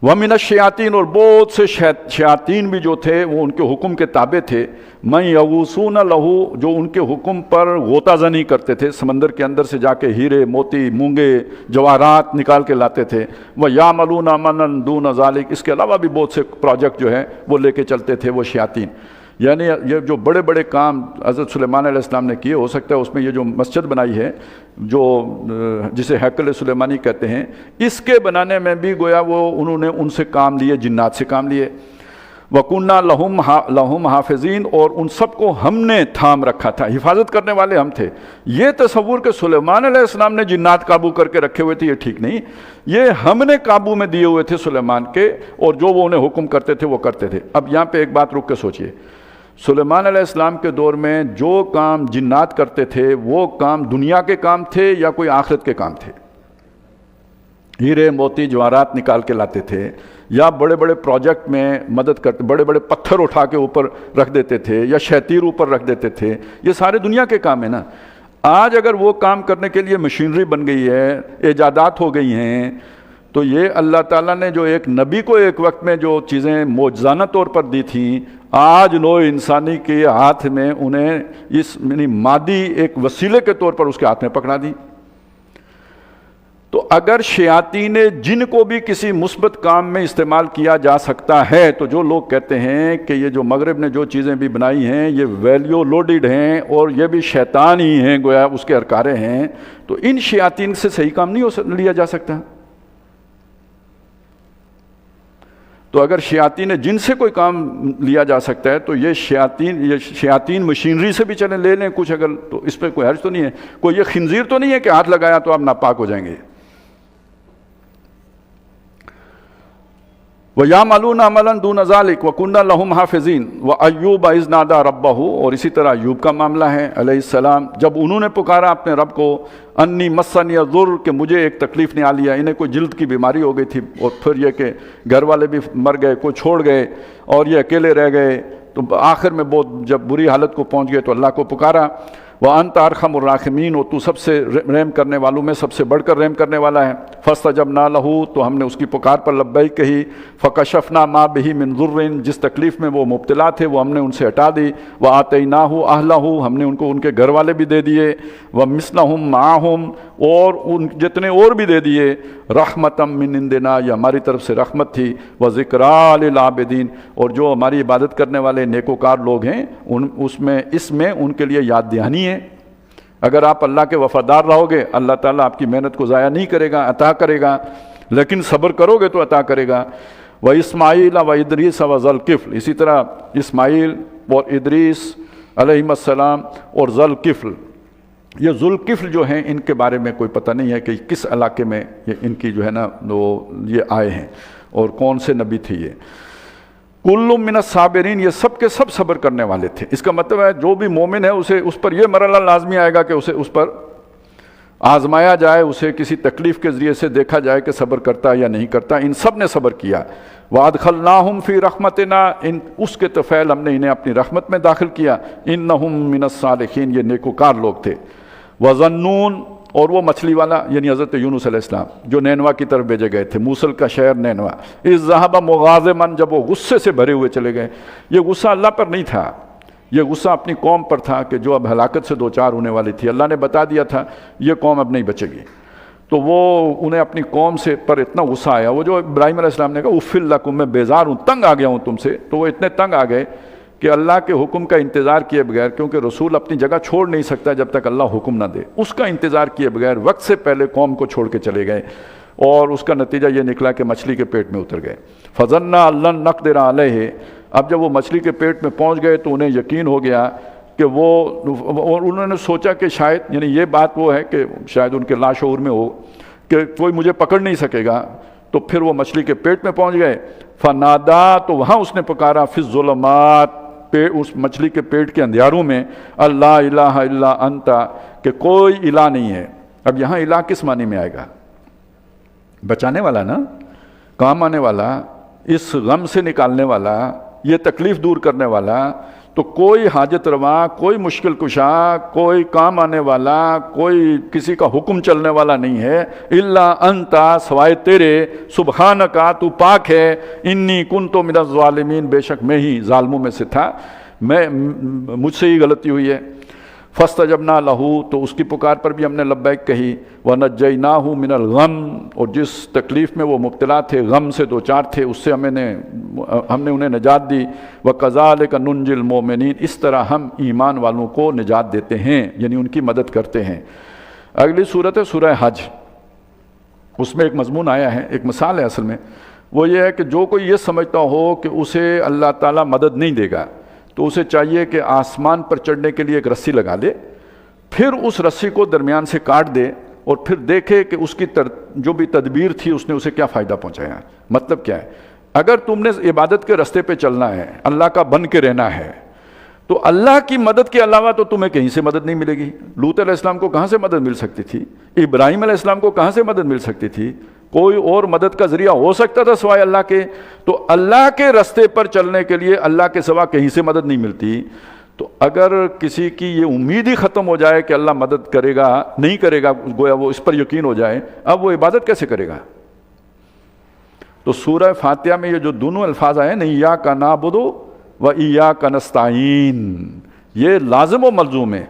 A: وَمِنَ الشَّيَاطِينِ، اور بہت سے شیاطین بھی جو تھے وہ ان کے حکم کے تابع تھے، مَن يَغُوصُونَ لَهُ، جو ان کے حکم پر غوطہ زنی کرتے تھے، سمندر کے اندر سے جا کے ہیرے موتی مونگے جواہرات نکال کے لاتے تھے، وَيَعْمَلُونَ عَمَلًا دُونَ ذَلِكَ، اس کے علاوہ بھی بہت سے پروجیکٹ جو ہیں وہ لے کے چلتے تھے وہ شیاطین۔ یعنی یہ جو بڑے بڑے کام حضرت سلیمان علیہ السلام نے کیے، ہو سکتا ہے اس میں یہ جو مسجد بنائی ہے جو جسے ہیکل سلیمانی کہتے ہیں، اس کے بنانے میں بھی گویا وہ انہوں نے ان سے کام لیے، جنات سے کام لیے۔ وَكُنَّا لَهُمْ حَافِظِينَ، اور ان سب کو ہم نے تھام رکھا تھا، حفاظت کرنے والے ہم تھے۔ یہ تصور کہ سلیمان علیہ السلام نے جنات قابو کر کے رکھے ہوئے تھے، یہ ٹھیک نہیں، یہ ہم نے قابو میں دیے ہوئے تھے سلیمان کے، اور جو وہ انہیں حکم کرتے تھے وہ کرتے تھے۔ اب یہاں پہ ایک بات رک کے سوچئے، سلیمان علیہ السلام کے دور میں جو کام جنات کرتے تھے وہ کام دنیا کے کام تھے یا کوئی آخرت کے کام تھے؟ ہیرے موتی جواہرات نکال کے لاتے تھے، یا بڑے بڑے پروجیکٹ میں مدد کرتے، بڑے بڑے پتھر اٹھا کے اوپر رکھ دیتے تھے یا شیطیر اوپر رکھ دیتے تھے، یہ سارے دنیا کے کام ہیں نا۔ آج اگر وہ کام کرنے کے لیے مشینری بن گئی ہے، ایجادات ہو گئی ہیں، تو یہ اللہ تعالیٰ نے جو ایک نبی کو ایک وقت میں جو چیزیں معجزانہ طور پر دی تھیں، آج نوع انسانی کے ہاتھ میں انہیں اس یعنی مادی ایک وسیلے کے طور پر اس کے ہاتھ میں پکڑا دی۔ تو اگر شیاطین جن کو بھی کسی مثبت کام میں استعمال کیا جا سکتا ہے، تو جو لوگ کہتے ہیں کہ یہ جو مغرب نے جو چیزیں بھی بنائی ہیں یہ ویلیو لوڈڈ ہیں اور یہ بھی شیطان ہی ہیں، گویا اس کے ارکارے ہیں، تو ان شیاطین سے صحیح کام نہیں لیا جا سکتا۔ تو اگر شیاطین جن سے کوئی کام لیا جا سکتا ہے تو یہ شیاطین مشینری سے بھی چلیں لے لیں کچھ، اگر تو اس پہ کوئی حرج تو نہیں ہے، کوئی یہ خنزیر تو نہیں ہے کہ ہاتھ لگایا تو آپ ناپاک ہو جائیں گے۔ وَيَعْمَلُونَ عَمَلًا دُونَ ذَلِكَ وَكُنَّا لَهُمْ حَافِظِينَ وَأَيُّوبَ إِذْ نَادَىٰ رَبَّهُ، اور اسی طرح ایوب کا معاملہ ہے علیہ السلام، جب انہوں نے پکارا اپنے رب کو، انی مسنی الضر، کہ مجھے ایک تکلیف نے آ لیا، انہیں کوئی جلد کی بیماری ہو گئی تھی، اور پھر یہ کہ گھر والے بھی مر گئے، کوئی چھوڑ گئے اور یہ اکیلے رہ گئے، تو آخر میں بہت جب بری حالت کو پہنچ گئے تو اللہ کو پکارا۔ وَأَنْتَ أَرْحَمُ الرَّاحِمِينَ، اور تو سب سے رحم کرنے والوں میں سب سے بڑھ کر رحم کرنے والا ہے۔ فَاسْتَجَبْنَا لَهُ، تو ہم نے اس کی پکار پر لبیک کہی۔ فَكَشَفْنَا مَا بِهِ مِنْ ضُرٍّ، جس تکلیف میں وہ مبتلا تھے وہ ہم نے ان سے ہٹا دی۔ وَآتَيْنَاهُ أَهْلَهُ، ہم نے ان کو ان کے گھر والے بھی دے دیے۔ وَمِثْلَهُمْ مَعَهُمْ، اور ان جتنے اور بھی دے دیے۔ رَحْمَةً مِّنْ عِنْدِنَا، یہ ہماری طرف سے رحمت تھی۔ وَذِكْرَىٰ لِلْعَابِدِينَ، اور جو ہماری عبادت کرنے والے نیکوکار لوگ ہیں اس میں ان کے لیے یاد دہانی ہے۔ اگر آپ اللہ کے وفادار رہو گے، اللہ تعالیٰ آپ کی محنت کو ضائع نہیں کرے گا، عطا کرے گا، لیکن صبر کرو گے تو عطا کرے گا۔ وَإِسْمَاعِيلَ وَإِدْرِيسَ وَذَوالْكِفْلِ، اسی طرح اسماعیل اور ادریس علیہم السلام اور ذوالکفل، یہ ذوالکفل جو ہیں ان کے بارے میں کوئی پتہ نہیں ہے کہ کس علاقے میں ان کی جو ہے نا وہ یہ آئے ہیں اور کون سے نبی تھے یہ۔ کل من الصابرین، یہ سب کے سب صبر کرنے والے تھے۔ اس کا مطلب ہے جو بھی مومن ہے اسے اس پر یہ مرحلہ لازمی آئے گا کہ اسے اس پر آزمایا جائے، اسے کسی تکلیف کے ذریعے سے دیکھا جائے کہ صبر کرتا ہے یا نہیں کرتا۔ ان سب نے صبر کیا۔ وَأَدْخَلْنَاهُمْ فِي رَحْمَتِنَا، اس کے طفیل ہم نے انہیں اپنی رحمت میں داخل کیا۔ إِنَّهُمْ مِنَ الصَّالِحِينَ، یہ نیکوکار لوگ تھے۔ وَظَنُّونَ، اور وہ مچھلی والا یعنی حضرت یونس علیہ السلام جو نینوا کی طرف بھیجے گئے تھے، موصل کا شہر نینوا، اِذ ذَهَبَ مُغَاضِبًا، جب وہ غصے سے بھرے ہوئے چلے گئے۔ یہ غصہ اللہ پر نہیں تھا، یہ غصہ اپنی قوم پر تھا کہ جو اب ہلاکت سے دوچار ہونے والی تھی۔ اللہ نے بتا دیا تھا یہ قوم اب نہیں بچے گی، تو وہ انہیں اپنی قوم سے پر اتنا غصہ آیا، وہ جو ابراہیم علیہ السلام نے کہا اُفٍّ لَکُم، میں بیزار ہوں، تنگ آ گیا ہوں تم سے، تو وہ اتنے تنگ آ گئے کہ اللہ کے حکم کا انتظار کیے بغیر، کیونکہ رسول اپنی جگہ چھوڑ نہیں سکتا جب تک اللہ حکم نہ دے، اس کا انتظار کیے بغیر وقت سے پہلے قوم کو چھوڑ کے چلے گئے، اور اس کا نتیجہ یہ نکلا کہ مچھلی کے پیٹ میں اتر گئے۔ فَظَنَّا أَن لَّن نَّقْدِرَ عَلَيْهِ، اب جب وہ مچھلی کے پیٹ میں پہنچ گئے تو انہیں یقین ہو گیا کہ اور انہوں نے سوچا کہ شاید یعنی یہ بات وہ ہے کہ شاید ان کے لاشعور میں ہو کہ کوئی مجھے پکڑ نہیں سکے گا، تو پھر وہ مچھلی کے پیٹ میں پہنچ گئے۔ فَنَادَا، تو وہاں اس نے پکارا، فِي الظُّلُمَاتِ، اس مچھلی کے پیٹ کے اندھیاروں میں، اللہ الہ الا انت، کہ کوئی الہ نہیں ہے۔ اب یہاں الہ کس معنی میں آئے گا؟ بچانے والا نا، کام آنے والا، اس غم سے نکالنے والا، یہ تکلیف دور کرنے والا، تو کوئی حاجت روا، کوئی مشکل کشا، کوئی کام آنے والا، کوئی کسی کا حکم چلنے والا نہیں ہے الا انتا، سوائے تیرے، سبحانکا، تو پاک ہے، انی کنت من الظالمین، بے شک میں ہی ظالموں میں سے تھا، مجھ سے ہی غلطی ہوئی ہے۔ فاستجبنا لہو، تو اس کی پکار پر بھی ہم نے لبیک کہی، ونجیناہ من الغم، اور جس تکلیف میں وہ مبتلا تھے، غم سے دو چار تھے، اس سے ہم نے انہیں نجات دی، وکذالک ننجی المؤمنین، اس طرح ہم ایمان والوں کو نجات دیتے ہیں، یعنی ان کی مدد کرتے ہیں۔ اگلی صورت ہے سورہ حج، اس میں ایک مضمون آیا ہے، ایک مثال ہے اصل میں، وہ یہ ہے کہ جو کوئی یہ سمجھتا ہو کہ اسے اللہ تعالیٰ مدد نہیں دے گا، تو اسے چاہیے کہ آسمان پر چڑھنے کے لیے ایک رسی لگا لے، پھر اس رسی کو درمیان سے کاٹ دے، اور پھر دیکھے کہ اس کی جو بھی تدبیر تھی اس نے اسے کیا فائدہ پہنچایا۔ مطلب کیا ہے؟ اگر تم نے عبادت کے رستے پہ چلنا ہے، اللہ کا بن کے رہنا ہے، تو اللہ کی مدد کے علاوہ تو تمہیں کہیں سے مدد نہیں ملے گی۔ لوط علیہ السلام کو کہاں سے مدد مل سکتی تھی؟ ابراہیم علیہ السلام کو کہاں سے مدد مل سکتی تھی؟ کوئی اور مدد کا ذریعہ ہو سکتا تھا سوائے اللہ کے؟ تو اللہ کے رستے پر چلنے کے لیے اللہ کے سوا کہیں سے مدد نہیں ملتی۔ تو اگر کسی کی یہ امید ہی ختم ہو جائے کہ اللہ مدد کرے گا، نہیں کرے گا، گویا وہ اس پر یقین ہو جائے، اب وہ عبادت کیسے کرے گا؟ تو سورہ فاتحہ میں یہ جو دونوں الفاظ آئے نا، ایاک نعبد و ایاک نستعین، یہ لازم و ملزوم ہے۔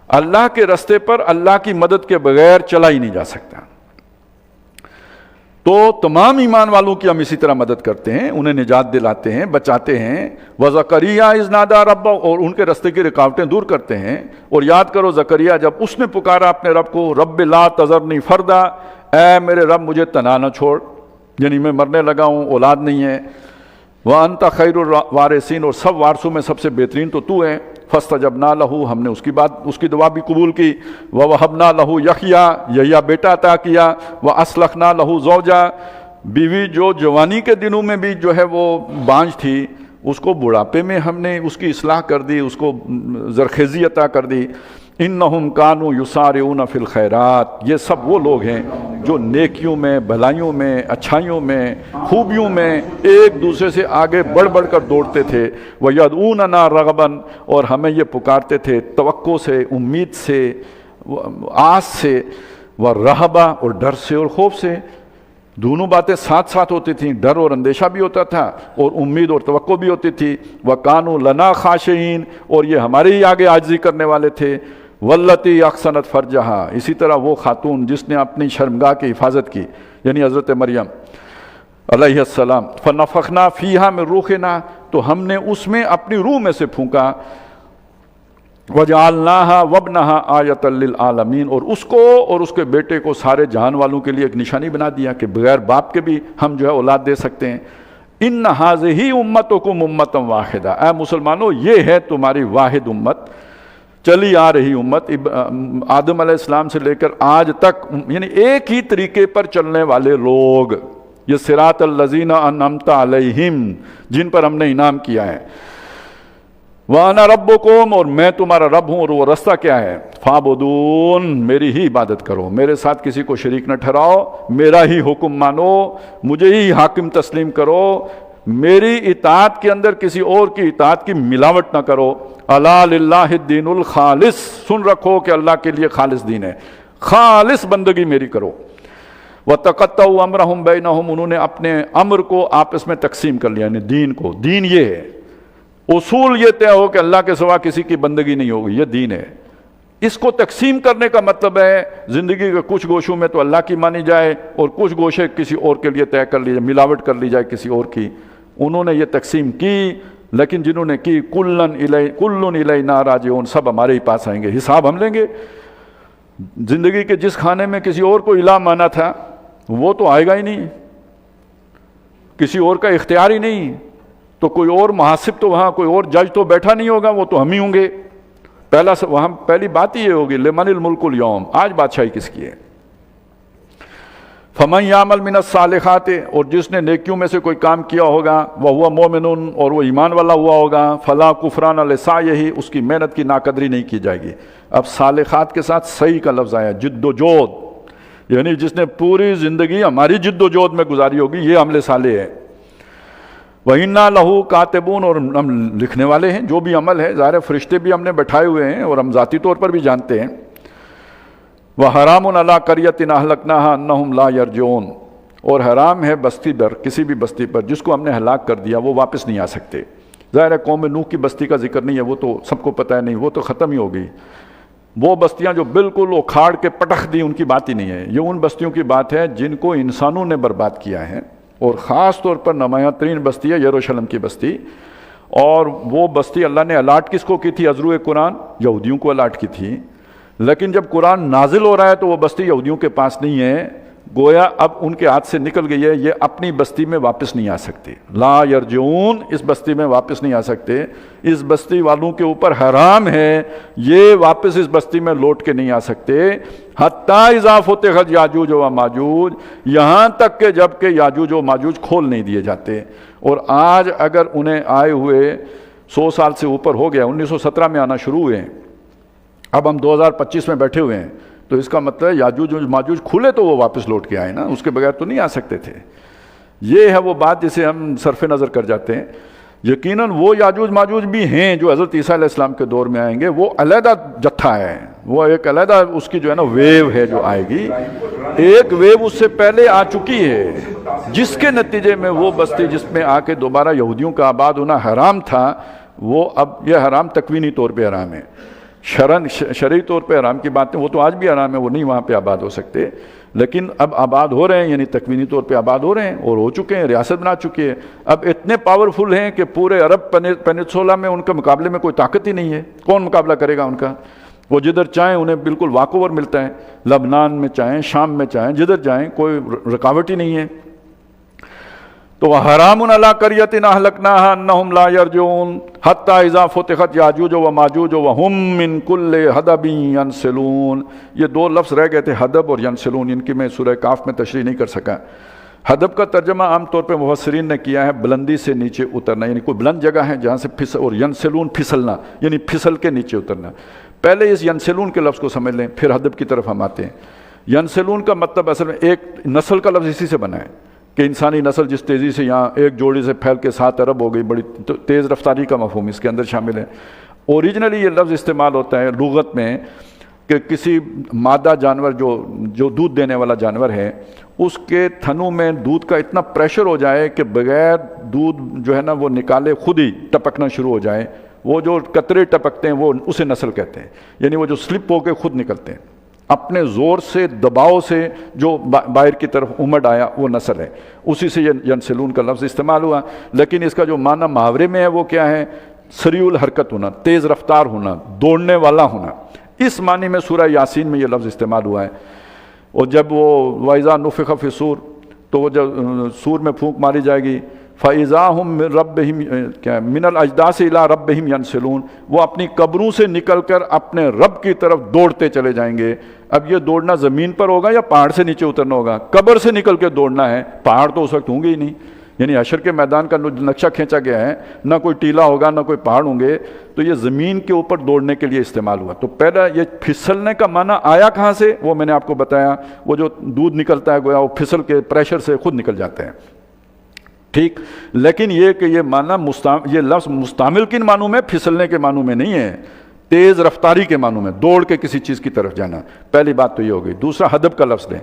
A: اللہ کے رستے پر اللہ کی مدد کے بغیر چلا ہی نہیں جا سکتا۔ تو تمام ایمان والوں کی ہم اسی طرح مدد کرتے ہیں، انہیں نجات دلاتے ہیں، بچاتے ہیں۔ وزکریا اذ نادى ربہ، اور ان کے رستے کی رکاوٹیں دور کرتے ہیں۔ اور یاد کرو زکریا جب اس نے پکارا اپنے رب کو، رب لا تذرنی فردا، اے میرے رب مجھے تنہا نہ چھوڑ، یعنی میں مرنے لگا ہوں، اولاد نہیں ہے۔ وانت خیر الوارثین، اور سب وارثوں میں سب سے بہترین تو ہے۔ فاستجبنا لہو، ہم نے اس کی دعا بھی قبول کی۔ ووہبنا لہو یحییٰ، یحییٰ بیٹا عطا کیا۔ واصلحنا لہو زوجا، بیوی جو جوانی کے دنوں میں بھی جو ہے وہ بانجھ تھی، اس کو بڑھاپے میں ہم نے اس کی اصلاح کر دی، اس کو زرخیزی عطا کر دی۔ انہم کانوا یسارعون فی الخیرات، یہ سب وہ لوگ ہیں جو نیکیوں میں، بھلائیوں میں، اچھائیوں میں، خوبیوں میں ایک دوسرے سے آگے بڑھ بڑھ کر دوڑتے تھے۔ وَيَدْعُونَنَا رَغَبًا، اور ہمیں یہ پکارتے تھے توقع سے، امید سے، آس سے، وَرَهْبًا، اور ڈر سے اور خوف سے۔ دونوں باتیں ساتھ ساتھ ہوتی تھیں، ڈر اور اندیشہ بھی ہوتا تھا، اور امید اور توقع بھی ہوتی تھی۔ وَكَانُوا لَنَا خَاشِعِينَ، اور یہ ہمارے ہی آگے عاجزی کرنے والے تھے۔ وَالَّتِي أَحْصَنَتْ فَرْجَهَا، اسی طرح وہ خاتون جس نے اپنی شرمگاہ کی حفاظت کی، یعنی حضرت مریم علیہ السلام۔ فَنَفَخْنَا فِيهَا مِن رُوحِنَا، تو ہم نے اس میں اپنی روح میں سے پھونکا۔ وَجَعَلْنَاهَا وَابْنَهَا آیَةً لِلْعَالَمِينَ، اور اس کو اور اس کے بیٹے کو سارے جہان والوں کے لیے ایک نشانی بنا دیا کہ بغیر باپ کے بھی ہم جو ہے اولاد دے سکتے ہیں۔ إِنَّ هَٰذِهِ أُمَّتُكُمْ أُمَّةً وَاحِدَةً، اے مسلمانوں یہ ہے تمہاری واحد امت، چلی آ رہی امت، آدم علیہ السلام سے لے کر آج تک، یعنی ایک ہی طریقے پر چلنے والے لوگ، یہ صراط الذین انعمت علیہم، جن پر ہم نے انعام کیا ہے۔ وَأَنَا رَبُّكُمْ، اور میں تمہارا رب ہوں، اور وہ رستہ کیا ہے؟ فَاعْبُدُونِ، میری ہی عبادت کرو، میرے ساتھ کسی کو شریک نہ ٹھہراؤ، میرا ہی حکم مانو، مجھے ہی حاکم تسلیم کرو، میری اطاعت کے اندر کسی اور کی اطاعت کی ملاوٹ نہ کرو۔ الا للہ الدین الخالص، سن رکھو کہ اللہ کے لیے خالص دین ہے، خالص بندگی میری کرو۔ وَتَقَطَّعُوا أَمْرَهُمْ بَيْنَهُمْ، انہوں نے اپنے امر کو آپس میں تقسیم کر لیا، یعنی دین کو۔ دین یہ ہے، اصول یہ طے ہو کہ اللہ کے سوا کسی کی بندگی نہیں ہوگی، یہ دین ہے۔ اس کو تقسیم کرنے کا مطلب ہے زندگی کے کچھ گوشوں میں تو اللہ کی مانی جائے، اور کچھ گوشے کسی اور کے لیے طے کر لی جائے، ملاوٹ کر لی جائے کسی اور کی۔ انہوں نے یہ تقسیم کی، لیکن جنہوں نے کی کُلٌّ إِلَيْنَا رَاجِعُونَ، سب ہمارے ہی پاس آئیں گے، حساب ہم لیں گے۔ زندگی کے جس کھانے میں کسی اور کو الہ مانا تھا وہ تو آئے گا ہی نہیں، کسی اور کا اختیار ہی نہیں، تو کوئی اور محاسب تو وہاں کوئی اور جج تو بیٹھا نہیں ہوگا، وہ تو ہم ہی ہوں گے۔ وہاں پہلی بات ہی یہ ہوگی لمن الملک اليوم، آج بادشاہی کس کی ہے؟ فَمَنْ يَعْمَلْ مِنَ الصَّالِحَاتِ، اور جس نے نیکیوں میں سے کوئی کام کیا ہوگا، وَهُوَ مُؤْمِنٌ، اور وہ ایمان والا ہوا ہوگا، فَلَا كُفْرَانَ لِسَعْيِهِ، اس کی محنت کی ناقدری نہیں کی جائے گی۔ اب صالحات کے ساتھ صحیح کا لفظ آیا، جد و جہد، یعنی جس نے پوری زندگی ہماری جد و جہد میں گزاری ہوگی، یہ عمل صالح ہے۔ وَإِنَّا لَهُ كَاتِبُونَ، اور ہم لکھنے والے ہیں جو بھی عمل ہے، ظاہر فرشتے بھی ہم نے بٹھائے ہوئے ہیں اور ہم ذاتی طور پر بھی جانتے ہیں۔ وَحَرَامٌ عَلَىٰ قَرْيَةٍ أَهْلَكْنَاهَا أَنَّهُمْ لَا يَرْجِعُونَ، اور حرام ہے بستی پر، کسی بھی بستی پر جس کو ہم نے ہلاک کر دیا وہ واپس نہیں آ سکتے۔ ظاہر ہے قوم نوح کی بستی کا ذکر نہیں ہے، وہ تو سب کو پتہ ہے، نہیں وہ تو ختم ہی ہو گئی۔ وہ بستیاں جو بالکل اکھاڑ کے پٹخ دی، ان کی بات ہی نہیں ہے، یہ ان بستیوں کی بات ہے جن کو انسانوں نے برباد کیا ہے، اور خاص طور پر نمایاں ترین بستی ہے یروشلم کی بستی۔ اور وہ بستی اللہ نے الاٹ کس کو کی تھی؟ ازروع قرآن یہودیوں کو الاٹ کی تھی، لیکن جب قرآن نازل ہو رہا ہے تو وہ بستی یہودیوں کے پاس نہیں ہے، گویا اب ان کے ہاتھ سے نکل گئی ہے، یہ اپنی بستی میں واپس نہیں آ سکتے۔ لا یرجعون، اس بستی میں واپس نہیں آ سکتے، اس بستی والوں کے اوپر حرام ہے، یہ واپس اس بستی میں لوٹ کے نہیں آ سکتے۔ حتیٰ اذا فتحت یاجوج و ماجوج، یہاں تک کہ جب کہ یاجوج و ماجوج کھول نہیں دیے جاتے۔ اور آج اگر انہیں آئے ہوئے 100 سال سے اوپر ہو گیا، 1917 میں آنا شروع ہوئے ہیں، اب ہم 2025 میں بیٹھے ہوئے ہیں، تو اس کا مطلب ہے یاجوج و ماجوج کھلے تو وہ واپس لوٹ کے آئے نا، اس کے بغیر تو نہیں آ سکتے تھے۔ یہ ہے وہ بات جسے ہم صرف نظر کر جاتے ہیں۔ یقیناً وہ یاجوج ماجوج بھی ہیں جو حضرت عیسیٰ علیہ السلام کے دور میں آئیں گے، وہ علیحدہ جتھا ہے، وہ ایک علیحدہ اس کی جو ہے نا ویو ہے جو آئے گی۔ ایک ویو اس سے پہلے آ چکی ہے، جس کے نتیجے میں وہ بستی جس میں آ کے دوبارہ یہودیوں کا آباد ہونا حرام تھا، وہ اب یہ حرام تکوینی طور پہ حرام ہے، شرعی طور پہ حرام کی باتیں وہ تو آج بھی حرام ہے، وہ نہیں وہاں پہ آباد ہو سکتے، لیکن اب آباد ہو رہے ہیں، یعنی تکوینی طور پہ آباد ہو رہے ہیں اور ہو چکے ہیں، ریاست بنا چکے ہیں۔ اب اتنے پاورفل ہیں کہ پورے عرب پیننسولا میں ان کے مقابلے میں کوئی طاقت ہی نہیں ہے، کون مقابلہ کرے گا ان کا؟ وہ جدھر چاہیں انہیں بالکل واک اوور ملتا ہے، لبنان میں چاہیں، شام میں چاہیں، جدھر جائیں کوئی رکاوٹ ہی نہیں ہے۔ تو وَحَرَامٌ عَلَىٰ قَرْيَةٍ أَهْلَكْنَاهَا أَنَّهُمْ لَا يَرْجِعُونَ حَتَّىٰ إِذَا فُتِحَتْ يَأْجُوجُ وَمَأْجُوجُ وَهُم مِّن كُلِّ حَدَبٍ يَنْسِلُونَ۔ یہ دو لفظ رہ گئے تھے، حدب اور ینسلون، ان کی میں سورہ کاف میں تشریح نہیں کر سکا۔ حدب کا ترجمہ عام طور پہ مفسرین نے کیا ہے بلندی سے نیچے اترنا، یعنی کوئی بلند جگہ ہے جہاں سے پھسل، اور ینسلون پھسلنا، یعنی پھسل کے نیچے اترنا۔ پہلے اس ینسلون کے لفظ کو سمجھ لیں، پھر حدب کی طرف ہم آتے ہیں۔ ینسلون کا مطلب اصل میں ایک نسل کا لفظ اسی سے بنا ہے کہ انسانی نسل جس تیزی سے یہاں ایک جوڑی سے پھیل کے 7 ارب ہو گئی، بڑی تیز رفتاری کا مفہوم اس کے اندر شامل ہے۔ اوریجنلی یہ لفظ استعمال ہوتا ہے لغت میں کہ کسی مادہ جانور جو دودھ دینے والا جانور ہے، اس کے تھنوں میں دودھ کا اتنا پریشر ہو جائے کہ بغیر دودھ جو ہے نا وہ نکالے خود ہی ٹپکنا شروع ہو جائے، وہ جو قطرے ٹپکتے ہیں وہ اسے نسل کہتے ہیں، یعنی وہ جو سلپ ہو کے خود نکلتے ہیں اپنے زور سے، دباؤ سے جو باہر کی طرف امڑ آیا، وہ نسل ہے۔ اسی سے ینسلون کا لفظ استعمال ہوا، لیکن اس کا جو معنی محاورے میں ہے وہ کیا ہے؟ سریع الحرکت ہونا، تیز رفتار ہونا، دوڑنے والا ہونا۔ اس معنی میں سورہ یاسین میں یہ لفظ استعمال ہوا ہے۔ اور جب وہ وَإِذَا نُفِخَ فِي الصُّورِ، تو وہ جب سور میں پھونک ماری جائے گی، فَإِذَا هُم مِّن رَبِّهِمْ مِنَ الْأَجْدَاثِ إِلَىٰ رَبِّهِمْ يَنْسِلُونَ، وہ اپنی قبروں سے نکل کر اپنے رب کی طرف دوڑتے چلے جائیں گے۔ اب یہ دوڑنا زمین پر ہوگا یا پہاڑ سے نیچے اترنا ہوگا؟ قبر سے نکل کے دوڑنا ہے، پہاڑ تو اس وقت ہوں گے ہی نہیں، یعنی حشر کے میدان کا نقشہ کھینچا گیا ہے، نہ کوئی ٹیلا ہوگا نہ کوئی پہاڑ ہوں گے، تو یہ زمین کے اوپر دوڑنے کے لیے استعمال ہوا۔ تو پہلا یہ پھسلنے کا معنی آیا کہاں سے؟ وہ میں نے آپ کو بتایا، وہ جو دودھ نکلتا ہے گویا وہ پھسل کے پریشر سے خود نکل جاتے ہیں، ٹھیک۔ لیکن یہ کہ یہ معنی یہ لفظ مستعمل کن معنوں میں؟ پھسلنے کے معنوں میں نہیں ہے، تیز رفتاری کے معنوں میں، دوڑ کے کسی چیز کی طرف جانا۔ پہلی بات تو یہ ہو گئی۔ دوسرا حدب کا لفظ لیں،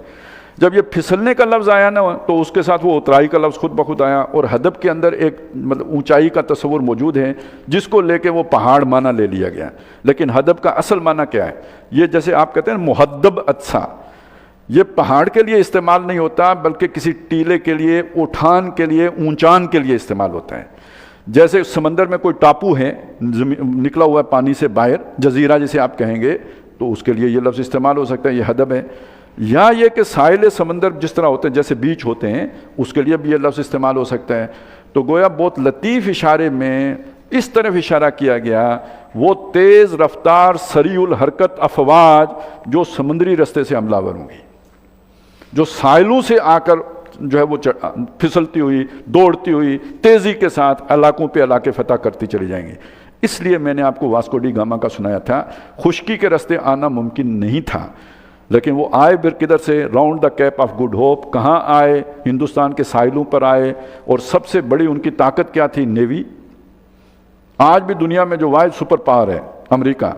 A: جب یہ پھسلنے کا لفظ آیا نا تو اس کے ساتھ وہ اترائی کا لفظ خود بخود آیا، اور حدب کے اندر ایک مطلب اونچائی کا تصور موجود ہے جس کو لے کے وہ پہاڑ معنی لے لیا گیا۔ لیکن حدب کا اصل معنی کیا ہے؟ یہ جیسے آپ کہتے ہیں محدب اجسا، یہ پہاڑ کے لیے استعمال نہیں ہوتا بلکہ کسی ٹیلے کے لیے، اٹھان کے لیے، اونچان کے لیے استعمال ہوتا ہے۔ جیسے سمندر میں کوئی ٹاپو ہے نکلا ہوا ہے پانی سے باہر، جزیرہ جسے آپ کہیں گے، تو اس کے لیے یہ لفظ استعمال ہو سکتا ہے، یہ حدب ہے۔ یا یہ کہ ساحل سمندر جس طرح ہوتے ہیں، جیسے بیچ ہوتے ہیں، اس کے لیے بھی یہ لفظ استعمال ہو سکتا ہے۔ تو گویا بہت لطیف اشارے میں اس طرف اشارہ کیا گیا، وہ تیز رفتار سریع الحرکت افواج جو سمندری رستے سے حملہ آور ہوں گی، جو ساحلوں سے آ کر جو ہے وہ پھسلتی ہوئی، دوڑتی ہوئی، تیزی کے ساتھ علاقوں پہ علاقے فتح کرتی چلی جائیں گی۔ اس لیے میں نے آپ کو واسکو ڈی گاما کا سنایا تھا، خشکی کے رستے آنا ممکن نہیں تھا، لیکن وہ آئے پھر کدھر سے؟ Round the Cape of Good Hope. کہاں آئے؟ ہندوستان کے ساحلوں پر آئے. اور سب سے بڑی ان کی طاقت کیا تھی؟ نیوی. آج بھی دنیا میں جو واحد سپر پاور ہے امریکہ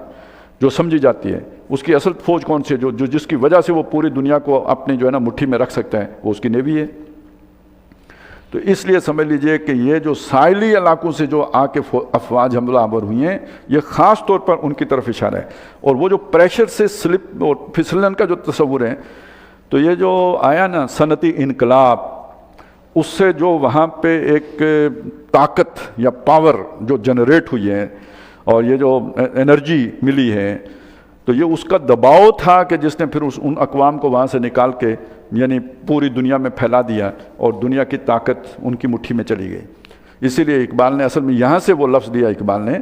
A: جو سمجھی جاتی ہے، اس کی اصل فوج کون سی ہے جو جس کی وجہ سے وہ پوری دنیا کو اپنی جو ہے نا مٹھی میں رکھ سکتا ہے؟ وہ اس کی نیوی ہے. تو اس لیے سمجھ لیجئے کہ یہ جو ساحلی علاقوں سے جو آ کے افواج حملہ آور ہوئی ہیں، یہ خاص طور پر ان کی طرف اشارہ ہے. اور وہ جو پریشر سے سلپ اور پھسلن کا جو تصور ہے، تو یہ جو آیا نا صنعتی انقلاب، اس سے جو وہاں پہ ایک طاقت یا پاور جو جنریٹ ہوئی ہے اور یہ جو انرجی ملی ہے، تو یہ اس کا دباؤ تھا کہ جس نے پھر ان اقوام کو وہاں سے نکال کے یعنی پوری دنیا میں پھیلا دیا اور دنیا کی طاقت ان کی مٹھی میں چلی گئی. اسی لیے اقبال نے اصل میں یہاں سے وہ لفظ دیا اقبال نے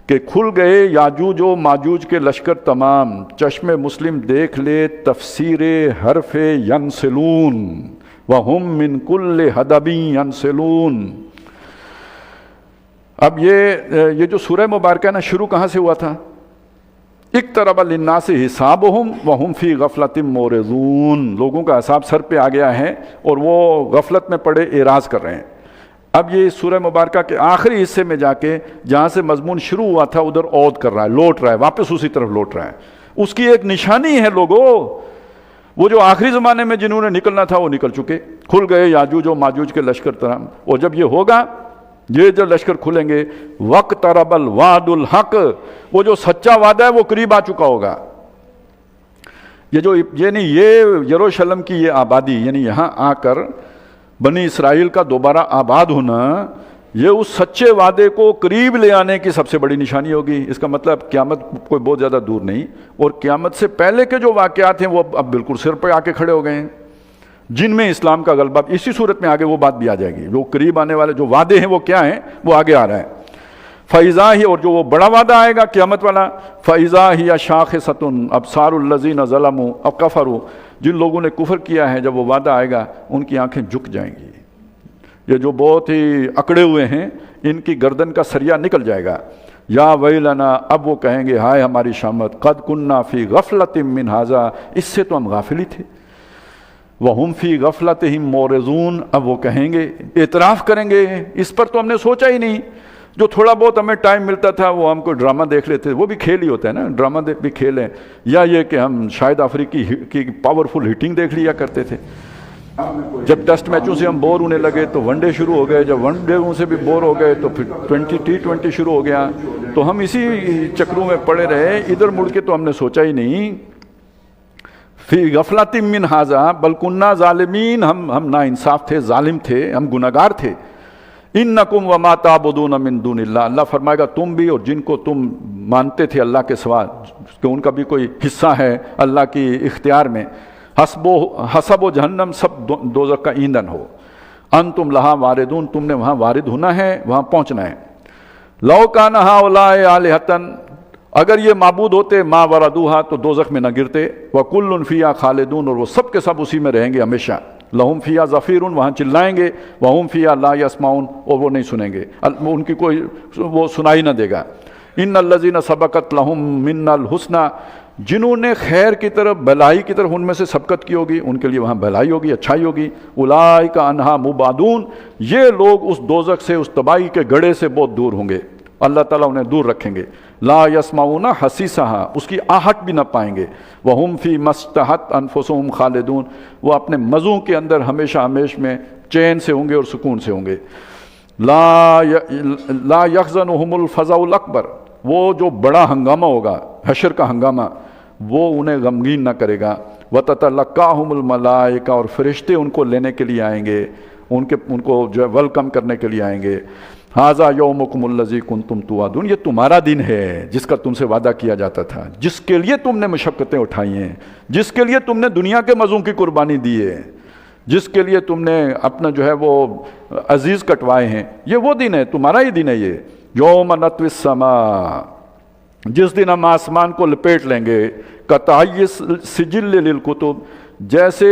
A: کہ کھل گئے یاجوج و ماجوج کے لشکر تمام، چشم مسلم دیکھ لے تفسیر حرف ینسلون وہم من کل حدب ینسلون. اب یہ جو سورہ مبارکہ نا شروع کہاں سے ہوا تھا؟ اقترب للناس حسابہم وہم فی غفلۃ معرضون. لوگوں کا حساب سر پہ آ گیا ہے اور وہ غفلت میں پڑے اعراض کر رہے ہیں. اب یہ سورہ مبارکہ کے آخری حصے میں جا کے جہاں سے مضمون شروع ہوا تھا ادھر عود کر رہا ہے، لوٹ رہا ہے، واپس اسی طرف لوٹ رہا ہے. اس کی ایک نشانی ہے لوگوں، وہ جو آخری زمانے میں جنہوں نے نکلنا تھا وہ نکل چکے. کھل گئے یاجوج و ماجوج کے لشکر تمام. اور جب یہ ہوگا، یہ جو لشکر کھلیں گے، وقترب الوعد الحق، وہ جو سچا وعدہ ہے وہ قریب آ چکا ہوگا. یہ جو یعنی یہ یروشلم کی یہ آبادی، یعنی یہاں آ کر بنی اسرائیل کا دوبارہ آباد ہونا، یہ اس سچے وعدے کو قریب لے آنے کی سب سے بڑی نشانی ہوگی. اس کا مطلب قیامت کوئی بہت زیادہ دور نہیں، اور قیامت سے پہلے کے جو واقعات ہیں وہ اب بالکل سر پہ آ کے کھڑے ہو گئے ہیں، جن میں اسلام کا غلبہ. اسی صورت میں آگے وہ بات بھی آ جائے گی. جو قریب آنے والے جو وعدے ہیں وہ کیا ہیں، وہ آگے آ رہا ہے. فَإِذَا ہی، اور جو وہ بڑا وعدہ آئے گا قیامت والا، فَإِذَا هِيَ شَاخِصَةٌ أَبْصَارُ الَّذِينَ ظَلَمُوا أَوْ كَفَرُوا، جن لوگوں نے کفر کیا ہے، جب وہ وعدہ آئے گا ان کی آنکھیں جھک جائیں گی. یہ جو بہت ہی اکڑے ہوئے ہیں ان کی گردن کا سریا نکل جائے گا. یا ویلنا، اب وہ کہیں گے ہائے ہماری شامت، قد کننا فی غفلۃ من ھذا، اس سے تو ہم غافل ہی تھے. وہم فی غفلتہم معرضون، اب وہ کہیں گے، اعتراف کریں گے، اس پر تو ہم نے سوچا ہی نہیں. جو تھوڑا بہت ہمیں ٹائم ملتا تھا وہ ہم کو ڈرامہ دیکھ لیتے، وہ بھی کھیل ہی ہوتا ہے نا، ڈرامہ بھی کھیل ہے. یا یہ کہ ہم شاید افریقی کی پاورفل ہٹنگ دیکھ لیا کرتے تھے. جب ٹیسٹ میچوں سے ہم بور ہونے لگے تو ون ڈے شروع ہو گئے، جب ون ڈے سے بھی بور ہو گئے تو پھر T20 شروع ہو گیا. تو ہم اسی چکروں میں پڑے رہے، ادھر مڑ کے تو ہم نے سوچا ہی نہیں. فی غفلۃ من ھذا بل کنا ظالمین، ہم نا انصاف تھے، ظالم تھے، ہم گناہگار تھے. انکم وما تعبدون من دون اللہ، اللہ فرمائے گا تم بھی اور جن کو تم مانتے تھے اللہ کے سوا کہ ان کا بھی کوئی حصہ ہے اللہ کی اختیار میں، حسب و جہنم، سب دوزخ کا ایندھن ہو. انتم لہا واردون، تم نے وہاں وارد ہونا ہے، وہاں پہنچنا ہے. لو کان ہؤلاء آلہۃ، اگر یہ معبود ہوتے، ما وردوہا، تو دوزخ میں نہ گرتے. وکل فیہا خالدون، اور وہ سب کے سب اسی میں رہیں گے ہمیشہ. لہم فیہا زفیر، وہاں چلائیں گے. وہم فیہا لا یسمعون، اور وہ نہیں سنیں گے، ان کی کوئی وہ سنائی نہ دے گا. ان الذین سبقت لہم منا الحسنی، جنہوں نے خیر کی طرف، بھلائی کی طرف ان میں سے سبقت کی ہوگی، ان کے لیے وہاں بھلائی ہوگی، اچھائی ہوگی. اولئک عنہا مبعدون، یہ لوگ اس دوزخ سے، اس تباہی کے گڑھے سے بہت دور ہوں گے، اللہ تعالیٰ انہیں دور رکھیں گے. لا یسمعون حسیسہا، اس کی آہٹ بھی نہ پائیں گے. وہم فی مستحت انفسہم خالدون، وہ اپنے مزوں کے اندر ہمیشہ ہمیش میں چین سے ہوں گے اور سکون سے ہوں گے. لا یحزنہم الفزع الاکبر، وہ جو بڑا ہنگامہ ہوگا، حشر کا ہنگامہ، وہ انہیں غمگین نہ کرے گا. وتتلقاہم الملائکہ، اور فرشتے ان کو لینے کے لیے آئیں گے، ان کو جو ہے ویلکم کرنے کے لیے آئیں گے. ھذا یومکم الذی کنتم توعدون، یہ تمہارا دن ہے جس کا تم سے وعدہ کیا جاتا تھا، جس کے لیے تم نے مشقتیں اٹھائی ہیں، جس کے لیے تم نے دنیا کے مزوں کی قربانی دی ہے، جس کے لیے تم نے اپنا جو ہے وہ عزیز کٹوائے ہیں. یہ وہ دن ہے، تمہارا ہی دن ہے یہ. یوم نطوی السماء، جس دن ہم آسمان کو لپیٹ لیں گے. کطی السجل للکتب، جیسے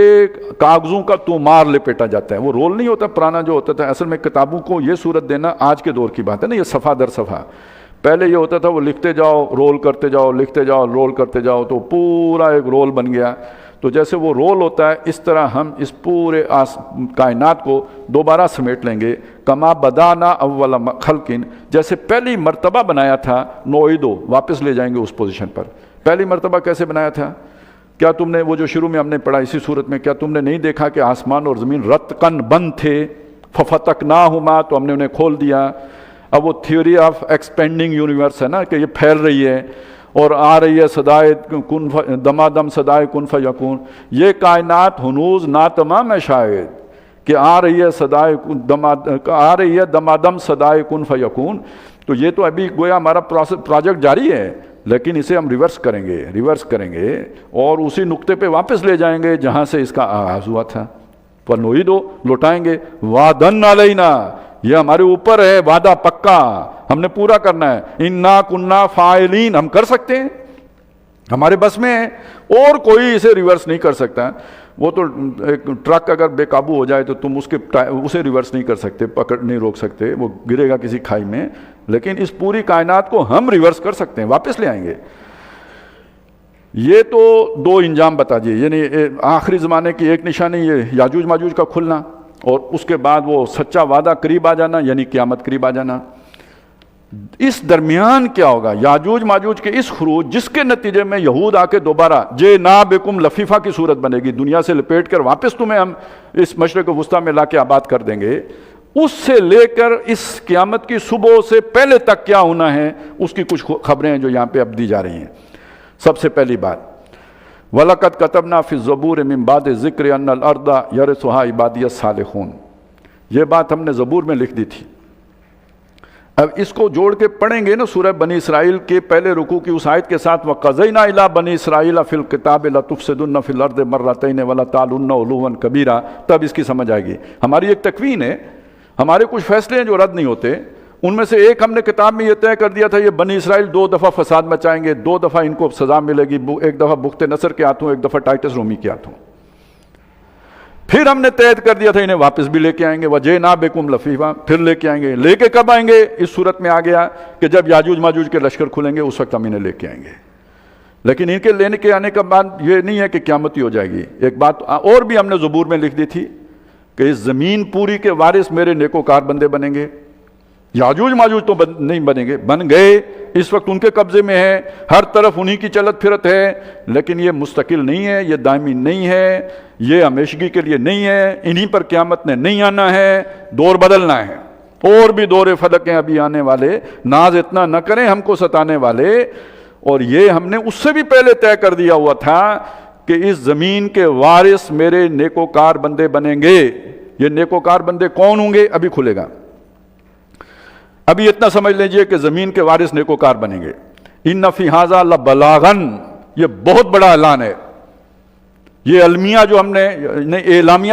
A: کاغذوں کا تومار لپیٹا جاتا ہے. وہ رول نہیں ہوتا پرانا جو ہوتا تھا، اصل میں کتابوں کو یہ صورت دینا آج کے دور کی بات ہے نا، یہ صفحہ در صفحہ. پہلے یہ ہوتا تھا وہ لکھتے جاؤ رول کرتے جاؤ، لکھتے جاؤ رول کرتے جاؤ، تو پورا ایک رول بن گیا۔ تو جیسے وہ رول ہوتا ہے اس طرح ہم اس پورے کائنات کو دوبارہ سمیٹ لیں گے۔ کما بدانا اول خلقن، جیسے پہلی مرتبہ بنایا تھا، نعیدو، واپس لے جائیں گے اس پوزیشن پر۔ پہلی مرتبہ کیسے بنایا تھا؟ کیا تم نے وہ جو شروع میں ہم نے پڑھا اسی صورت میں، کیا تم نے نہیں دیکھا کہ آسمان اور زمین رتقن بند تھے؟ ففتقناہما، تو ہم نے انہیں کھول دیا۔ اب وہ تھیوری آف ایکسپینڈنگ یونیورس ہے نا، کہ یہ پھیل رہی ہے اور آ رہی ہے صدائے کن دمادم صدائے کن فیکون۔ یہ کائنات ہنوز ناتمام ہے شاید، کہ آ رہی ہے دمادم صدائے کن فیکون۔ تو یہ تو ابھی گویا ہمارا پروجیکٹ جاری ہے، لیکن اسے ہم ریورس کریں گے اور اسی نقطے پہ واپس لے جائیں گے جہاں سے اس کا آغاز ہوا تھا۔ فنعیدو، لوٹائیں گے۔ وعدن علینا، یہ ہمارے اوپر ہے وعدہ پکا، ہم نے پورا کرنا ہے۔ انا کننا فاعلین، ہم کر سکتے ہیں، ہمارے بس میں ہے، اور کوئی اسے ریورس نہیں کر سکتا۔ وہ تو ایک ٹرک اگر بے قابو ہو جائے تو تم اسے ریورس نہیں کر سکتے، نہیں روک سکتے، وہ گرے گا کسی کھائی میں، لیکن اس پوری کائنات کو ہم ریورس کر سکتے ہیں، واپس لے آئیں گے۔ یہ تو دو انجام بتا دیے، یعنی آخری زمانے کی ایک نشانی یہ یاجوج ماجوج کا کھلنا، اور اس کے بعد وہ سچا وعدہ قریب آ جانا، یعنی قیامت قریب آ جانا۔ اس درمیان کیا ہوگا؟ یاجوج ماجوج کے اس خروج، جس کے نتیجے میں یہود آ کے دوبارہ جئنابکم لفیفہ کی صورت بنے گی، دنیا سے لپیٹ کر واپس تمہیں ہم اس مشرق وسطیٰ میں لا کے آباد کر دیں گے۔ اس سے لے کر اس قیامت کی صبح سے پہلے تک کیا ہونا ہے، اس کی کچھ خبریں ہیں جو یہاں پہ اب دی جا رہی ہیں۔ سب سے پہلی بات، وَلَقَدْ كَتَبْنَا فِي الزَّبُورِ مِن بَعْدِ الذِّكْرِ أَنَّ الْأَرْضَ يَرِثُهَا عِبَادِيَ الصَّالِحُونَ، یہ بات ہم نے زبور میں لکھ دی تھی۔ اب اس کو جوڑ کے پڑھیں گے نا سورہ بنی اسرائیل کے پہلے رکوع کی اس آیت کے ساتھ، وَقَضَيْنَا إِلَىٰ بَنِي إِسْرَائِيلَ فِي الْكِتَابِ لَتُفْسِدُنَّ فِي الْأَرْضِ مَرَّتَيْنِ وَلَتَعْلُنَّ عُلُوًّا كَبِيرًا، تب اس کی سمجھ آئے گی۔ ہماری ایک تکوین ہے، ہمارے کچھ فیصلے ہیں جو رد نہیں ہوتے، ان میں سے ایک ہم نے کتاب میں یہ طے کر دیا تھا، یہ بنی اسرائیل 2 دفعہ فساد مچائیں گے، 2 دفعہ ان کو سزا ملے گی، ایک دفعہ بخت نصر کے ہاتھوں، ایک دفعہ ٹائٹس رومی کے ہاتھوں۔ پھر ہم نے طے کر دیا تھا انہیں واپس بھی لے کے آئیں گے، وَجِئْنَا-بِكُمْ لَفِيفًا، پھر لے کے آئیں گے۔ لے کے کب آئیں گے؟ اس صورت میں آ گیا کہ جب یاجوج ماجوج کے لشکر کھلیں گے، اس وقت ہم انہیں لے کے آئیں گے۔ لیکن ان کے لینے کے آنے کا بعد یہ نہیں ہے کہ قیامت ہی ہو جائے گی۔ ایک بات اور بھی ہم نے زبور میں لکھ دی تھی کہ اس زمین پوری کے وارث میرے نیکوکار بندے بنیں گے۔ یاجوج ماجوج تو نہیں بنیں گے، بن گئے، اس وقت ان کے قبضے میں ہے، ہر طرف انہی کی چلت پھرت ہے، لیکن یہ مستقل نہیں ہے، یہ دائمی نہیں ہے، یہ ہمیشگی کے لیے نہیں ہے، انہی پر قیامت نے نہیں آنا ہے، دور بدلنا ہے۔ اور بھی دور فلک ہیں ابھی آنے والے، ناز اتنا نہ کریں ہم کو ستانے والے۔ اور یہ ہم نے اس سے بھی پہلے طے کر دیا ہوا تھا کہ اس زمین کے وارث میرے نیکوکار بندے بنیں گے۔ یہ نیکوکار بندے کون ہوں گے ابھی کھلے گا۔ ابھی اتنا سمجھ لیجئے کہ زمین کے وارث نیکوکار بنیں گے۔ ان فی ھذا لبلاغن، یہ بہت بڑا اعلان ہے۔ یہ اعلامیہ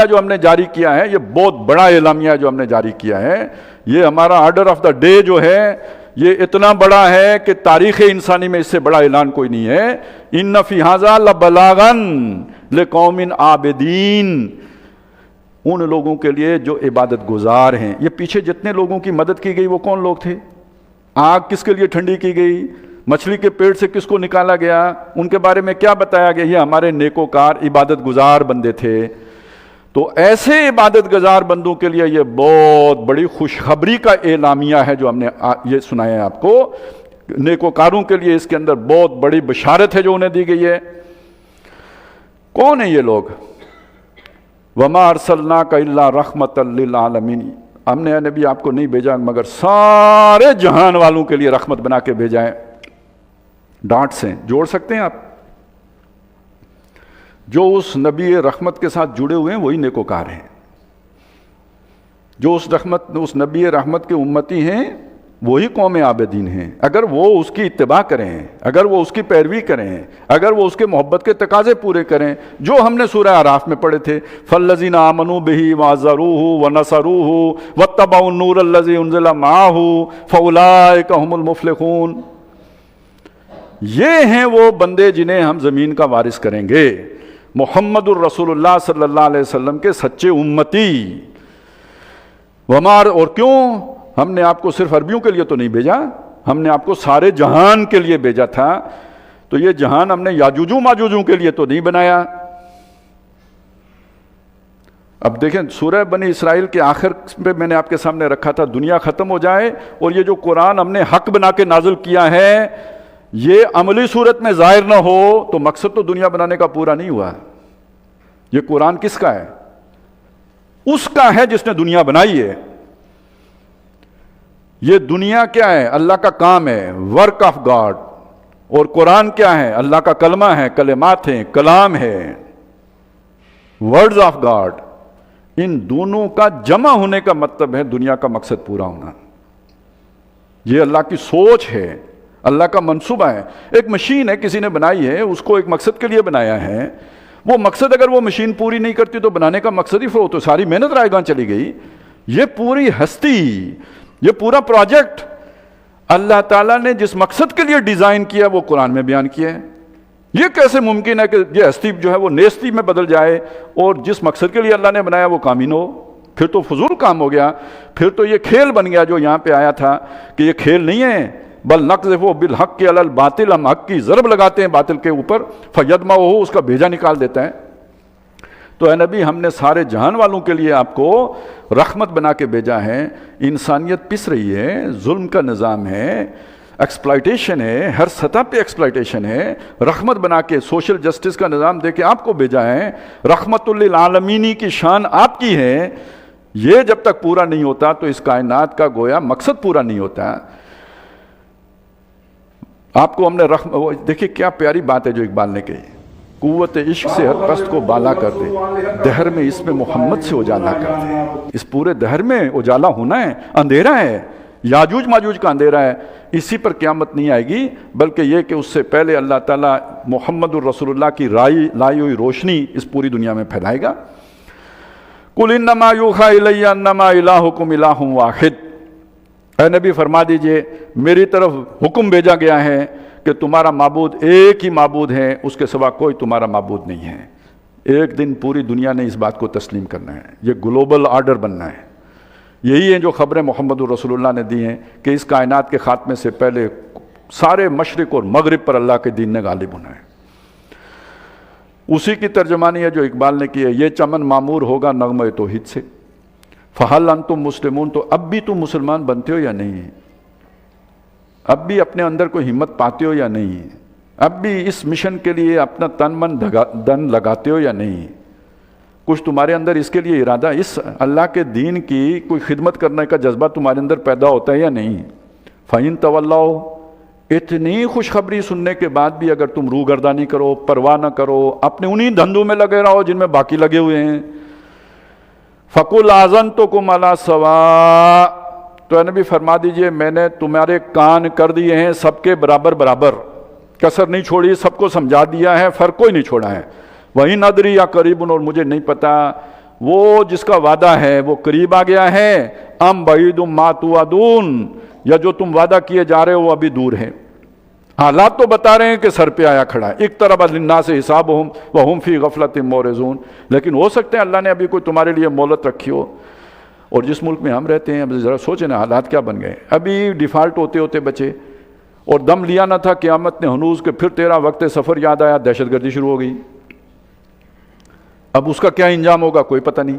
A: جو ہم نے جاری کیا ہے، یہ بہت بڑا اعلامیہ جو ہم نے جاری کیا ہے۔ یہ ہمارا آرڈر آف دا ڈے جو ہے، یہ اتنا بڑا ہے کہ تاریخ انسانی میں اس سے بڑا اعلان کوئی نہیں ہے۔ ان فی ھذا لبلاغن لقوم عابدین، ان لوگوں کے لیے جو عبادت گزار ہیں۔ یہ پیچھے جتنے لوگوں کی مدد کی گئی وہ کون لوگ تھے؟ آگ کس کے لیے ٹھنڈی کی گئی؟ مچھلی کے پیٹ سے کس کو نکالا گیا؟ ان کے بارے میں کیا بتایا گیا؟ یہ ہمارے نیکوکار عبادت گزار بندے تھے۔ تو ایسے عبادت گزار بندوں کے لیے یہ بہت بڑی خوشخبری کا اعلامیہ ہے جو ہم نے یہ سنایا ہے آپ کو۔ نیکوکاروں کے لیے اس کے اندر بہت بڑی بشارت ہے جو انہیں دی گئی ہے۔ کون ہیں یہ لوگ؟ وَمَا أَرْسَلْنَاكَ إِلَّا رَحْمَةً لِّلْعَالَمِينَ، ہم نے اے نبی آپ کو نہیں بھیجا مگر سارے جہان والوں کے لیے رحمت بنا کے بھیجا ہے۔ ڈانٹ سے جوڑ سکتے ہیں آپ؟ جو اس نبی رحمت کے ساتھ جڑے ہوئے ہیں وہی نیکوکار ہیں۔ جو اس نبی رحمت کے امتی ہیں وہی قوم عابدین ہیں۔ اگر وہ اس کی اتباع کریں، اگر وہ اس کی پیروی کریں، اگر وہ اس کے محبت کے تقاضے پورے کریں، جو ہم نے سورہ اعراف میں پڑھے تھے، فَالَّذِينَ آمَنُوا بِهِ وَعَزَّرُوهُ وَنَصَرُوهُ وَاتَّبَعُوا النُّورَ الَّذِي أُنزِلَ مَعَهُ فَأُولَٰئِكَ هُمُ الْمُفْلِحُونَ۔ یہ ہیں وہ بندے جنہیں ہم زمین کا وارث کریں گے، محمد الرسول اللہ صلی اللہ علیہ وسلم کے سچے امتی۔ اور کیوں؟ ہم نے آپ کو صرف عربیوں کے لیے تو نہیں بھیجا، ہم نے آپ کو سارے جہان کے لیے بھیجا تھا، تو یہ جہان ہم نے یاجوجوں ماجوجوں کے لیے تو نہیں بنایا۔ اب دیکھیں سورہ بنی اسرائیل کے آخر پہ میں نے آپ کے سامنے رکھا تھا دنیا ختم ہو جائے اور یہ جو قرآن ہم نے حق بنا کے نازل کیا ہے یہ عملی صورت میں ظاہر نہ ہو تو مقصد تو دنیا بنانے کا پورا نہیں ہوا۔ یہ قرآن کس کا ہے؟ اس کا ہے جس نے دنیا بنائی ہے۔ یہ دنیا کیا ہے؟ اللہ کا کام ہے، ورک آف گاڈ، اور قرآن کیا ہے؟ اللہ کا کلمہ ہے، کلمات ہیں، کلام ہے، ورڈز آف گاڈ۔ ان دونوں کا جمع ہونے کا مطلب ہے دنیا کا مقصد پورا ہونا۔ یہ اللہ کی سوچ ہے، اللہ کا منصوبہ ہے۔ ایک مشین ہے کسی نے بنائی ہے، اس کو ایک مقصد کے لیے بنایا ہے، وہ مقصد اگر وہ مشین پوری نہیں کرتی تو بنانے کا مقصد ہی فروغ، تو ساری محنت رائے گاں چلی گئی۔ یہ پوری ہستی، یہ پورا پروجیکٹ اللہ تعالیٰ نے جس مقصد کے لیے ڈیزائن کیا وہ قرآن میں بیان کیا ہے۔ یہ کیسے ممکن ہے کہ یہ ہستی جو ہے وہ نیستی میں بدل جائے اور جس مقصد کے لیے اللہ نے بنایا وہ کام ہی نہ ہو؟ پھر تو فضول کام ہو گیا، پھر تو یہ کھیل بن گیا جو یہاں پہ آیا تھا کہ یہ کھیل نہیں ہے، بل نقذف بالحق علی الباطل، ہم حق کی ضرب لگاتے ہیں باطل کے اوپر، فیدمغہ، اس کا بھیجا نکال دیتا ہے۔ تو اے نبی ہم نے سارے جہان والوں کے لیے آپ کو رحمت بنا کے بھیجا ہے۔ انسانیت پس رہی ہے، ظلم کا نظام ہے، ایکسپلائٹیشن ہے، ہر سطح پہ ایکسپلائٹیشن ہے، رحمت بنا کے سوشل جسٹس کا نظام دے کے آپ کو بھیجا ہے۔ رحمت للعالمینی کی شان آپ کی ہے۔ یہ جب تک پورا نہیں ہوتا تو اس کائنات کا گویا مقصد پورا نہیں ہوتا۔ آپ کو ہم نے دیکھیے کیا پیاری بات ہے جو اقبال نے کہی، قوت عشق سے ہر پست کو بالا کر دے، دہر میں اس میں محمد سے اجالا کر دے۔ اس پورے دہر میں اجالا ہونا ہے، اندھیرا ہے، یاجوج ماجوج کا اندھیرا ہے، اسی پر قیامت نہیں آئے گی، بلکہ یہ کہ اس سے پہلے اللہ تعالیٰ محمد الرسول اللہ کی لائی ہوئی روشنی اس پوری دنیا میں پھیلائے گا۔ قُلْ إِنَّمَا يُوحَىٰ إِلَيَّ أَنَّمَا إِلَٰهُكُمْ إِلَٰهٌ وَاحِدٌ، اے نبی فرما دیجئے میری طرف حکم بھیجا گیا ہے کہ تمہارا معبود ایک ہی معبود ہے، اس کے سوا کوئی تمہارا معبود نہیں ہے۔ ایک دن پوری دنیا نے اس بات کو تسلیم کرنا ہے، یہ گلوبل آرڈر بننا ہے۔ یہی ہیں جو خبریں محمد الرسول اللہ نے دی ہیں کہ اس کائنات کے خاتمے سے پہلے سارے مشرق اور مغرب پر اللہ کے دین نے غالب ہونا ہے۔ اسی کی ترجمانی ہے جو اقبال نے کی ہے، یہ چمن معمور ہوگا نغمہ توحید سے، فہل انتم مسلمون، تو اب بھی تم مسلمان بنتے ہو یا نہیں؟ اب بھی اپنے اندر کوئی ہمت پاتے ہو یا نہیں؟ اب بھی اس مشن کے لیے اپنا تن من دن لگاتے ہو یا نہیں؟ کچھ تمہارے اندر اس کے لیے ارادہ، اس اللہ کے دین کی کوئی خدمت کرنے کا جذبہ تمہارے اندر پیدا ہوتا ہے یا نہیں؟ فَإِن تَوَلَّوْا، اتنی خوشخبری سننے کے بعد بھی اگر تم روگردانی کرو، پرواہ نہ کرو، اپنے انہی دھندوں میں لگے رہو جن میں باقی لگے ہوئے ہیں، فَقُلْ آذَنْتُكُمْ عَلَىٰ سَوَاءٍ، تو اے نبی فرما دیجئے میں نے تمہارے کان کر دیے ہیں سب کے برابر برابر، کسر نہیں چھوڑی، سب کو سمجھا دیا ہے، فرق کوئی نہیں چھوڑا ہے۔ وہی ندری یا قریب، اور مجھے نہیں پتا وہ جس کا وعدہ ہے وہ قریب آ گیا ہے، ام بعید ما توعدون، یا جو تم وعدہ کیے جا رہے ہو وہ ابھی دور ہے۔ حالات تو بتا رہے ہیں کہ سر پہ آیا کھڑا ہے، اقترب للناس حسابہم وہم فی غفلۃ معرضون، لیکن ہو سکتا ہے اللہ نے ابھی کوئی تمہارے لیے مہلت رکھی ہو۔ اور جس ملک میں ہم رہتے ہیں اب ذرا سوچیں نا حالات کیا بن گئے، ابھی ڈیفالٹ ہوتے ہوتے بچے، اور دم لیا نہ تھا قیامت نے ہنوز کہ پھر تیرا وقت سفر یاد آیا، دہشت گردی شروع ہو گئی۔ اب اس کا کیا انجام ہوگا کوئی پتہ نہیں۔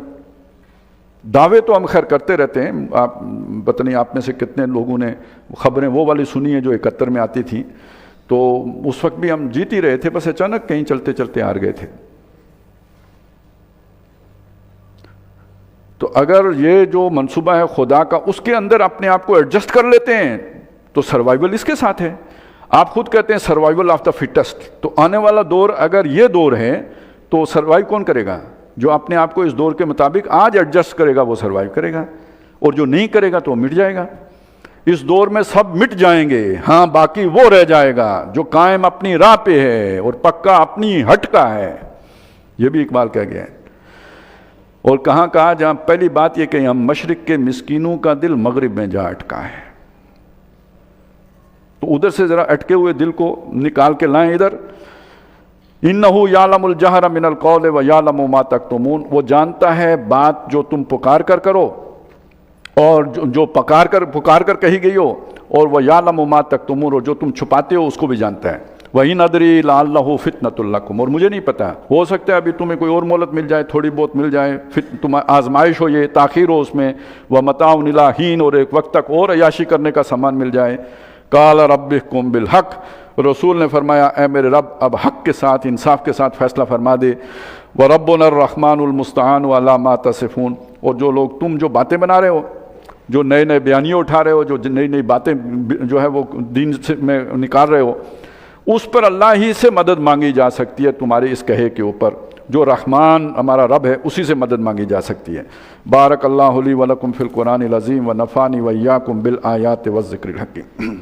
A: دعوے تو ہم خیر کرتے رہتے ہیں، آپ پتہ نہیں آپ میں سے کتنے لوگوں نے خبریں وہ والی سنی ہیں جو 71 میں آتی تھیں، تو اس وقت بھی ہم جیت ہی رہے تھے، بس اچانک کہیں چلتے چلتے ہار گئے تھے۔ تو اگر یہ جو منصوبہ ہے خدا کا اس کے اندر اپنے آپ کو ایڈجسٹ کر لیتے ہیں تو سروائیول اس کے ساتھ ہے۔ آپ خود کہتے ہیں سروائیول آف دا فٹسٹ، تو آنے والا دور اگر یہ دور ہے تو سروائیو کون کرے گا؟ جو اپنے آپ کو اس دور کے مطابق آج ایڈجسٹ کرے گا وہ سروائیو کرے گا، اور جو نہیں کرے گا تو وہ مٹ جائے گا۔ اس دور میں سب مٹ جائیں گے، ہاں باقی وہ رہ جائے گا جو قائم اپنی راہ پہ ہے اور پکا اپنی ہٹ کا ہے۔ یہ بھی اقبال کہہ گیا ہے۔ اور کہاں کہا؟ جہاں پہلی بات یہ کہ ہم مشرق کے مسکینوں کا دل مغرب میں جا اٹکا ہے، تو ادھر سے ذرا اٹکے ہوئے دل کو نکال کے لائیں ادھر۔ اِنَّهُ يَعْلَمُ الْجَهْرَ مِنَ الْقَوْلِ وَيَعْلَمُ مَا تَكْتُمُونَ، وہ جانتا ہے بات جو تم پکار کر کرو، اور جو پکار کر کہی گئی ہو، اور وہ یعلم ما تکتمون، اور جو تم چھپاتے ہو اس کو بھی جانتا ہے۔ وَإِنْ أَدْرِي لَعَلَّهُ فِتْنَةٌ لَكُمْ، اور مجھے نہیں پتا، ہو سکتا ہے ابھی تمہیں کوئی اور مہلت مل جائے، تھوڑی بہت مل جائے، تم آزمائش ہو، یہ تاخیر ہو اس میں، وَمَتَاعٌ إِلَىٰ حِينٍ، اور ایک وقت تک اور عیاشی کرنے کا سامان مل جائے۔ قَالَ رَبِّ احْكُم بِالْحَقِّ، رسول نے فرمایا اے میرے رب اب حق کے ساتھ، انصاف کے ساتھ فیصلہ فرما دے۔ وَرَبُّنَا الرَّحْمَٰنُ الْمُسْتَعَانُ عَلَىٰ مَا تَصِفُونَ، اور جو لوگ تم جو باتیں بنا رہے ہو، جو نئے نئے بیانیے اٹھا رہے ہو، جو نئی نئی باتیں جو ہے وہ دین میں نکال رہے ہو، اس پر اللہ ہی سے مدد مانگی جا سکتی ہے، تمہارے اس کہے کے اوپر، جو رحمان ہمارا رب ہے اسی سے مدد مانگی جا سکتی ہے۔ بارک اللہ لی ولکم فی القرآن العظیم ونفعنی وإیاکم بالآیات والذکر الحکیم۔